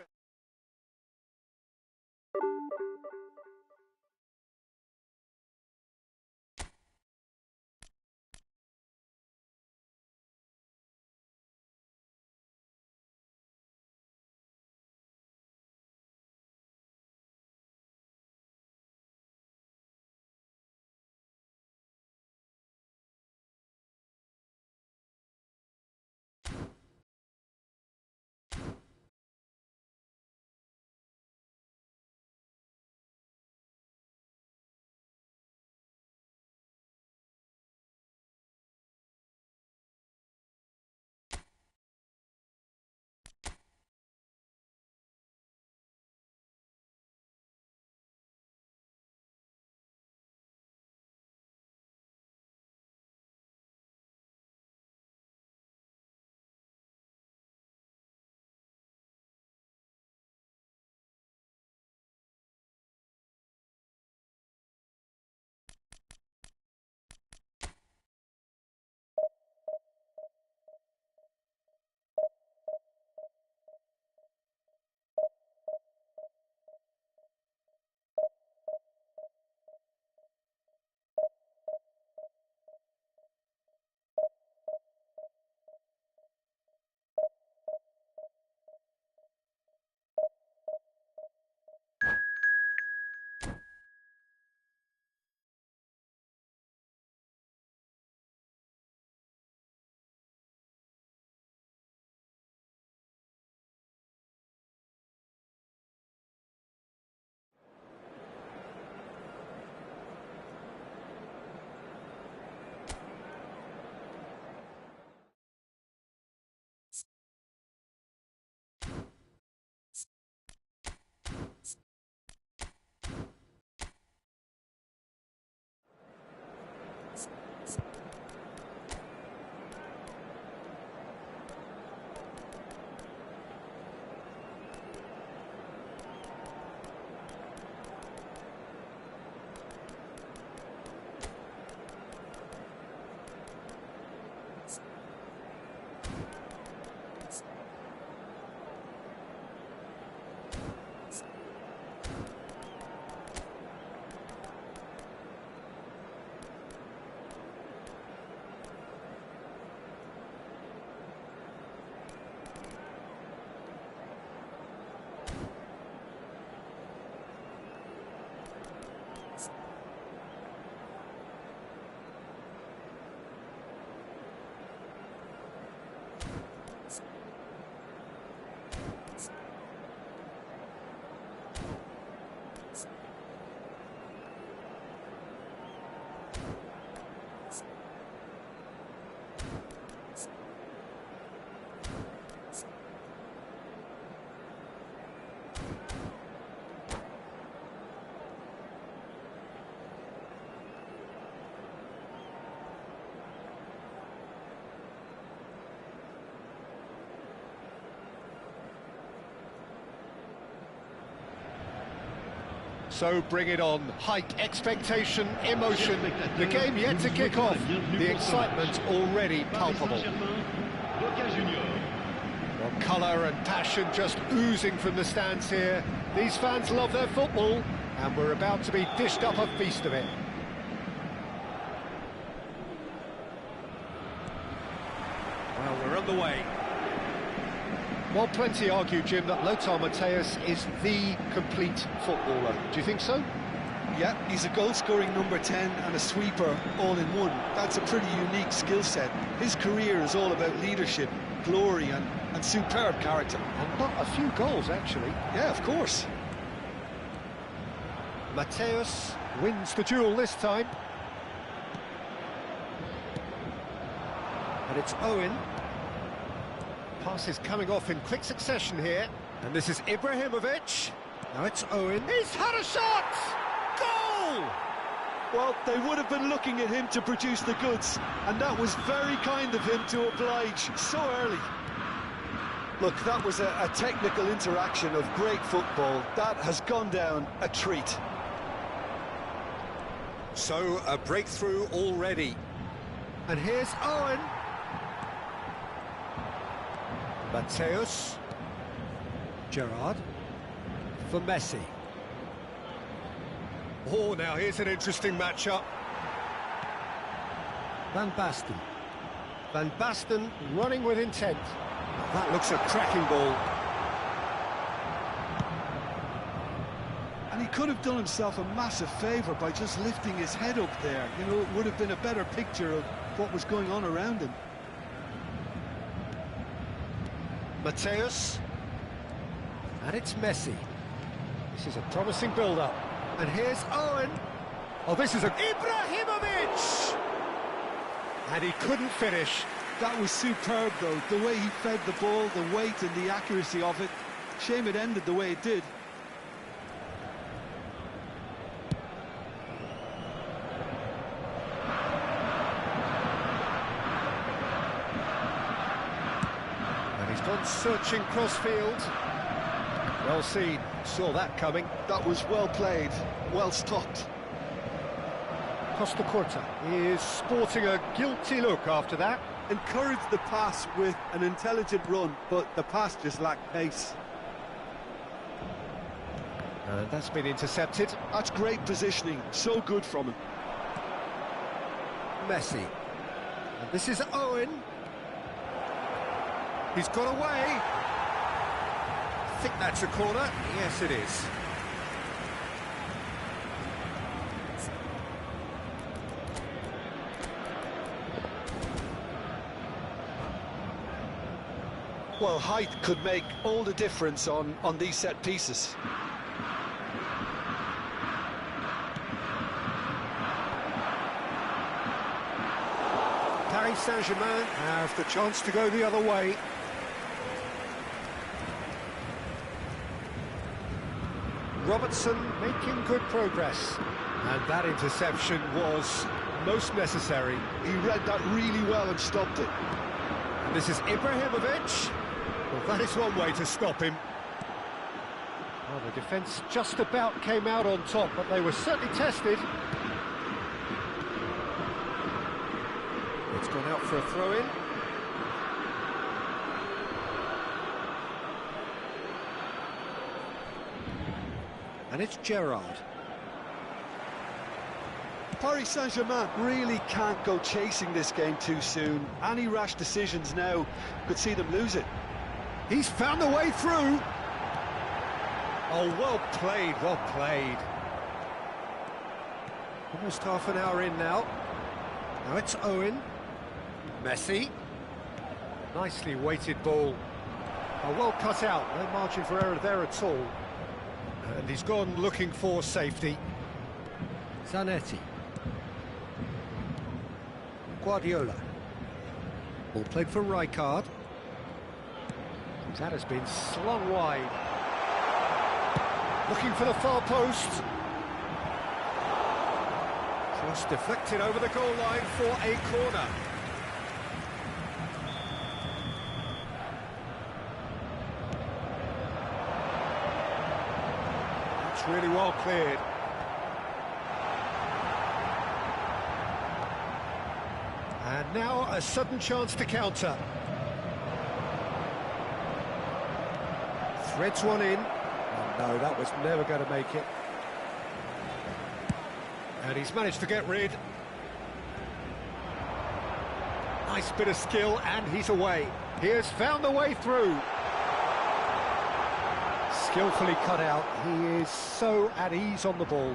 So bring it on. Hype, expectation, emotion. The game yet to kick off. The excitement already palpable. Well, colour and passion just oozing from the stands here. These fans love their football, and we're about to be dished up a feast of it. Well, we're on the way. Well, plenty argue, Jim, that Lothar Matthäus is the complete footballer. Do you think so? Yeah, he's a goal-scoring number 10 and a sweeper all in one. That's a pretty unique skill set. His career is all about leadership, glory and superb character. And not a few goals, actually. Yeah, of course. Matthäus wins the duel this time. And it's Owen. Pass is coming off in quick succession here. And this is Ibrahimovic. Now it's Owen. He's had a shot! Goal! Well, they would have been looking at him to produce the goods, and that was very kind of him to oblige so early. Look, that was a technical interaction of great football. That has gone down a treat. So, a breakthrough already. And here's Owen. Matthäus. Gerrard. For Messi. Oh, now here's an interesting matchup. Van Basten. Van Basten running with intent. That looks a cracking ball. And he could have done himself a massive favour by just lifting his head up there. You know, it would have been a better picture of what was going on around him. Matthäus. And it's Messi. This is a promising build-up. And here's Owen. Oh, this is a Ibrahimovic! And he couldn't finish. That was superb, though. The way he fed the ball, the weight and the accuracy of it. Shame it ended the way it did. And he's gone searching cross-field. Well seen, saw that coming. That was well played, well stopped. Costa Curta is sporting a guilty look after that. Encouraged the pass with an intelligent run, but the pass just lacked pace. And that's been intercepted. That's great positioning, so good from him. Messi. And this is Owen. He's got away. I think that's a corner. Yes, it is. Well, height could make all the difference on these set pieces. Paris Saint-Germain have the chance to go the other way. Robertson making good progress. And that interception was most necessary. He read that really well and stopped it. And this is Ibrahimovic. Well, that is one way to stop him. Well, the defence just about came out on top, but they were certainly tested. It's gone out for a throw-in. And it's Gerrard. Paris Saint-Germain really can't go chasing this game too soon. Any rash decisions now could see them lose it. He's found the way through. Oh, well played, well played. Almost half an hour in now. Now it's Owen. Messi. Nicely weighted ball. Oh, well cut out, no margin for error there at all. And he's gone looking for safety. Zanetti. Guardiola. Ball played for Rijkaard. That has been slung wide. Looking for the far post. Cross deflected over the goal line for a corner. That's really well cleared. And now a sudden chance to counter. Threads one in. Oh no, that was never going to make it. And he's managed to get rid. Nice bit of skill, and he's away. He has found the way through. Skillfully cut out. He is so at ease on the ball.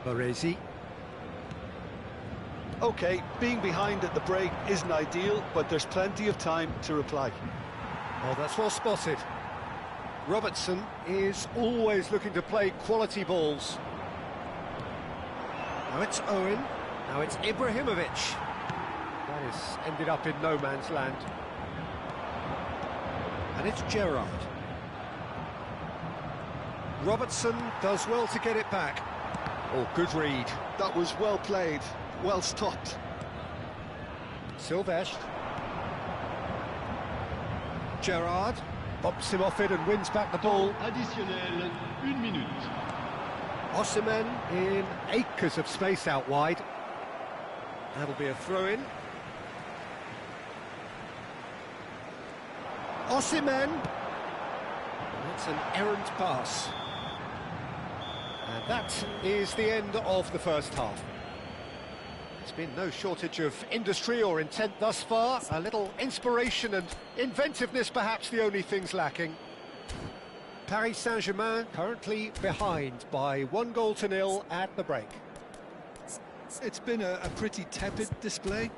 Baresi. OK, being behind at the break isn't ideal, but there's plenty of time to reply. Oh, that's well spotted. Robertson is always looking to play quality balls. Now it's Owen, now it's Ibrahimovic. That has ended up in no man's land. And it's Gerrard. Robertson does well to get it back. Oh, good read. That was well played, well stopped. Silvestre. Gerrard bumps him off it and wins back the ball. Additionnel, 1 minute. Osimhen in acres of space out wide. That'll be a throw-in. Osimhen. That's an errant pass. And that is the end of the first half. There's been no shortage of industry or intent thus far. A little inspiration and inventiveness, perhaps the only things lacking. Paris Saint-Germain currently behind by 1-0 at the break. It's been a pretty tepid display.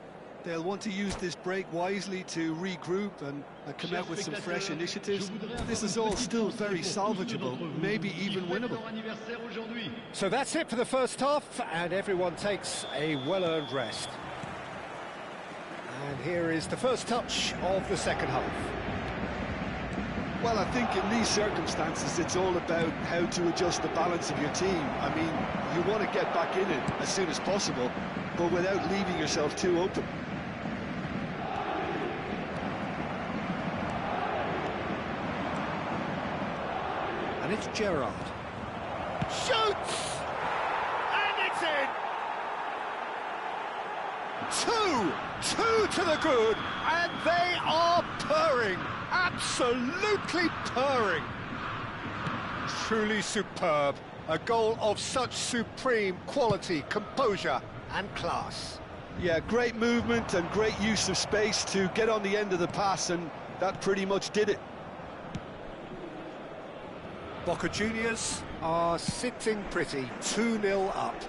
They'll want to use this break wisely to regroup and come out with some fresh initiatives. This is all still very salvageable, maybe even winnable. So that's it for the first half, and everyone takes a well-earned rest. And here is the first touch of the second half. Well, I think in these circumstances, it's all about how to adjust the balance of your team. I mean, you want to get back in it as soon as possible, but without leaving yourself too open. And it's Gerrard. Shoots! And it's in! Two to the good, and they are purring, absolutely purring. Truly superb, a goal of such supreme quality, composure and class. Yeah, great movement and great use of space to get on the end of the pass, and that pretty much did it. Boca Juniors are sitting pretty, 2-0 up.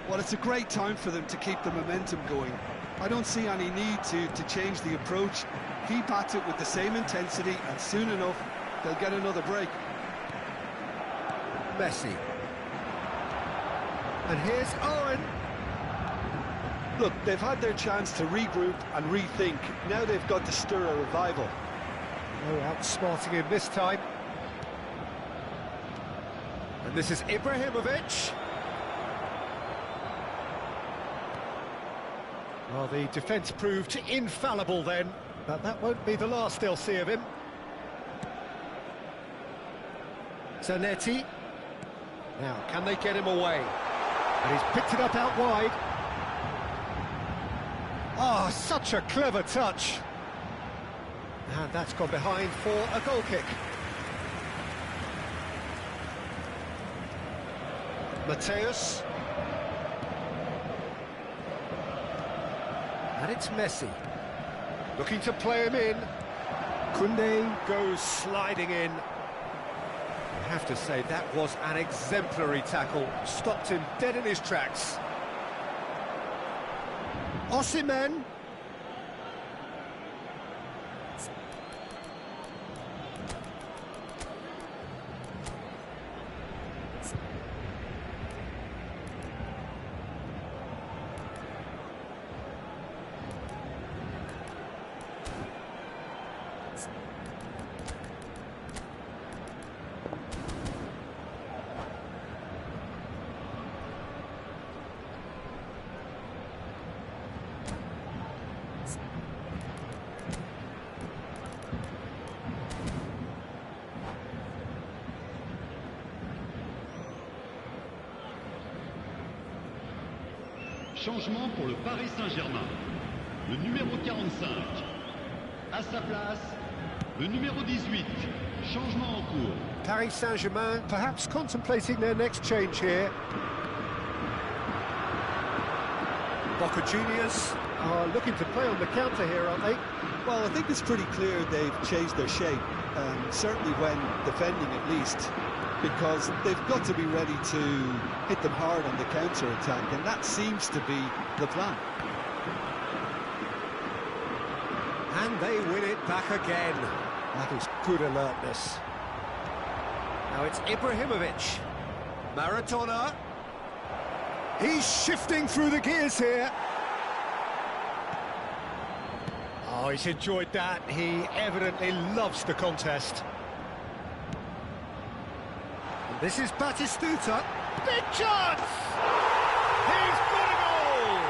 Well, it's a great time for them to keep the momentum going. I don't see any need to change the approach. Keep at it with the same intensity, and soon enough, they'll get another break. Messi. And here's Owen. Look, they've had their chance to regroup and rethink. Now they've got to stir a revival. No outsmarting him this time. And this is Ibrahimovic. Well, the defence proved infallible then, but that won't be the last they'll see of him. Zanetti. Now, can they get him away? And he's picked it up out wide. Ah, such a clever touch. And that's gone behind for a goal kick. Mateus. And it's Messi. Looking to play him in. Koundé goes sliding in. I have to say, that was an exemplary tackle. Stopped him dead in his tracks. Osimhen. Changement pour le Paris Saint-Germain. Le numéro 45. À sa place, le numéro 18. Changement en cours. Paris Saint-Germain perhaps contemplating their next change here. Boca Juniors are looking to play on the counter here, aren't they? Well, I think it's pretty clear they've changed their shape, certainly when defending at least, because they've got to be ready to hit them hard on the counter-attack, and that seems to be the plan. And they win it back again. That is good alertness. Now it's Ibrahimovic. Maradona. He's shifting through the gears here. Oh, he's enjoyed that. He evidently loves the contest. And this is Batistuta. Big chance! He's got a goal!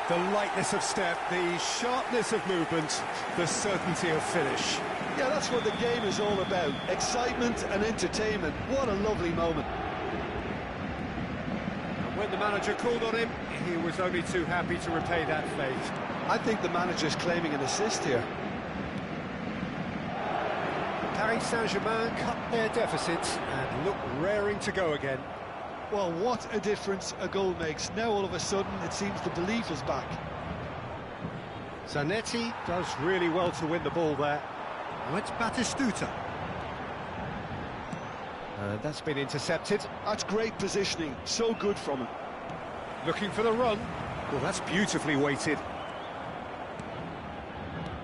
The lightness of step, the sharpness of movement, the certainty of finish. Yeah, that's what the game is all about. Excitement and entertainment. What a lovely moment. And when the manager called on him, he was only too happy to repay that faith. I think the manager's claiming an assist here. Paris Saint-Germain cut their deficits and look raring to go again. Well, what a difference a goal makes. Now all of a sudden it seems the belief is back. Zanetti does really well to win the ball there. Now it's Batistuta. That's been intercepted. That's great positioning, so good from him. Looking for the run. Well, that's beautifully weighted.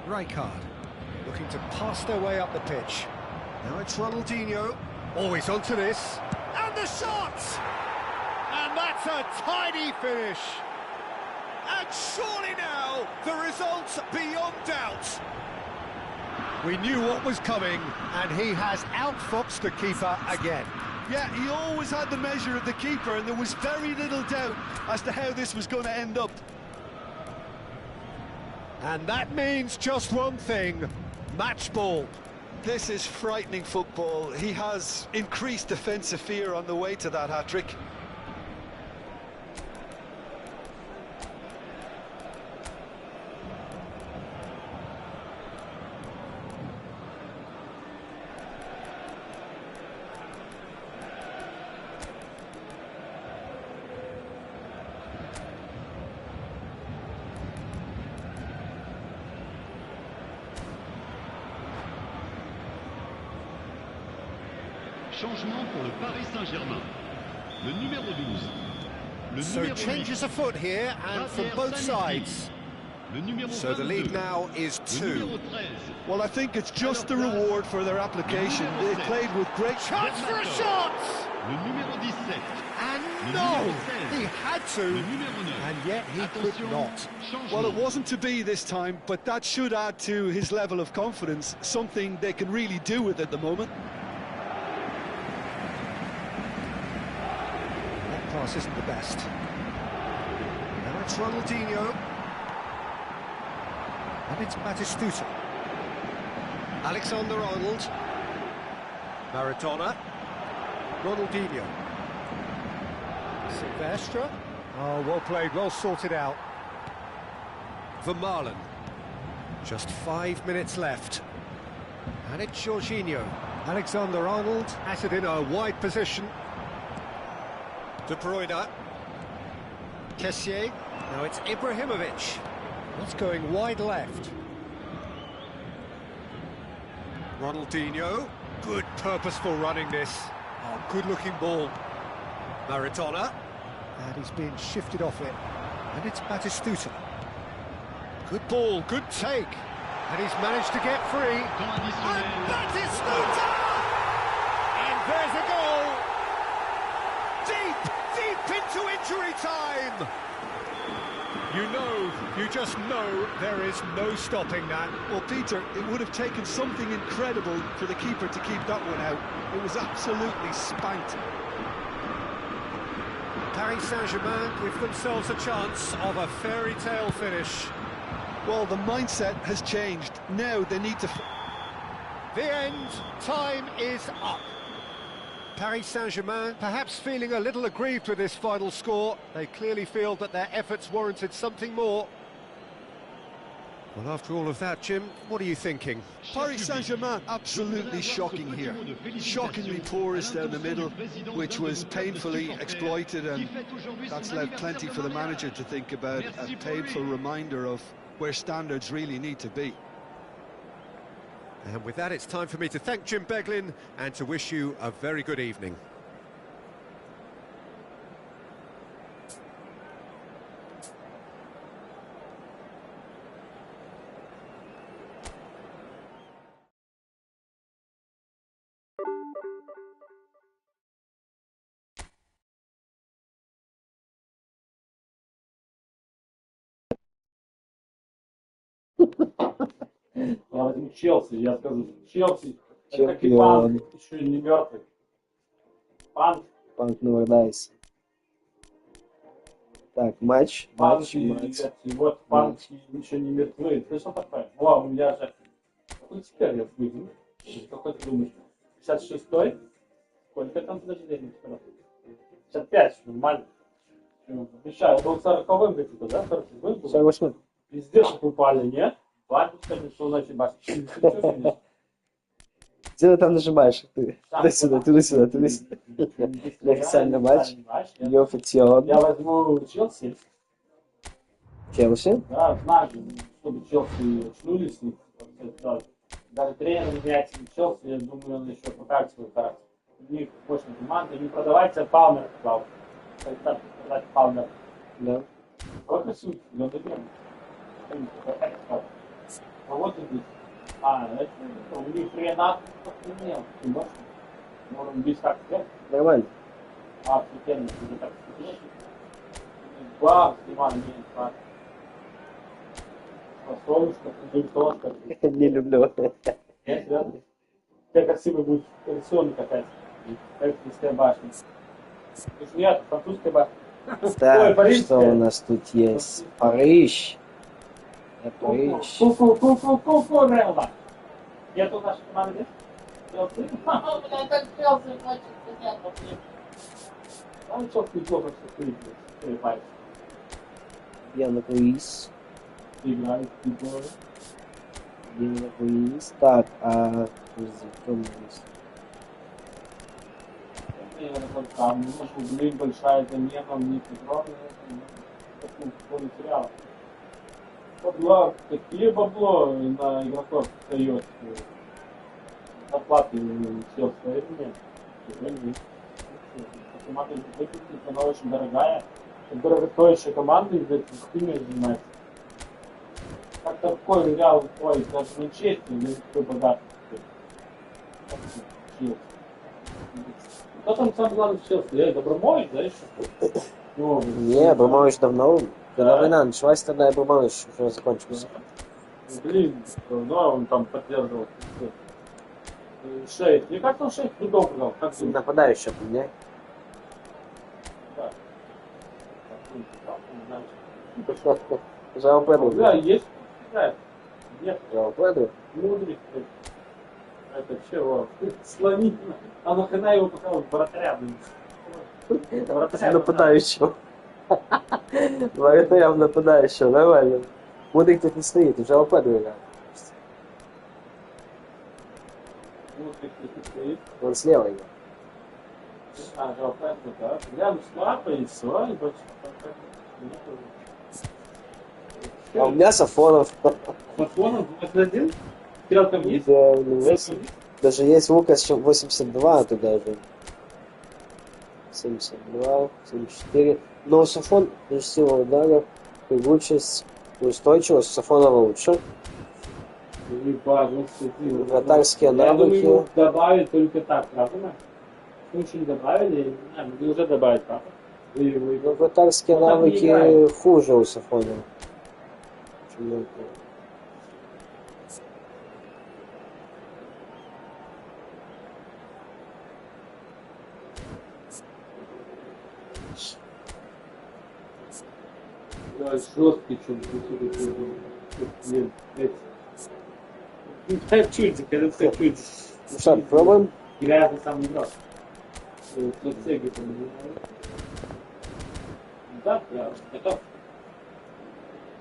Rijkaard looking to pass their way up the pitch. Now it's Ronaldinho. Always onto this. And the shot! And that's a tidy finish. And surely now, the result's beyond doubt. We knew what was coming, and he has outfoxed the keeper again. Yeah, he always had the measure of the keeper, and there was very little doubt as to how this was going to end up. And that means just one thing, match ball. This is frightening football. He has increased defensive fear on the way to that hat-trick. Changement pour le Paris Saint-Germain. Le numéro 12. Le So numéro changes 8. afoot here and from both sides. Le numéro So the 22. lead now is Le 2. numéro 13. Well, I think it's just the reward for their application. They played with great... Chance for a shot! Le numéro 17. And Le no! numéro 16. He had to, Le numéro 9. and yet he could Attention, not. changement. Well, it wasn't to be this time, but that should add to his level of confidence, something they can really do with at the moment. That pass isn't the best. Now it's Ronaldinho. And it's Batistuta. Alexander-Arnold. Maradona. Ronaldinho. Silvestre. Oh, well played, well sorted out. Vermaelen. Just 5 minutes left. And it's Jorginho. Alexander-Arnold has it in a wide position. De Bruyne. Kessié. Now it's Ibrahimovic. That's going wide left. Ronaldinho. Good purposeful running this. Oh, good looking ball. Maradona. And he's being shifted off it. And it's Batistuta. Good ball, good take. And he's managed to get free. Temps And additionnel. Batistuta! And there's a goal! Deep into injury time! You just know there is no stopping that. Well, Peter, it would have taken something incredible for the keeper to keep that one out. It was absolutely spanked. Paris Saint-Germain give themselves a chance of a fairy tale finish. Well, the mindset has changed. Now they need to... The end, time is up. Paris Saint-Germain perhaps feeling a little aggrieved with this final score. They clearly feel that their efforts warranted something more. Well, after all of that, Jim, what are you thinking? Paris Saint-Germain, absolutely shocking here. Shockingly porous down the middle, which was painfully exploited, and that's left plenty for the manager to think about. A painful reminder of where standards really need to be. And with that, it's time for me to thank Jim Beglin and to wish you a very good evening. Я возьму Челси, я скажу. Челси, это как и Панк, еще и не мертвый. Панк. Панк Нордайс. Так, матч. И вот Панк еще не мертвый. Ты что такое? О, у меня же... Какой теперь я выйду? Какой ты думаешь? 56-й? Сколько там, подожди, 55, нормально. Обещаю, был 40-м где-то, да? 47-м был? 48-м. Везде же упали, нет? Что значит башня? Где ты там нажимаешь? Туда-сюда, туда-сюда, туда-сюда. Официальный матч. Неофициально. Я возьму Челси. Челси? Да, знаю, чтобы Челси очнулись. Даже тренер меняется Челси, я думаю, он еще покажет свой характер. У них мощная команда, не продавайте Палмер, сказал. Продать Палмер. Да. Сколько суть? Я доверю. А вот и здесь. Это у них Ренат не может. Можем без как сделать. Нормально. Офигенно, уже так сказать. Два снимали мне так. Солнышко, Не люблю. нет, да? Как красиво будет рисунок опять. Эйфелевская башня. Тут нет, французская башня. Так, что у нас тут есть? Париж. Париж. Ку-ку-ку-ку-ку, Релла. Нету нашей команды здесь? Челси? Это Челси, значит, нет. Ну, Челси плохо, что ты парень. Диана Руис. Играет, играет. Диана Руис. Так, кто у нас есть? Там, может, блин, большая замена, не Петровна, такой материал. Бабло, какие бабло на игроков дает? Зарплаты все стоит нет. Команда выпустит, она очень дорогая. Дорогостоящая команда из этих химий занимается. Как такой Реал ходит, даже Манчестер, или такой богатый. Кто там сам главный в Челси? Абрамович, да, еще? Не, Абрамович давно. Когда война началась, тогда Абрамович уже закончился. Блин, да, он там поддерживал. Шейх. Мне как он Шейх трудом играл? Как ты? Нападающий, не? Да. Жао Педро. Да, есть. Нет. Жао Педро. Мудрый. Это чего? Слонительно. А нахрена его пока вратаря, блин? Нападающего. Вратаря нападающего, нормально. Мудрик тут не стоит, уже Жао Педро играет. Мудрик тут стоит. Он слева играет. Жао Педро, да. Рядом с лапой и все, и больше. А у меня Сафонов. Сафонов 21? Стрелка вниз? Да, даже есть Лукас 82 туда же. 72, 74. Но Сафон режиссировал ударов, прыгучесть, устойчивость Сафонова лучше. Вратарские навыки. Я думаю, добавить только так, правильно? Ничего не добавили, мы уже добавить, правда? Вратарские навыки хуже у Сафонова. Да, жесткий, что чудик, это чудик. Ну что, пробуем? Играет на самом игрок. стратегию поменяли. Да, готов.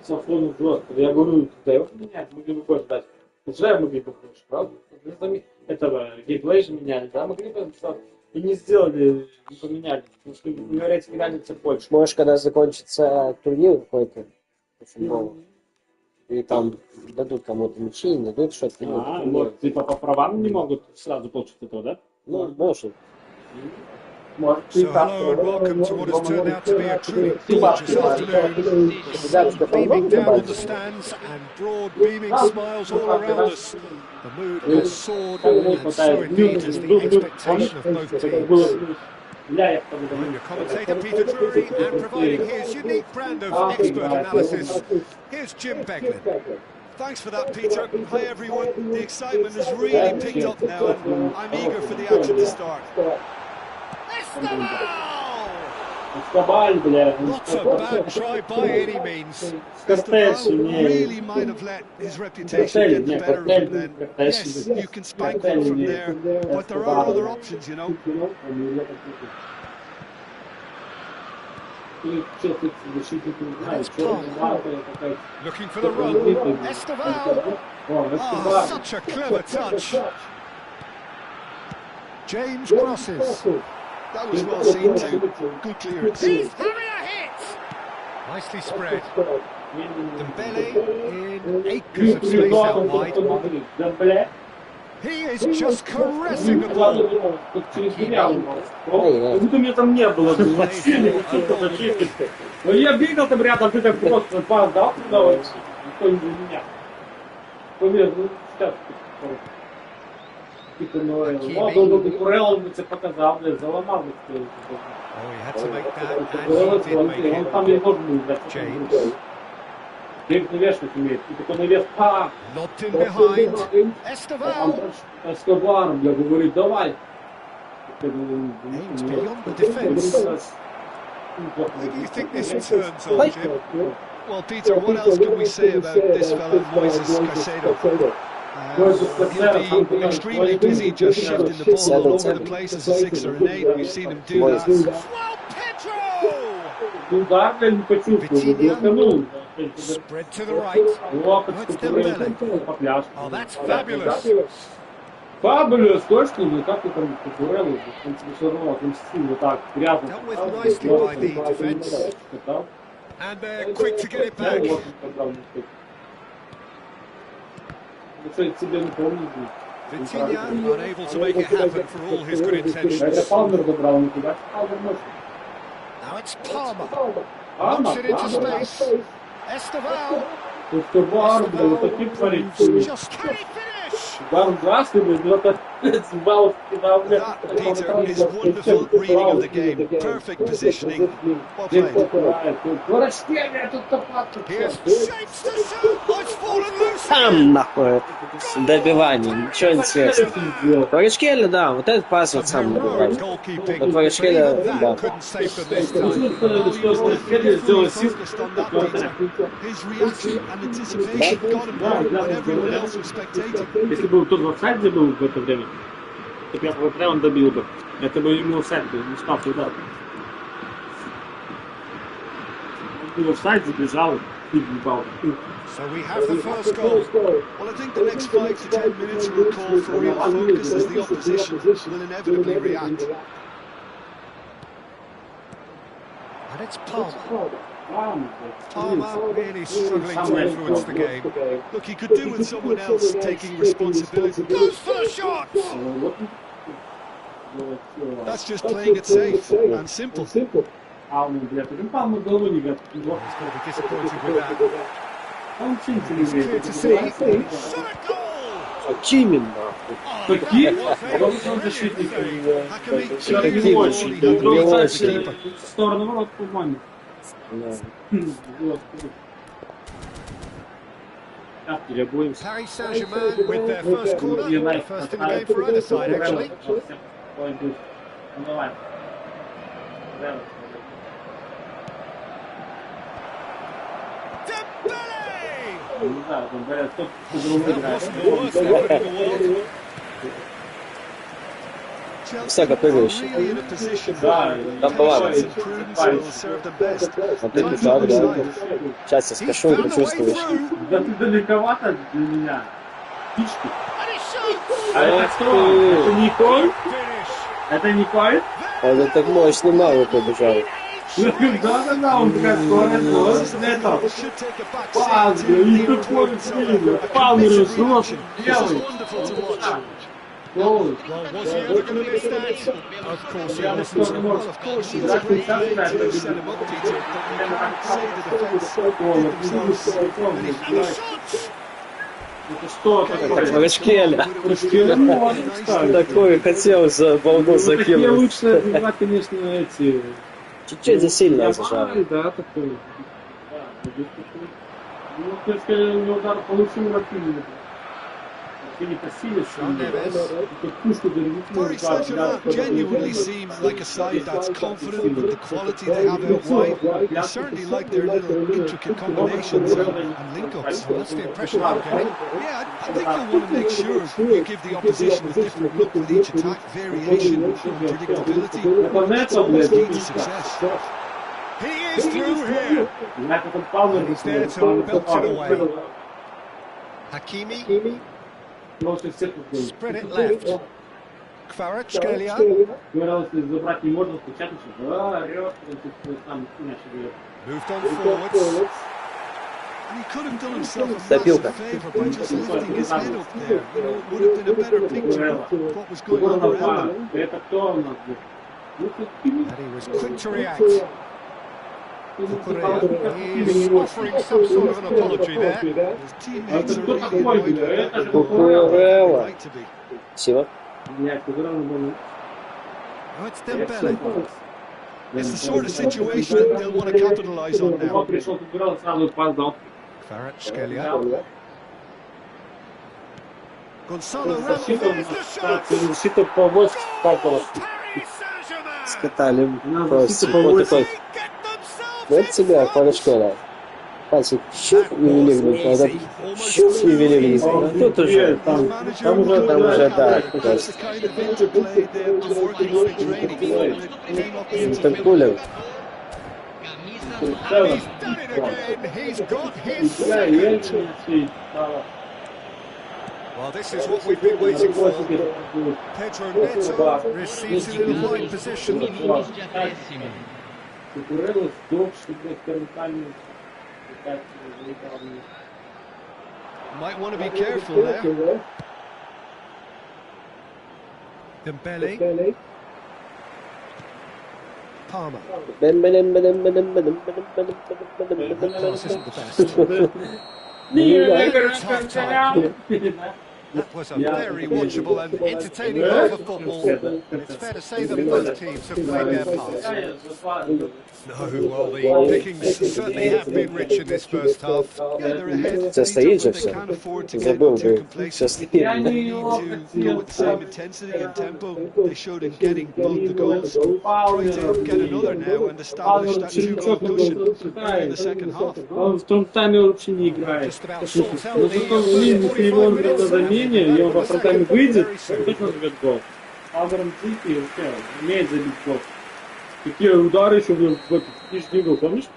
Софону жестко. Я говорю, да его менять, могли бы больше дать. Уже могли бы больше, правда? Этого геймплей же меняли, да? Могли бы и не сделали, не поменяли. Потому что говорите, разница больше. Может, когда закончится турнир какой-то по футболу, и там дадут кому-то мячи, не дадут что-то. Вот, типа по правам не могут сразу получить этого, да? Ну, может. So hello and welcome to what has turned out to be a truly gorgeous afternoon. Sun beaming down on the stands and broad beaming smiles all around us. The mood has soared, and so indeed has the expectation of both teams. I'm your commentator Peter Drury, and providing his unique brand of expert analysis, here's Jim Beglin. Thanks for that, Peter. Hi everyone. The excitement has really picked up now and I'm eager for the action to start. Not a bad try by any means. Esteval really might have let his reputation get the better of him then. Yes, you can spank one from there, but there are other options, you know. Looking for the run. Esteval. Oh, such a clever touch. James crosses. That was well seen too. Good clearance. He's having a hit. Nicely spread. Dembele in acres of space out wide. He is just caressing the ball. Будто меня там не было. Но я бегал там рядом, ты так просто дал туда, никто не для меня. Поверь, ну сейчас. Курел бы тебе показал, блядь, заломал бы ты. Oh, he had to make that, and he did make it. Он там не должен был дать. James. Дверь навешивать умеет. И такой навес, па! Lobbed in behind. Esteval. Эскобар, бля, говорит, давай. Aims beyond the defence. Where do you think this turns on, Jim? Well, Peter, what else can we say about this fella, Moises Caicedo? He'll be extremely busy just shifting the ball all over the place as a 6 or an 8. We've seen him do that. Well, Pedro! Удар, я не почувствовал. Spread to the right. Oh, it's Dembele. Oh, that's fabulous. Fabulous, точно, но как ты там Курелу, он тебе все равно отмстил вот так грязно. Dealt with nicely by the defence. And they're quick to get it back. Vitinha unable to make it happen for all his good intentions. Now it's Palmer. Lumps it into space. Esteval. Esteval just can he finish? That, Peter, is wonderful reading of the game. Perfect positioning. Well played. Here's shapes to shoot. Oh, it's fallen loose. Там нахуй с добиванием, ничего интересного. Кварашкеля, да, вот этот пас вот сам добивает. Но Кварашкеля, да. His reaction and anticipation got him home when everyone else was spectating. Если бы тот в офсайде был в это время, то первого прямо он добил бы. Это бы ему офсайд был, не стал туда. Он был в офсайде, бежал и бивал. So we have the first goal. Well, I think the next 5 to 10 minutes will call for real focus as the opposition will inevitably react. And it's Palmer. Palmer really struggling to influence the game. Look, he could do with someone else taking responsibility. Goes for the shot! That's just playing it safe and simple. He's going to be disappointed with that. It's clear to see. Shot a goal! Какими нахуй? Какие? Он защитник. Не очень. Он в сторону ворот по-моему. Paris Saint-Germain with their first corner, the first in the game for either side actually. Всяко прыгающий. Там бывает. Вот это так, да. Сейчас я скажу, почувствуешь. Да ты далековато для меня. Птички. А это кто? Это Николь? Это Николь? Он так мощно мало побежал. Да, он такая скорость, вот это. Пас, и такой сильный. Палмер срок делает. Well, was he ever going to miss that? Of course he wasn't. Well, of course, it's a great way to set him up, Peter, but you can't say the defence did themselves any favours. Это что такое? Рачкеля. Рачкеля можно ставить. Такое хотел за балду Такие закинуть. лучше отбивать, конечно, эти... Чуть-чуть засильно зажал. Да, такой. Ну, ты сказал, у него удар получил Ракини. Paris Saint-Germain genuinely seem like a side that's confident with the quality they have out wide. They certainly like their little intricate combinations and link-ups. Well, that's the impression I'm getting. Yeah, I think you'll want to make sure you give the opposition a different look with each attack, variation and predictability. That's always key to success. He is through here. He's there to belt it away. Hakimi. Spread it left. Kvaratskhelia. Moved on forwards. And he could have done himself a Забил-ка. massive favour by just lifting his head up there. You know, it would have been a better picture of what was going on around him. And he was quick to react. Kukurea is offering some sort of an apology there. His teammates are really annoyed with that. Кукурела. Right to be. Спасибо. Oh, it's Dembele. It's the sort of situation that they'll want to capitalise on now. Kvaratskhelia. Gonzalo Ramos. There's the shot. Paris Saint-Germain. Скатали просто. Вот такой. Вот тебя, Кваратскhelia. Пальцы щуп ювелирный, когда щуп ювелирный. А тут уже, там уже, да. Интеркулер. He's done it again. He's got his second. Well, this is what we've been waiting for. Pedro Neto receives it in a high position. Might want to be careful there. Dembele. Palmer. Pass isn't the best. It's half-time. That was a very watchable and entertaining half of football, and it's fair to say that both teams have played their part. No, well, the pickings certainly have been rich in this first half. Yeah, they're ahead. Це стоїть же They все. can't afford to get Забыл too бы. complacent. Все стоит. They need to go with the same intensity and tempo they showed in getting both the goals. Try to get another now and establish that two-goal cushion early in the second half. Он в том тайме вообще не играет. Just about sorts out Но the зато видно, если его 45 на minutes. замене, и он во втором тайме выйдет, Very soon. точно забьет гол. Алваром Дики вообще умеет забить гол. Какие удары еще в нижний угол, помнишь?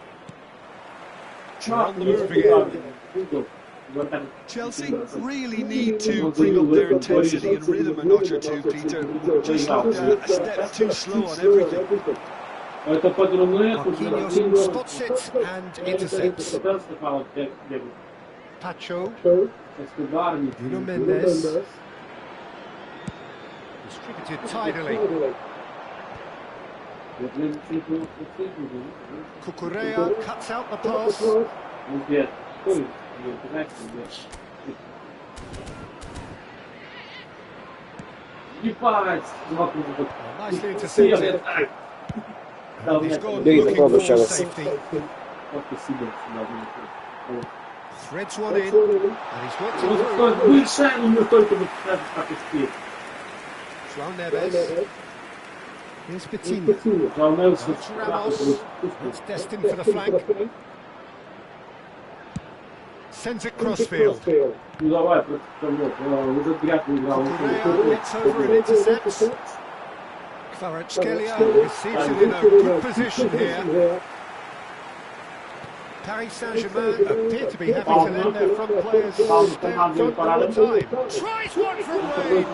On the move again. Chelsea really need to bring up their intensity and rhythm a notch or two, Peter. Just looked a step too slow on everything. Это подрумное. Marquinhos spots it and intercepts. Pacho. Nuno Mendes. Distributed tidily. Kukurea cuts out the pass. Nicely intercepted. And he's gone Бери, looking попробуй for еще раз. safety. Threads one in, and he's worked it through. João Neves. Here's Coutinho. Ramos. It's destined for the flank. Sends it crossfield. Kukurea gets over and intercepts. Kvaratskhelia is seated in a good position here. Paris Saint-Germain appear to be happy to let their front players stay up front all the time. Tries one from range!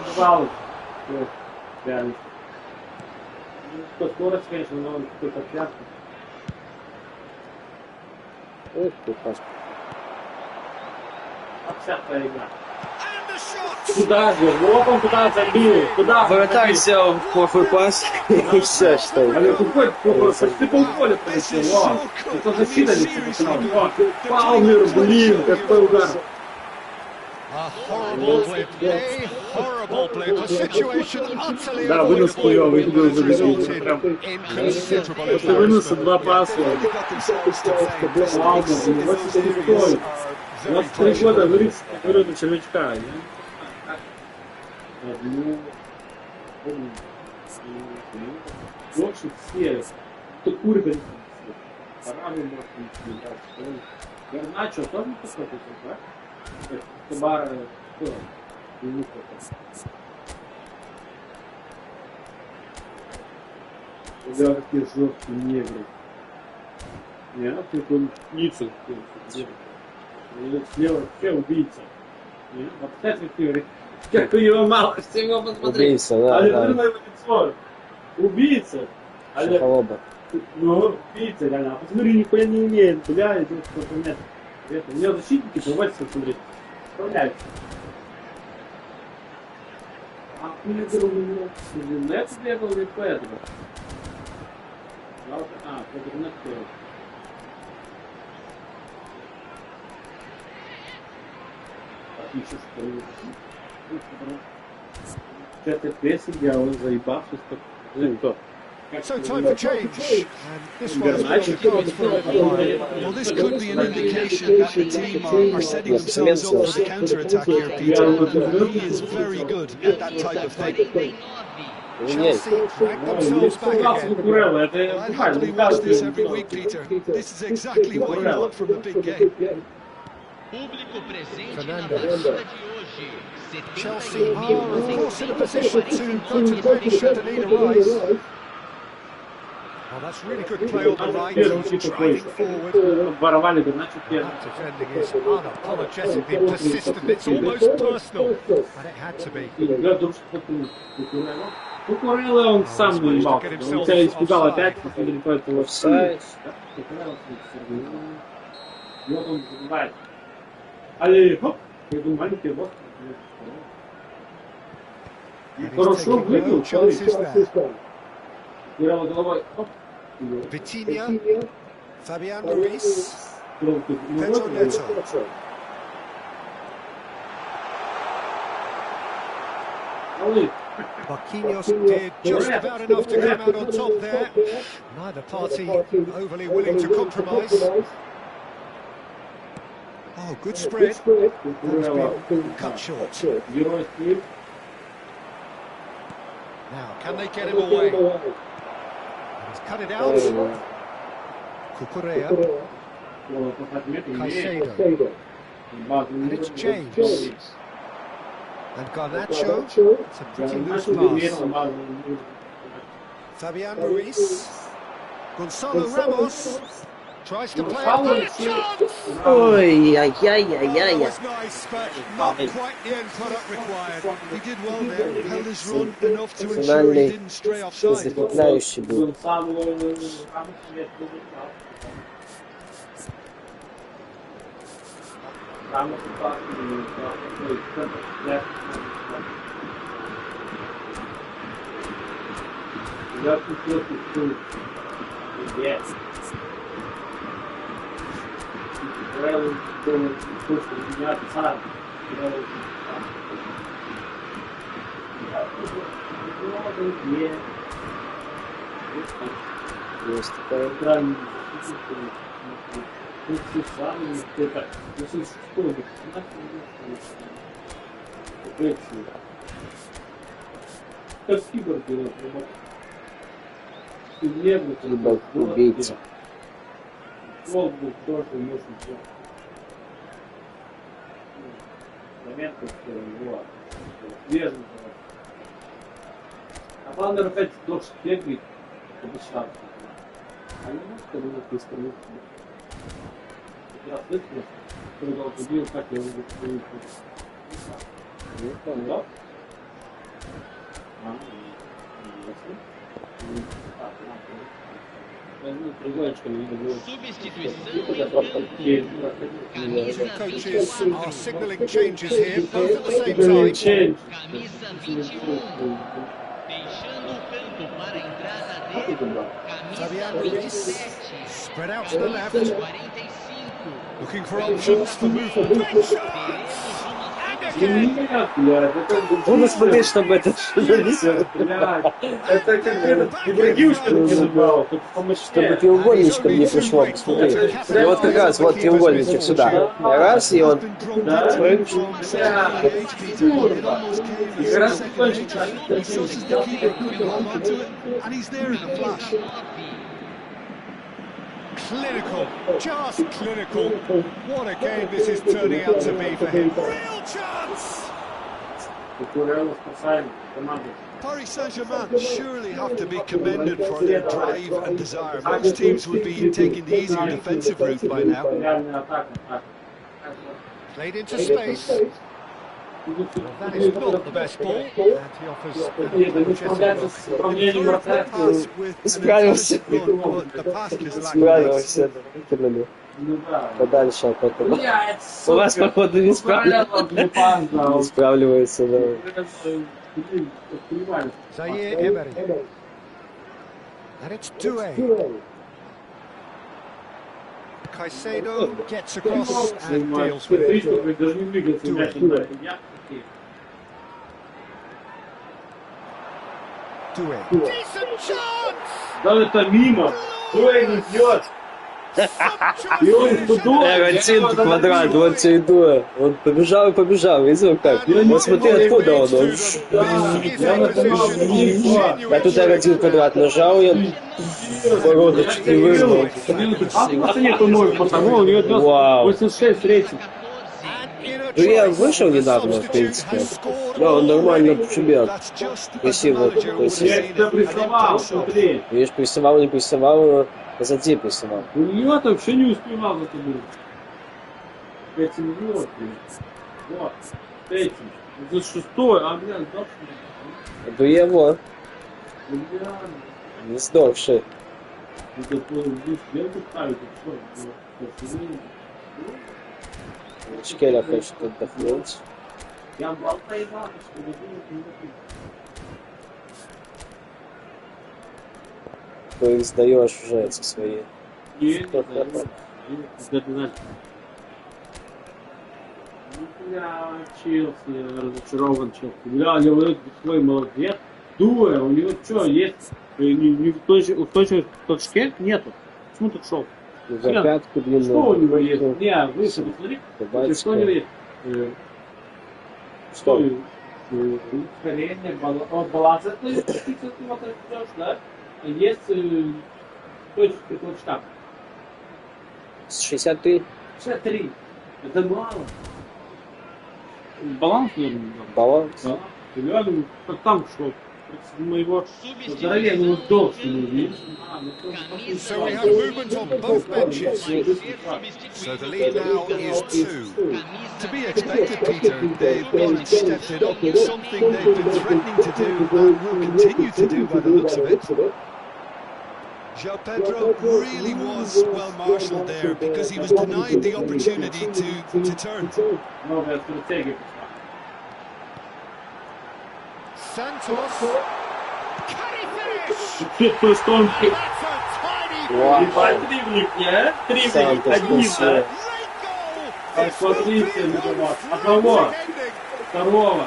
And a shot! Куда же? Вот он туда забил. Куда? Вратарь взял плохой пас и все, что ли. Але какой почти полполя пролетел. Вау. Это защита не сыграла. Палмер, блин, какой удар. A horrible blip, a horrible blip, a situation utterly Да, вынос хуёвый, avoidable видел, that забил. resulted in considerable После выноса embarrassment. два паса. Ладно, 86-й. 23 года говорю на червячка. Лучше все. Кто курит, они все. Арабы, может, не играть. Гарначо тоже не посмотрите, да? Бар, кто? Да, какие жесткие негры. Нет, какой ницу. Слева вообще убийца. Вот кстати, как у него мало всего посмотреть. Убийца, да, Але да. на его лицо. Убийца. Але... Шоколоба. Ну, убийца, реально. А посмотри, нихуя не имеет. Бля, идет что-то нет. У меня защитники, давайте смотреть. Справляются. А мне говорю, нет, бегал не поэтому. А, это не то. Отлично, что ли. Это песня, я он заебался, что кто. So time for change, and this one's been on the cards for a little while. Well, this could be an indication that the team are setting themselves up for the counter-attack here, Peter. And he is very good at that type of thing. Chelsea drag themselves back again. Курелла, Well, это I'd happily watch this every week, Peter. This is exactly what you want from a big game. Público presente na Fernandes. partida de hoje. Chelsea are, of course, in a position to go to the bench should the need arise. Oh, that's really good play on the right. He's driving forward. Воровали Гарначо первый. That defending is unapologetically persistent. It's almost personal, and it had to be. Я думаю, что Курелла он сам не ебал. Он тебя испугал опять, потому что приходит его Офсайд. И вот он забивает. Але, хоп, я думаю, маленький вот. And he's Хорошо taking no выбил, chances there. Курелла головой, хоп. Vitinha, Fabian Ruiz, Pedro Neto. Але, Marquinhos did just about enough to come out on top there. Neither party overly willing to compromise. Oh, good spread. That's been cut short. герой Стив. Now, can they get him away? He's cut it out. Cucurella, Caicedo, and it's James. And Garnacho, it's a pretty loose pass. Fabian Ruiz, Gonzalo Ramos, tries to play it, but a chance! Ой, That ай-яй-яй-яй-яй. was nice, but not quite the end product required. He did well there, held his run enough to ensure he didn't stray offside. Закрепляющий был. Есть такая. Как киборг делает, Либо убийца. Волк был тоже может делать. Заметка, что его свежий. А Вандер опять дождь бегает, обещал. А не может, когда написано. Я слышал, когда он убил, как я его убил. Не помню. Да? Coaches are signalling changes here, both at the same time. Camisa 21, deixando o campo para a entrada dele. Fabian Camisa Ruiz 27, spread out to the left, 45. looking for options for movement. Big shots! And again! Буду смотреть, чтобы это нанесет. Это как этот Ибрагимович называл, только помощь. Чтобы треугольничком не пришло, посмотри. И вот как раз вот треугольничек сюда. Раз, и он... Clinical, just clinical. What a game this is turning out to be for him. Real chance! Paris Saint-Germain surely have to be commended for their drive and desire. Most teams would be taking the easier defensive route by now. Played into space. Well, that is not the best ball, and he offers Справился. The pass just lacked Справился. Подальше от этого. У вас, походу, не справляется, да. Zaire Emery. And it's 2-A. Caicedo gets across and deals with it. Decent chance! Да это мимо! Дуэ не бьет! И он туда! Один квадрат, вот тебе и дуа. Он побежал и побежал, видел как? Вот смотри, откуда он. Я тут один квадрат нажал, я ворота чуть не выиграл. А нет, по-моему, потому у нее 86 рейтинг. Ну я вышел недавно, в принципе. Да, он нормально бьет. Красиво. Я тебя прессовал, смотри. Видишь, прессовал, не прессовал, позади прессовал. У нее там вообще не успевал за тобой. 5 минут. Вот. 3. За 6, а блин, дальше. Дуе вот. Не сдохший. Шкеля хочет отдохнуть. Я болтаю, чтобы Ты их сдаешь уже эти свои. я Челси, разочарован Челси. Бля, Леонид такой молодец. Дуэ, у него что, есть? В точном точке нету. Почему тут шел? За пятку длинную. Что у него есть? Не, выше, посмотри. Что у него есть? Что? Ускорение, баланс. Это ты вот идешь, да? Есть точка штаб. 63. 63. Это мало. Баланс нужен. Баланс. Да. Реально, как там шел. Моего здоровенного должного, видишь? So we have movement on both benches. So the lead now is 2. To be expected, Peter. They've gone and stepped it up. Something they've been threatening to do and will continue to do by the looks of it. João Pedro really was well marshalled there because he was denied the opportunity to turn. Santos. Can he finish? That's a tiny Сантос, great goal. Смотрите, одного, второго.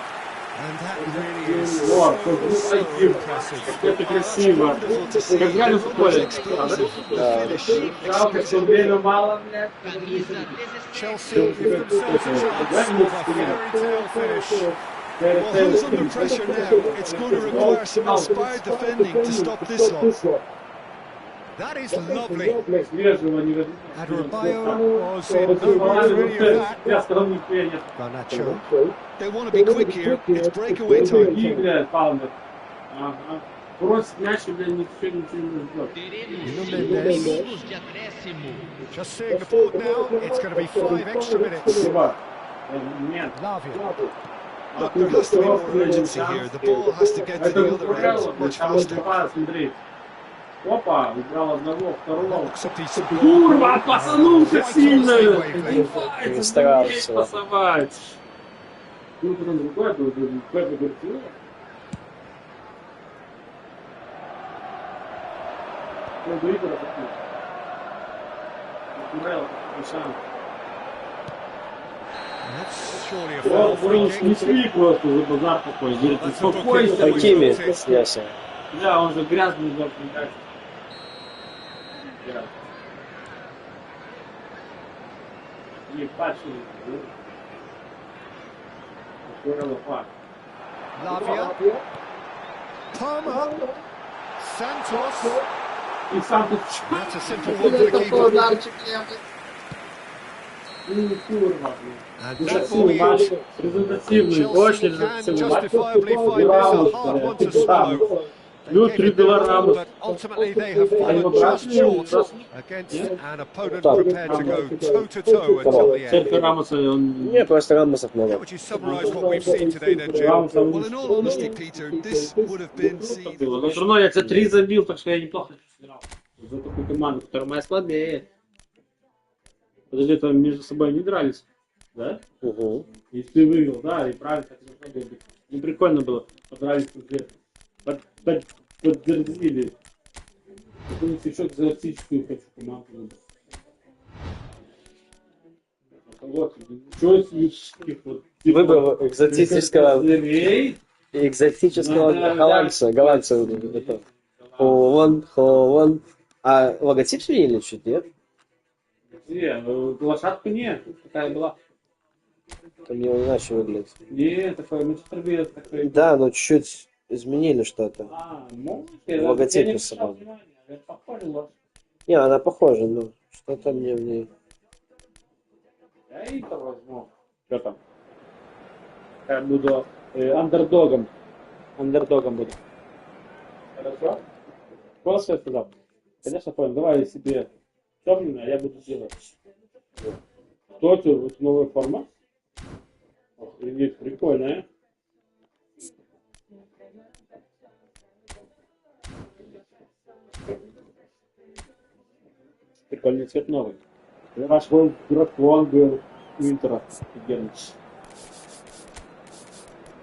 And that really is Вот, so impressive. это красиво. Как реально футболе. Жалко, что время мало, блядь. Chelsea give themselves a chance of a fairy tale finish. Well, who's under pressure now? It's going to require some inspired defending to stop this lot. That is lovely. Свежего не видно. Adebayo was in no mood for any of that. Я сказал, не вперед. Garnacho. They want to be quick here. It's breakaway time. И, блядь, Палмер. Ага. бросить мяч, и, блядь, ничего не ждет. Teremos 5 minutos de acréscimo. Just seeing the board now, it's going to be 5 extra minutes. Спасибо. Нет. Lavia. Look, there has to be more urgency here. The ball has to get to Это the other end much faster. Смотри. Опа, убрал одного, второго. Looks a decent ball. Курва, пасанулся сильно! Не старался. Пасовать. Ну, потом другой, какой-то говорит, ну, дури куда такие. Натурел, шанс. That's surely a foul free Он kick. снесли просто за базар такой. Говорит, успокойся. Какими? Ясно. Да, он же грязный, да, понимаешь. Грязный. И пачки. Натурел, пак. Lavia. Palmer. Santos. И сам тут That's a simple one for the keeper. курва. And that will be it. Результативный, очень Chelsea can результативный матч. justifiably find this a hard one to swallow. Ну, They 3 gave it their all, Белорамус. but ultimately they have fallen just short against an opponent prepared to go toe-to-toe until the Серхио end. Рамоса, он... Не, просто Рамосов How много. would you summarise what we've seen today then, Jim? Well, in all honesty, Peter, this would have been seen. Но все равно я тебе 3 забил, так что я неплохо сыграл. За такую команду, которая моя слабее. Подожди, там между собой не дрались, да? Угу. Если ты выиграл, да, и правильно так должно было быть. Ну, прикольно было, подрались тут, поддержили. Какую-нибудь еще экзотическую хочу команду. Вот, что из них вот... Выбор экзотического Надо, голландца. Это. Холланд. А логотип сменили чуть, нет? Не, лошадка нет, такая была. Там не иначе выглядит. Не, такой, ну что такой. Да, но чуть изменили что-то. Может, Логотип я не с собой. обращал внимания, это похоже лошадь. Не, она похожа, но что-то мне в ней... Я это возьму. Что там? Я буду андердогом. Андердогом буду. Хорошо? Понял, что я сказал? Конечно, понял. Давай себе темный, а я буду делать. Что это? Вот новая форма? Охренеть, прикольная. Прикольный цвет новый. Ваш дракон был у Интера. Офигенно.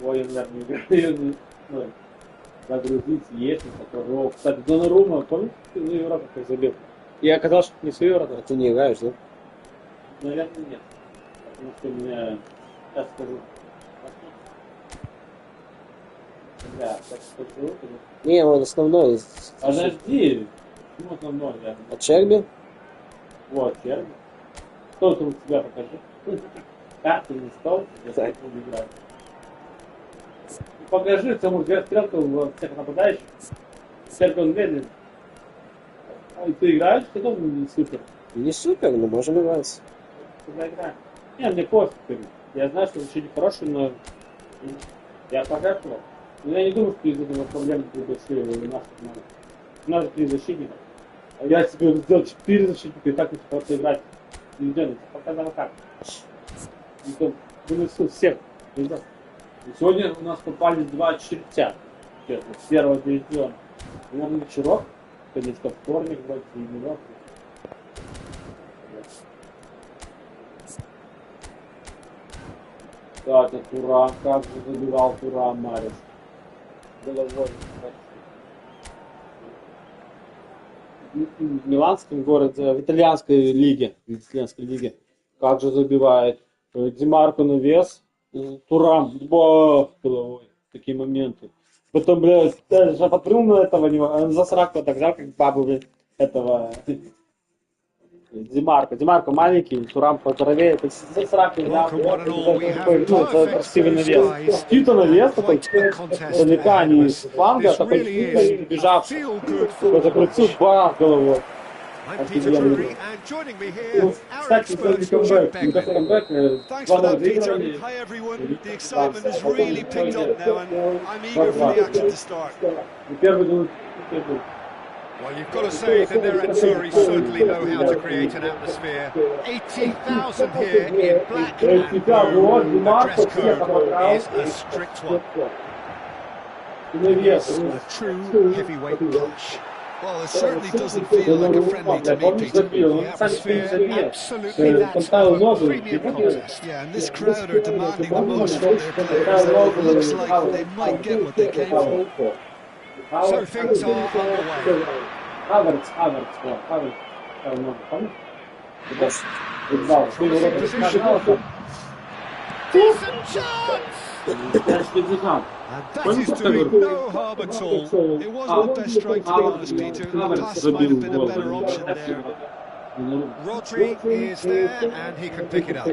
Ой, наверное, загрузить есть. Кстати, Донорума, помните, ты на Европу как забил? Я оказалось, что не с Европы. А ты не играешь, да? Наверное, нет. Потому что у меня... Сейчас скажу. Да, так скажу. Не, он основной. Подожди. Почему основной? А Черби? Вот, Черби. Что там у тебя, покажи. Карты не стол, я так играю. Покажи, цему стрелку в всех нападающих. Стрелку он медленно. И ты играешь, ты тоже не супер. Не супер, но можем играть. Куда играешь? Не, мне пофиг. Я знаю, что решение хорошее, но я пожертвовал. Но я не думаю, что из этого проблемы большие у нас. У нас же 3 защитника. А я себе сделал 4 защитника, и так не просто играть. Идем, показал как. И то вынесу всех. И сегодня у нас попали 2 чертя. С первого дивизиона. Наверное, вечерок. Конечно, вторник, вроде, и не. Так, Туран, как же забивал Туран, Мариш. Головой. В миланском городе, в итальянской лиге, как же забивает. Димарко на вес, Туран, бах, головой. Такие моменты. Потом, блядь, я подпрыгнул на этого, он засрак вот так взял, как бабу, блядь, этого... Димарко маленький, Турам поздоровее, это засрак взял, это красивый навес. Чисто навес такой, далека, а не с фланга, такой чисто бежавший. Закрутил, бах, головой. I'm Peter Drury, and joining me here, our Кстати, за expert Jim камбэк. Begley. Камбэк. Thanks for that, Peter. Hi, everyone. The excitement has really picked up now, and I'm eager for the action to start. Первый гол. Well, you've got to say that their Azzurri certainly know how to create an atmosphere. 80,000 here in black and blue. The dress code is a strict one. It's a true heavyweight clash. Well, it certainly doesn't feel like a friendly to me, Peter. The atmosphere absolutely that of a premium contest. Yeah, and this crowd are demanding the most from their players. It looks like they might get what they came for. So things are underway. Promising position. Decent chance! And that is doing no harm at all. It wasn't the best strike, to be honest, Peter. The pass might have been a better option there. Rodri is there, and he can pick it up.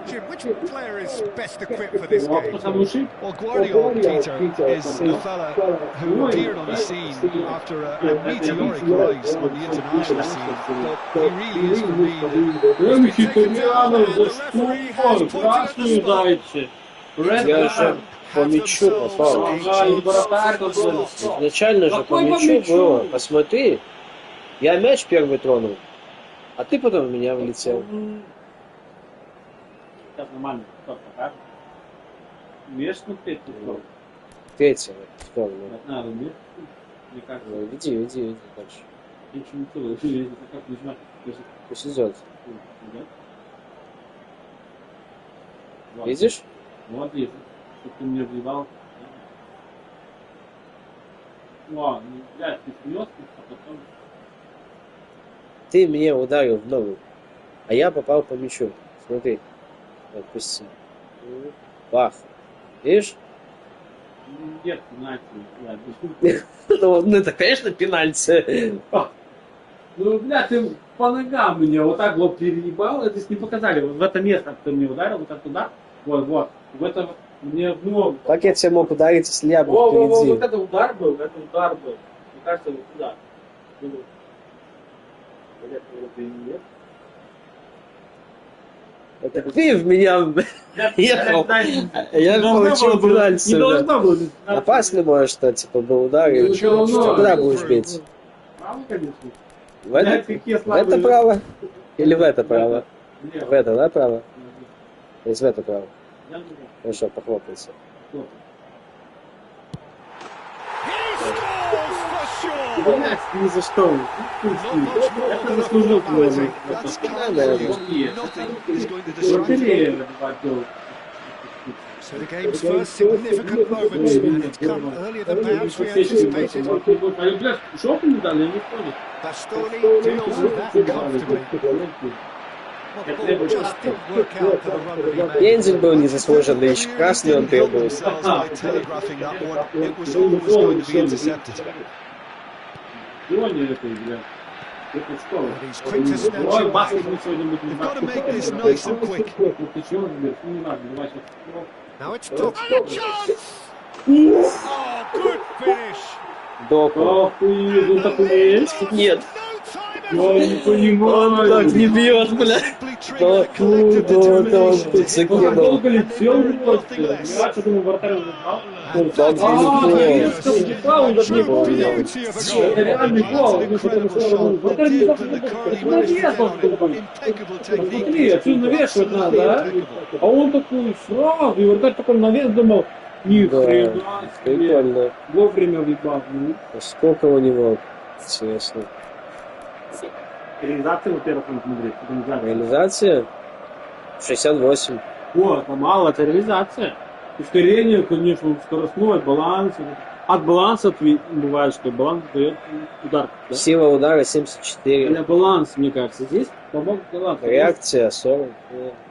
Jim, which player is best equipped for this game? Well, Guardiola, Peter, is the fella who appeared on the scene after a meteoric rise on the international scene. But he really is for me Я же по мячу попал. Изначально же по мячу было. Посмотри, я мяч первый тронул, а ты потом в меня влетел. Третья сторону. Веди дальше. Пусть идет. Видишь? Вот вижу. Ты мне въебал. Ладно, блядь, ты смеешься, а потом... Ты меня ударил в ногу, а я попал по мячу. Смотри. Отпусти. Бах. Видишь? Нет, пенальти. Ну, это, конечно, пенальти. Ну, блядь, ты по ногам меня вот так вот переебал, это не показали. Вот в это место ты мне ударил, вот так туда. Вот. В это мне в ногу. Как я тебя мог ударить, если я был впереди? Вот это удар был, Мне кажется, вот сюда. Это ты в меня ехал. Я получил пенальти. Не должно было. Опасный, может, что типа был удар. И куда будешь бить? Право, конечно. В это право? Или в это право? В это, да, право? То есть в это право. Хорошо, похлопайся. Ни за что. Это заслужил твой. So the game's first significant moment, and it's come earlier than perhaps we anticipated. Bastoni deals with that comfortably. Well, the ball just didn't work out for the run that he made. Пензель был незаслуженный, еще красный он требует. Telegraphing that one, it was always going to be intercepted. And he's quick to snatch it back. You've got to make this nice and quick. Now it's took and a chance! Oh, good finish! Доку. Нет. No time Он так не бьет, бля. Он тут закинул. Смотри, отсюда навешивать надо, а он такой сразу, и вратарь такой навес думал, ни хрена. Прикольно. Вовремя въебал. Сколько у него? Интересно. Реализация, во-первых, смотри. Реализация? 68. О, это мало, это реализация. Ускорение, конечно, скоростное, баланс. От баланса бывает, что баланс дает удар. Да? Сила удара 74. Для баланс, мне кажется, здесь помог баланс. Реакция 40.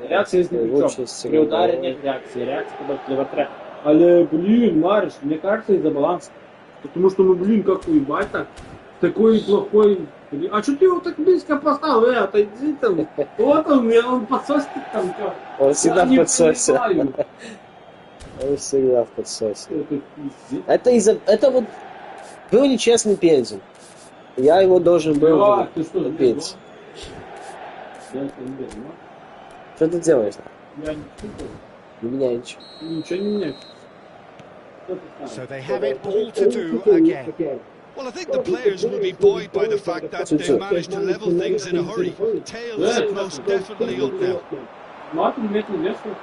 Реакция здесь не причем. При ударе нет реакции. Реакция когда для вратаря. Але, блин, Мариш, мне кажется, из-за баланса. Потому что, ну, блин, как уебать так? Такой плохой... А что ты его так близко поставил? Отойди там. Вот он подсосит там. Он всегда в подсосе. Он всегда в подсосе. Это вот Был нечестный пензель. Я его должен был купить. Что ты делаешь? Я не чувствую. Не меняй ничего. Ничего не меняется. So they have it all to do again. Well, I think the players will be buoyed by the fact that they managed to level things in a hurry. Tail is most definitely up now.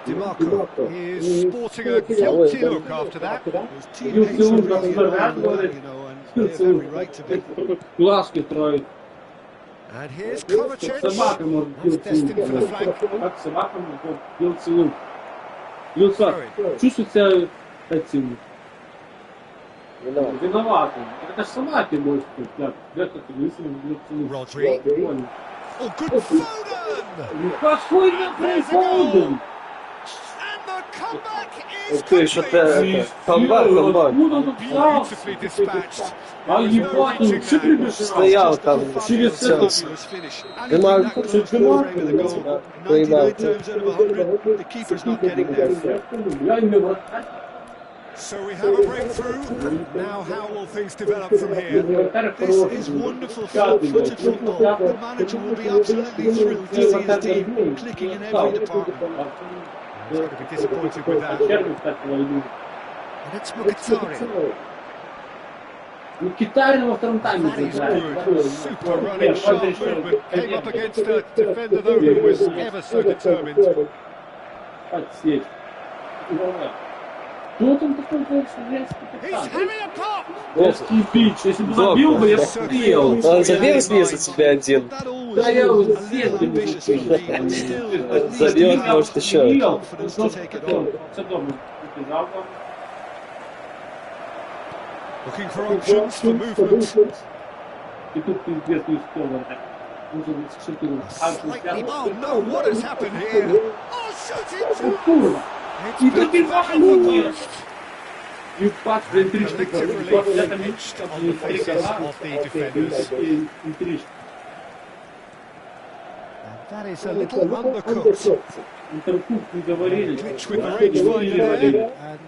DiMarco is sporting a guilty look after that. His teammates are really admiring that, you know, and they have every right to be. Глазки строит. And here's Kovacic. Собака может That's destined for the flank. Как собака может делать лук. Люса, чувствует себя этим. Виноватым. Это же собаки больше. Rodri. Oh, good Foden! Какой Фоуден? And the comeback is Ты что-то... Комбат. beautifully dispatched. А ебать, он что прибежал? Стоял там. Через это. DiMarco. Проебал. 99 times out of 100, the keeper's not getting there. Я не вратарь. So we have a breakthrough. Now how will things develop from here? This is wonderful flat-footed football. The manager will be absolutely thrilled to see his team clicking in every department. He's going to be disappointed with that. And it's Mkhitaryan. Мкхитарян во втором тайме That is играет. good. Super running, sharp movement. Came up against a defender though who was ever so determined. Отсечь. Кто там такой женский He's капитан? having a pop. Резкий бич. Если бы забил бы, я съел. Он забил снизу тебя один. That always Да я его a съел. little ambitious for me, but still, at least Забьет, he может, has еще. the confidence to take it on. Looking for options for movement. И тут пиздец не успел вратарь. Нужно шутил. Slightly. Oh no, what has happened here? Oh, shooting. Курва. It's И been тут back in the post. И пас за интрижку. Collective relief etched on the faces of the defenders. Интрижка. And that is a little undercooked. Интеркуп не говорили. Glitch with the rangefinder there, and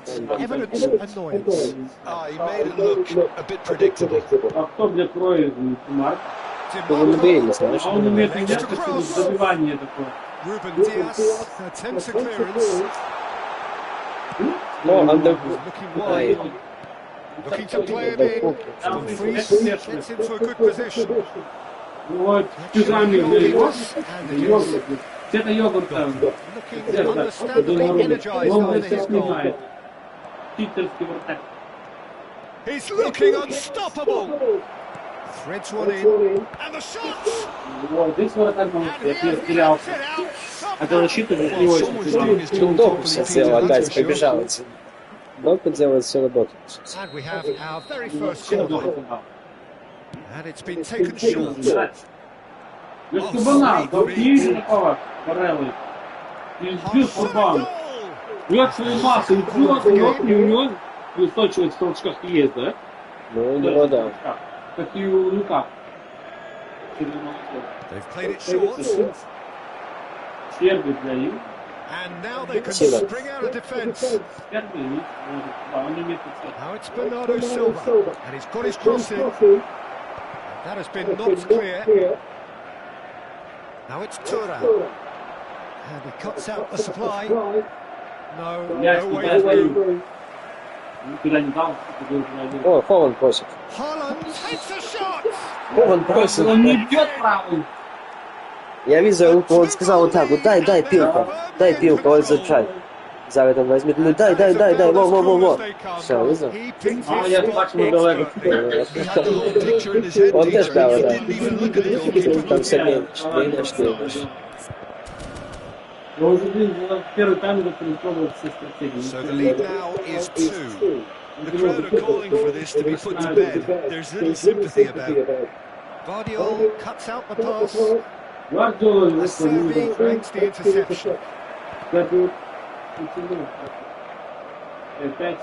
evident annoyance. Ah, he made it look a bit predictable. А кто для крови? Марк. Он убили, знаешь. А он умеет менять забивание такое. Ruben Diaz attempts a clearance. Ну, андер... Looking wide. Looking to play it in. Dumfries gets into a good position. Вот, чужами йогурт. And it is Где-то йогурт там. looking understandably energized after his goal. Питерский вратарь. He's looking unstoppable. Threads one in. And the shot! Вот, здесь вратарь, And я he терял. has it out. А то защита не очень Someone's doing his job Долго properly, все Peter, сделал that's опять, for sure. побежал идти. Долго делает всю работу. And we have our very first Все corner. добро. And it's been taken short. Лёшка Бана, долгие такого, Бареллы. И сбил Фурбан. Вёт свою массу, и у него устойчивость в толчках есть, да? Ну, у него да. Как и у Лука. They've played it short. Сербий для них. And now they can Silva. spring out of defence. Сербий, да, он имеет Now it's Bernardo Silva. And he's got his cross in. And that has been knocked clear. Now it's Tura. And he cuts out the supply. No way through. Никуда не дал. О, Хован просит. Haaland takes a shot. Хован просит. Он не бьет правым. Я видел руку, он сказал вот так вот, дай пилку, он зачай. Зараз там возьмет, ну дай, во. Все, видел? He picked А his я spot бачу на далеко. He had the whole picture in his head, Он Peter. теж дав, He да. didn't even look at the goalkeeper. Там все меньше, 4-4. Я уже видел, первый тайм пробовал все стратегии. So the lead now is 2. The crowd are calling for this to be put to bed. There's little sympathy about it. Guardiola cuts out the pass. Гвардиола Serbi makes the interception. Опять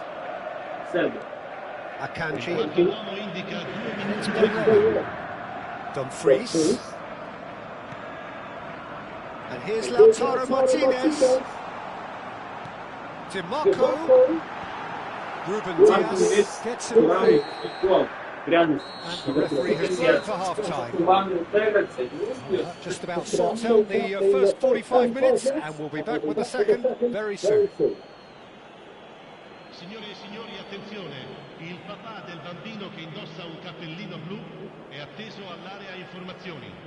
Сербия. Akanji. L'entraînement indique 2 minutes It's de jeu. Pereira. Dumfries. And here's Lautaro Martinez. DiMarco. Ruben Diaz gets it away. реальность. And the referee has blown for half-time. That just about sorts out the first 45 minutes, and we'll be back with the second very soon. Signore e signori, attenzione, il papà del bambino che indossa un cappellino blu è atteso all'area informazioni.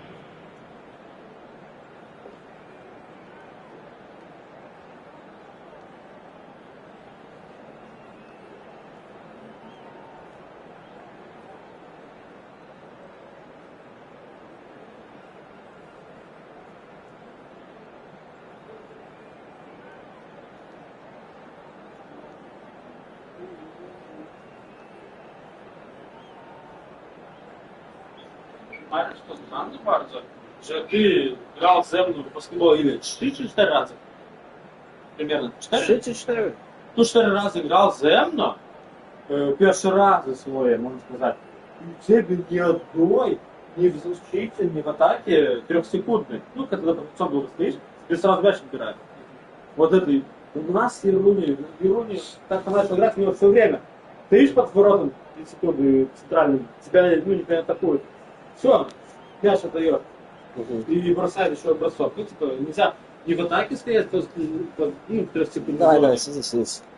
Ale что странно bardzo, że ty grał ze mną w basketball ile? 3 czy 4 razy? Примерно 4? 3 czy 4? Tu 4 razy grał ze mną. Pierwszy raz swoje, można сказать. У тебя ни одной, ни в защите, ни в атаке 3-секундной. Ну, когда ты в долго стоишь, ты сразу мяч набираешь. Вот это у нас Еруни, так она начала играть, у него все время. Стоишь под воротом 3 секунды центральным, тебя не атакуют. Все, мяч отдает. И бросает еще бросок. Ну, типа, нельзя не в атаке стоять, то есть, ну, 3 секунды. Давай, сиди.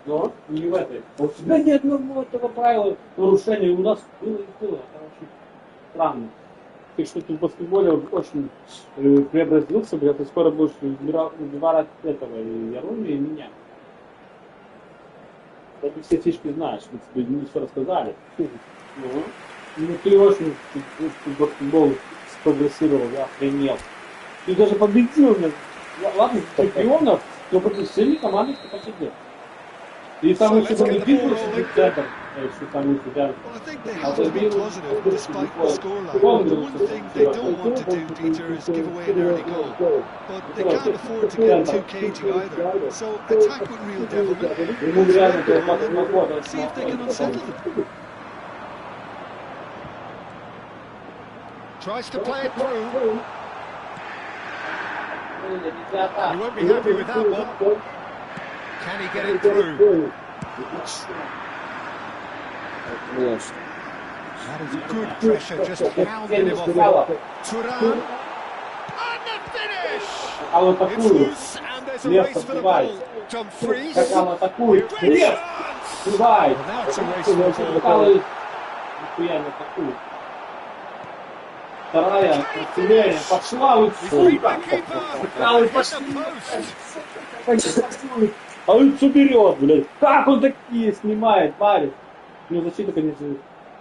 Но не в этой. А у тебя ни одного этого правила нарушения у нас было и было. Это очень странно. Так что ты в баскетболе очень преобразился, бля, ты скоро будешь убивать этого и Яруми, и меня. Ты все фишки знаешь, мы тебе не все рассказали. Ну, ты очень в баскетбол спрогрессировал, я охренел. Ты даже победил меня. Ладно, чемпионов, но против сильной команды ты посидел. И там еще победил против центр. Well, I think they have to be positive despite the scoreline. The one thing they don't want to do, Peter, is give away an early goal. But they can't afford to get too cagey either. So attack with real devilment, and see if they can unsettle them. Tries to play it through. He won't be happy with that one. Can he get it through? Yes. That is good pressure, just hounding him off. Turan. And the finish! It's loose, and there's a race for the ball. Dumfries. Great chance! Well, now it's a race for the ball. Вторая, отделение, пошла вот сука! А он все берет, блядь. Как он такие снимает, парень? Ну, защита, конечно,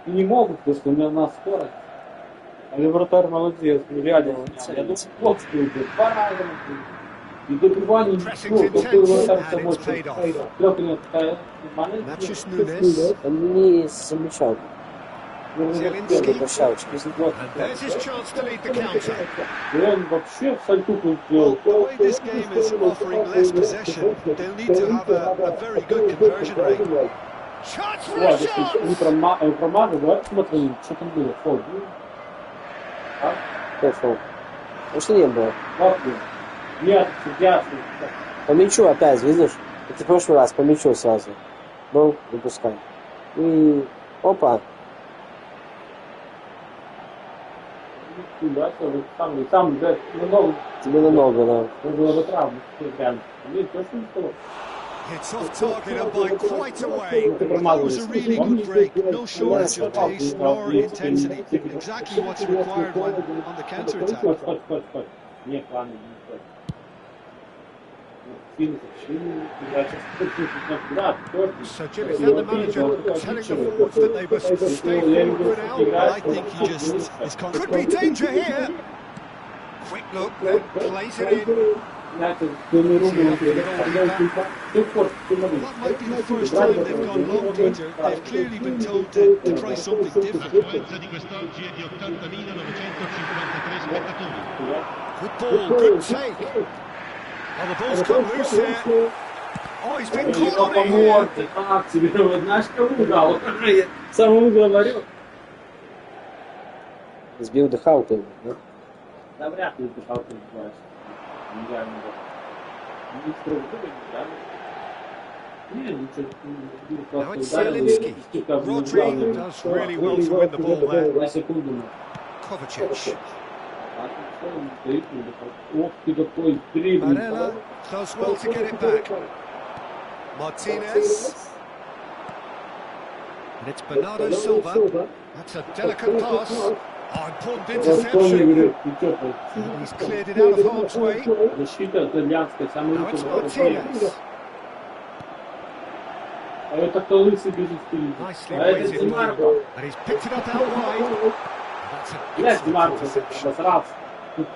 не могут, потому что у меня на скорость. А вратарь молодец, реально. Я думаю, бог стоит, два раза. И добивание ничего, какой вратарь самой. Трёхлетняя такая маленькая. Он не замечал. Zielinski. And there's his chance to lead the counter. The way this game is offering less possession, they'll need to have a very good conversion rate. Chance for a shot! Давай посмотрим, что там было. Фол. Фол. Может, не было. Нет, ясно. По мячу опять, видишь? Это в прошлый раз по мячу сразу. Был, выпускай. И опа. Да, сам, да, много. Тебе намного, да. Было бы травма, реально. Нет, точно не того. It's off target and by quite a way. That was a really good break. No shortage of pace nor intensity. Exactly what's required on the counter-attack. Нет, ладно, So, Jim, is that the manager telling the forwards that they must stay forward now? I think he just is Could be danger here. Quick look, then plays it in. That might be the first time they've gone long, Peter. They've clearly been told to try something different. L'affluenza di quest'oggi è di 80.953 spettatori. Good ball, good take. Oh, the ball's come loose here. Oh, he's been caught on it here. Знаешь, кому дал? Самому говорю. Сбил дыхалку, да? Да вряд ли дыхалку называешь. Не строго, не Now it's Zielinski. Rodri does really well to win the ball there. Kovacic. Barella does well to get it back. Martinez. And it's Bernardo Silva. That's a delicate pass. Oh, important interception. And he's cleared it out of harm's way. Now it's Martinez. Nicely weighted ball. And he's picked it up out wide. That's an excellent interception.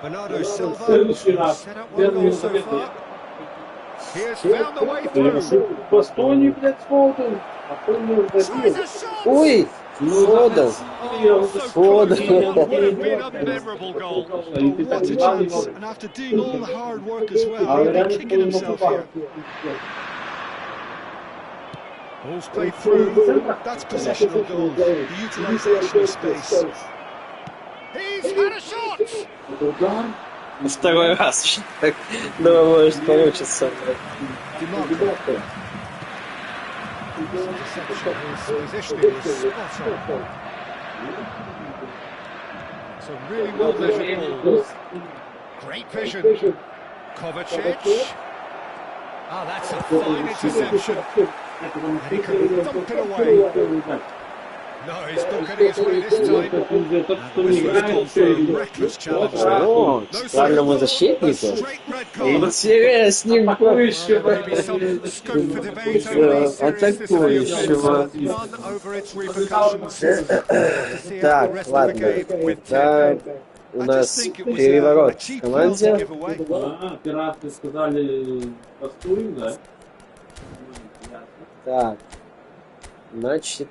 Bernardo Silva set up one goal so far. He has found the way through. Ой! Foden! Foden! Would have been a memorable goal. What a chance, and after doing all the hard work as well, really kicking himself here. Ball's played through. That's possessional goal, the utilisation of space. He's had a shot! Второй раз еще так. Думаю, может получится. His positioning was spot on. It's a really well measured ball. Great vision. Kovacic. Ah, that's a fine interception. And he can dump it away. No, he's not getting his way this time. This was called for a reckless challenge there. О, правильному защитнику. Интересненько. Maybe some scope for debate over the Атакующего. none over its repercussions. Так, ладно. Так, у нас переворот в команде. Пираты сказали постуем, да? Так. Значит,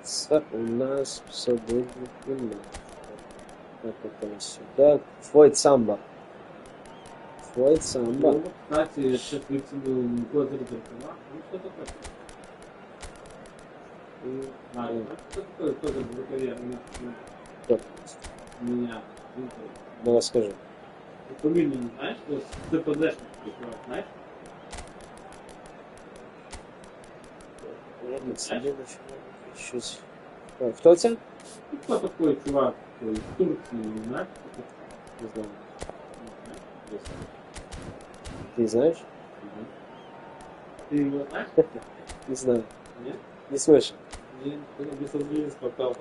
у нас все будет немного. Так, это сюда. Флойд Самба. Флойд Самба. Кстати, сейчас прицелил козырь зеркала. Ну, что такое? Что такое козырь в рукаве? Меня. Ну, расскажи. Фамилию не знаешь? ДПДшник, знаешь? Кто у тебя? Кто такой чувак из Турции, не знаешь? Не знаю. Ты знаешь? Ты его знаешь? Не знаю. Нет? Не слышал. Нет, без английского попал.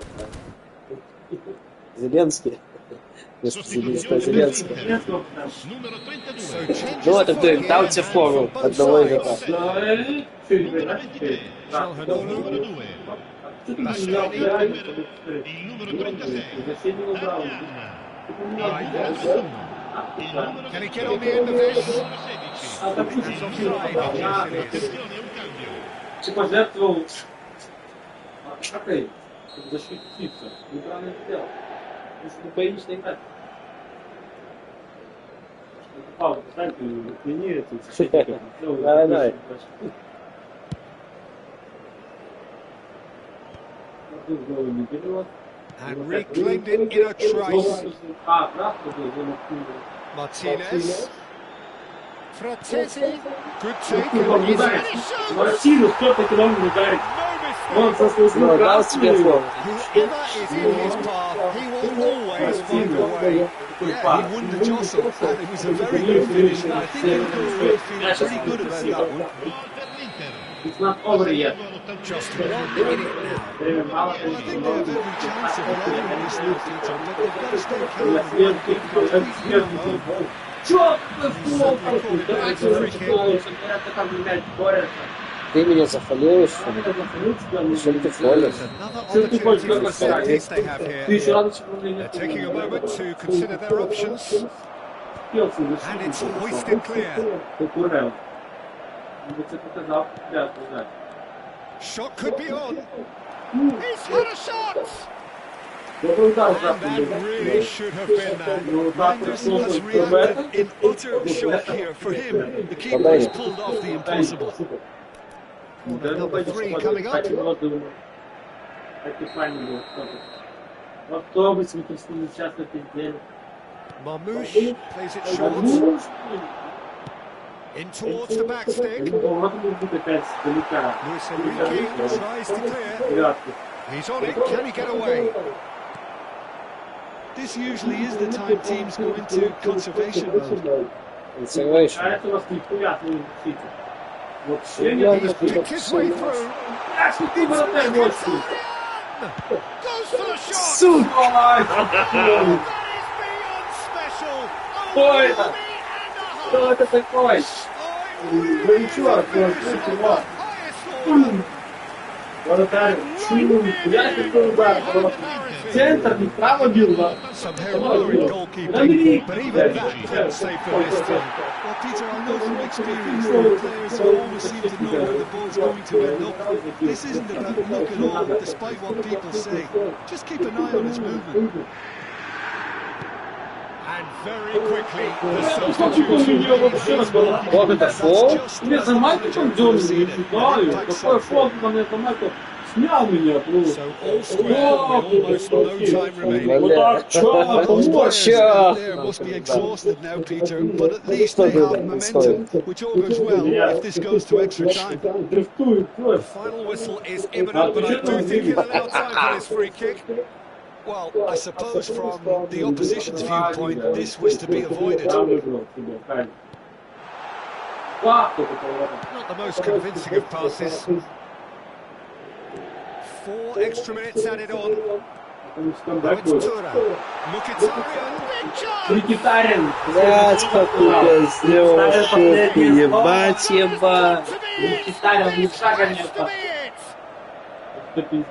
Зеленский. Зеленский. Ну, это ты дал тебе фору одного игрока. Can he get on the end of this? Ты пожертвовал шакой, чтобы защититься. Ты правильно сделал. Если ты боишься играть. Пауза, знаешь, ты не это. Давай. And reclaimed it in a trace. Martinez. Fratesi. Good take. And he's had a shot. Мартину кто-то кидал не ударить. Он заслужил Дал тебе фору. Whoever is in his path, he will always find a way. Yeah, he won the jostle, and it was a very good finish, and I think everyone will feel pretty good about that one. It's not over yet. Just 1 minute now. I think they have every chance of winning in this new feature, but they've got to stay calm and keep Ты меня зафолируешь? Зачем ты фолишь? Another opportunity for tactics they have here. They're taking a moment to consider their options. And it's hoisted clear. Shot could be on. He's had a shot! And that really should have been that. Anderson has reacted in utter shock here. For him, the keeper has pulled off the impossible. Corner number 3 coming up. Marmouche plays it short. In towards the back stick. Luis Enrique tries to clear. He's on it, can he get away? This usually is the time teams go into conservation mode. Conservation. He's picked his way through. Goes for the shot. That is beyond special. Центр не право бил, да? Some heroic goalkeeping, but even that couldn't save the mist. Well, Peter, I know from experience that players always seem to know where the ball's going to end up. This isn't about luck at all, despite what people say. Just keep an eye on his movement. And very quickly, the substitution. Вот это фол. Тебе занимает, что он делает? Не знаю. Какой фол на этом это? Снял меня просто. Вот так, There must be exhausted now, Peter, but at least they have momentum, which all goes well if this goes to extra time. The final whistle is imminent, but I do think he'll allow time for this free kick. Well, I suppose from the opposition's viewpoint, this was to be avoided. Not the most convincing of passes. 4 extra minutes added on. Now it's Tura. Микитарин. Блять, какую сделал шутку, ебать, ебать. Микитарин, ни шага нет.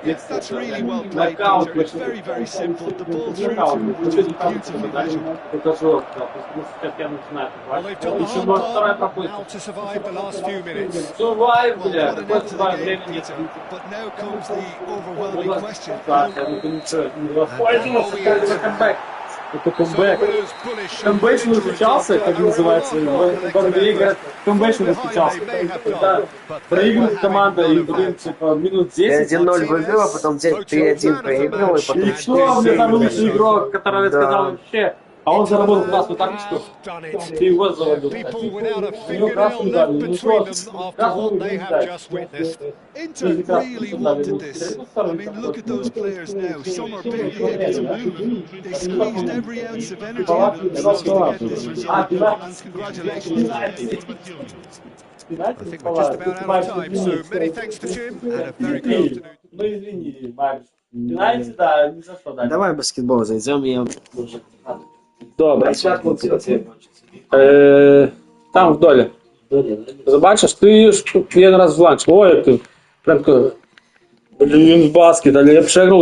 Yes, that's really well played, Peter. It's very, very simple. The ball through to was just beautifully measured. Well, they've done the hard part now to survive the last few minutes. Survive, Well, бля. what an end to the game, Peter. But now comes the overwhelming question. Пользовался, как за камбэк. Это камбэк. Камбэчный встречался, как называется, в NBA говорят, камбэчный встречался. Это проигрывает команда, и, блин, типа, минут 10. 1-0 выиграл, а потом 3-1 проиграл, и потом... И что, мне самый лучший игрок, который сказал вообще, а он заработал красную карточку, ты его заводил. У него красную дали, ничего, красную не дали. Inter really wanted this. I mean, look at those players now. Some are barely able to move. They squeezed every ounce of energy out of themselves to get this result. And congratulations. I think we're just about out of time, so many thanks to Jim and a very good afternoon. Ну извини, Макс. Знаете, да, ни за что дали. Давай в баскетбол зайдем, я уже... Добре. Там в долі. Бачиш, ти ж один раз в ланч. Ой, ти прям блін, в баскет, але я б ще грав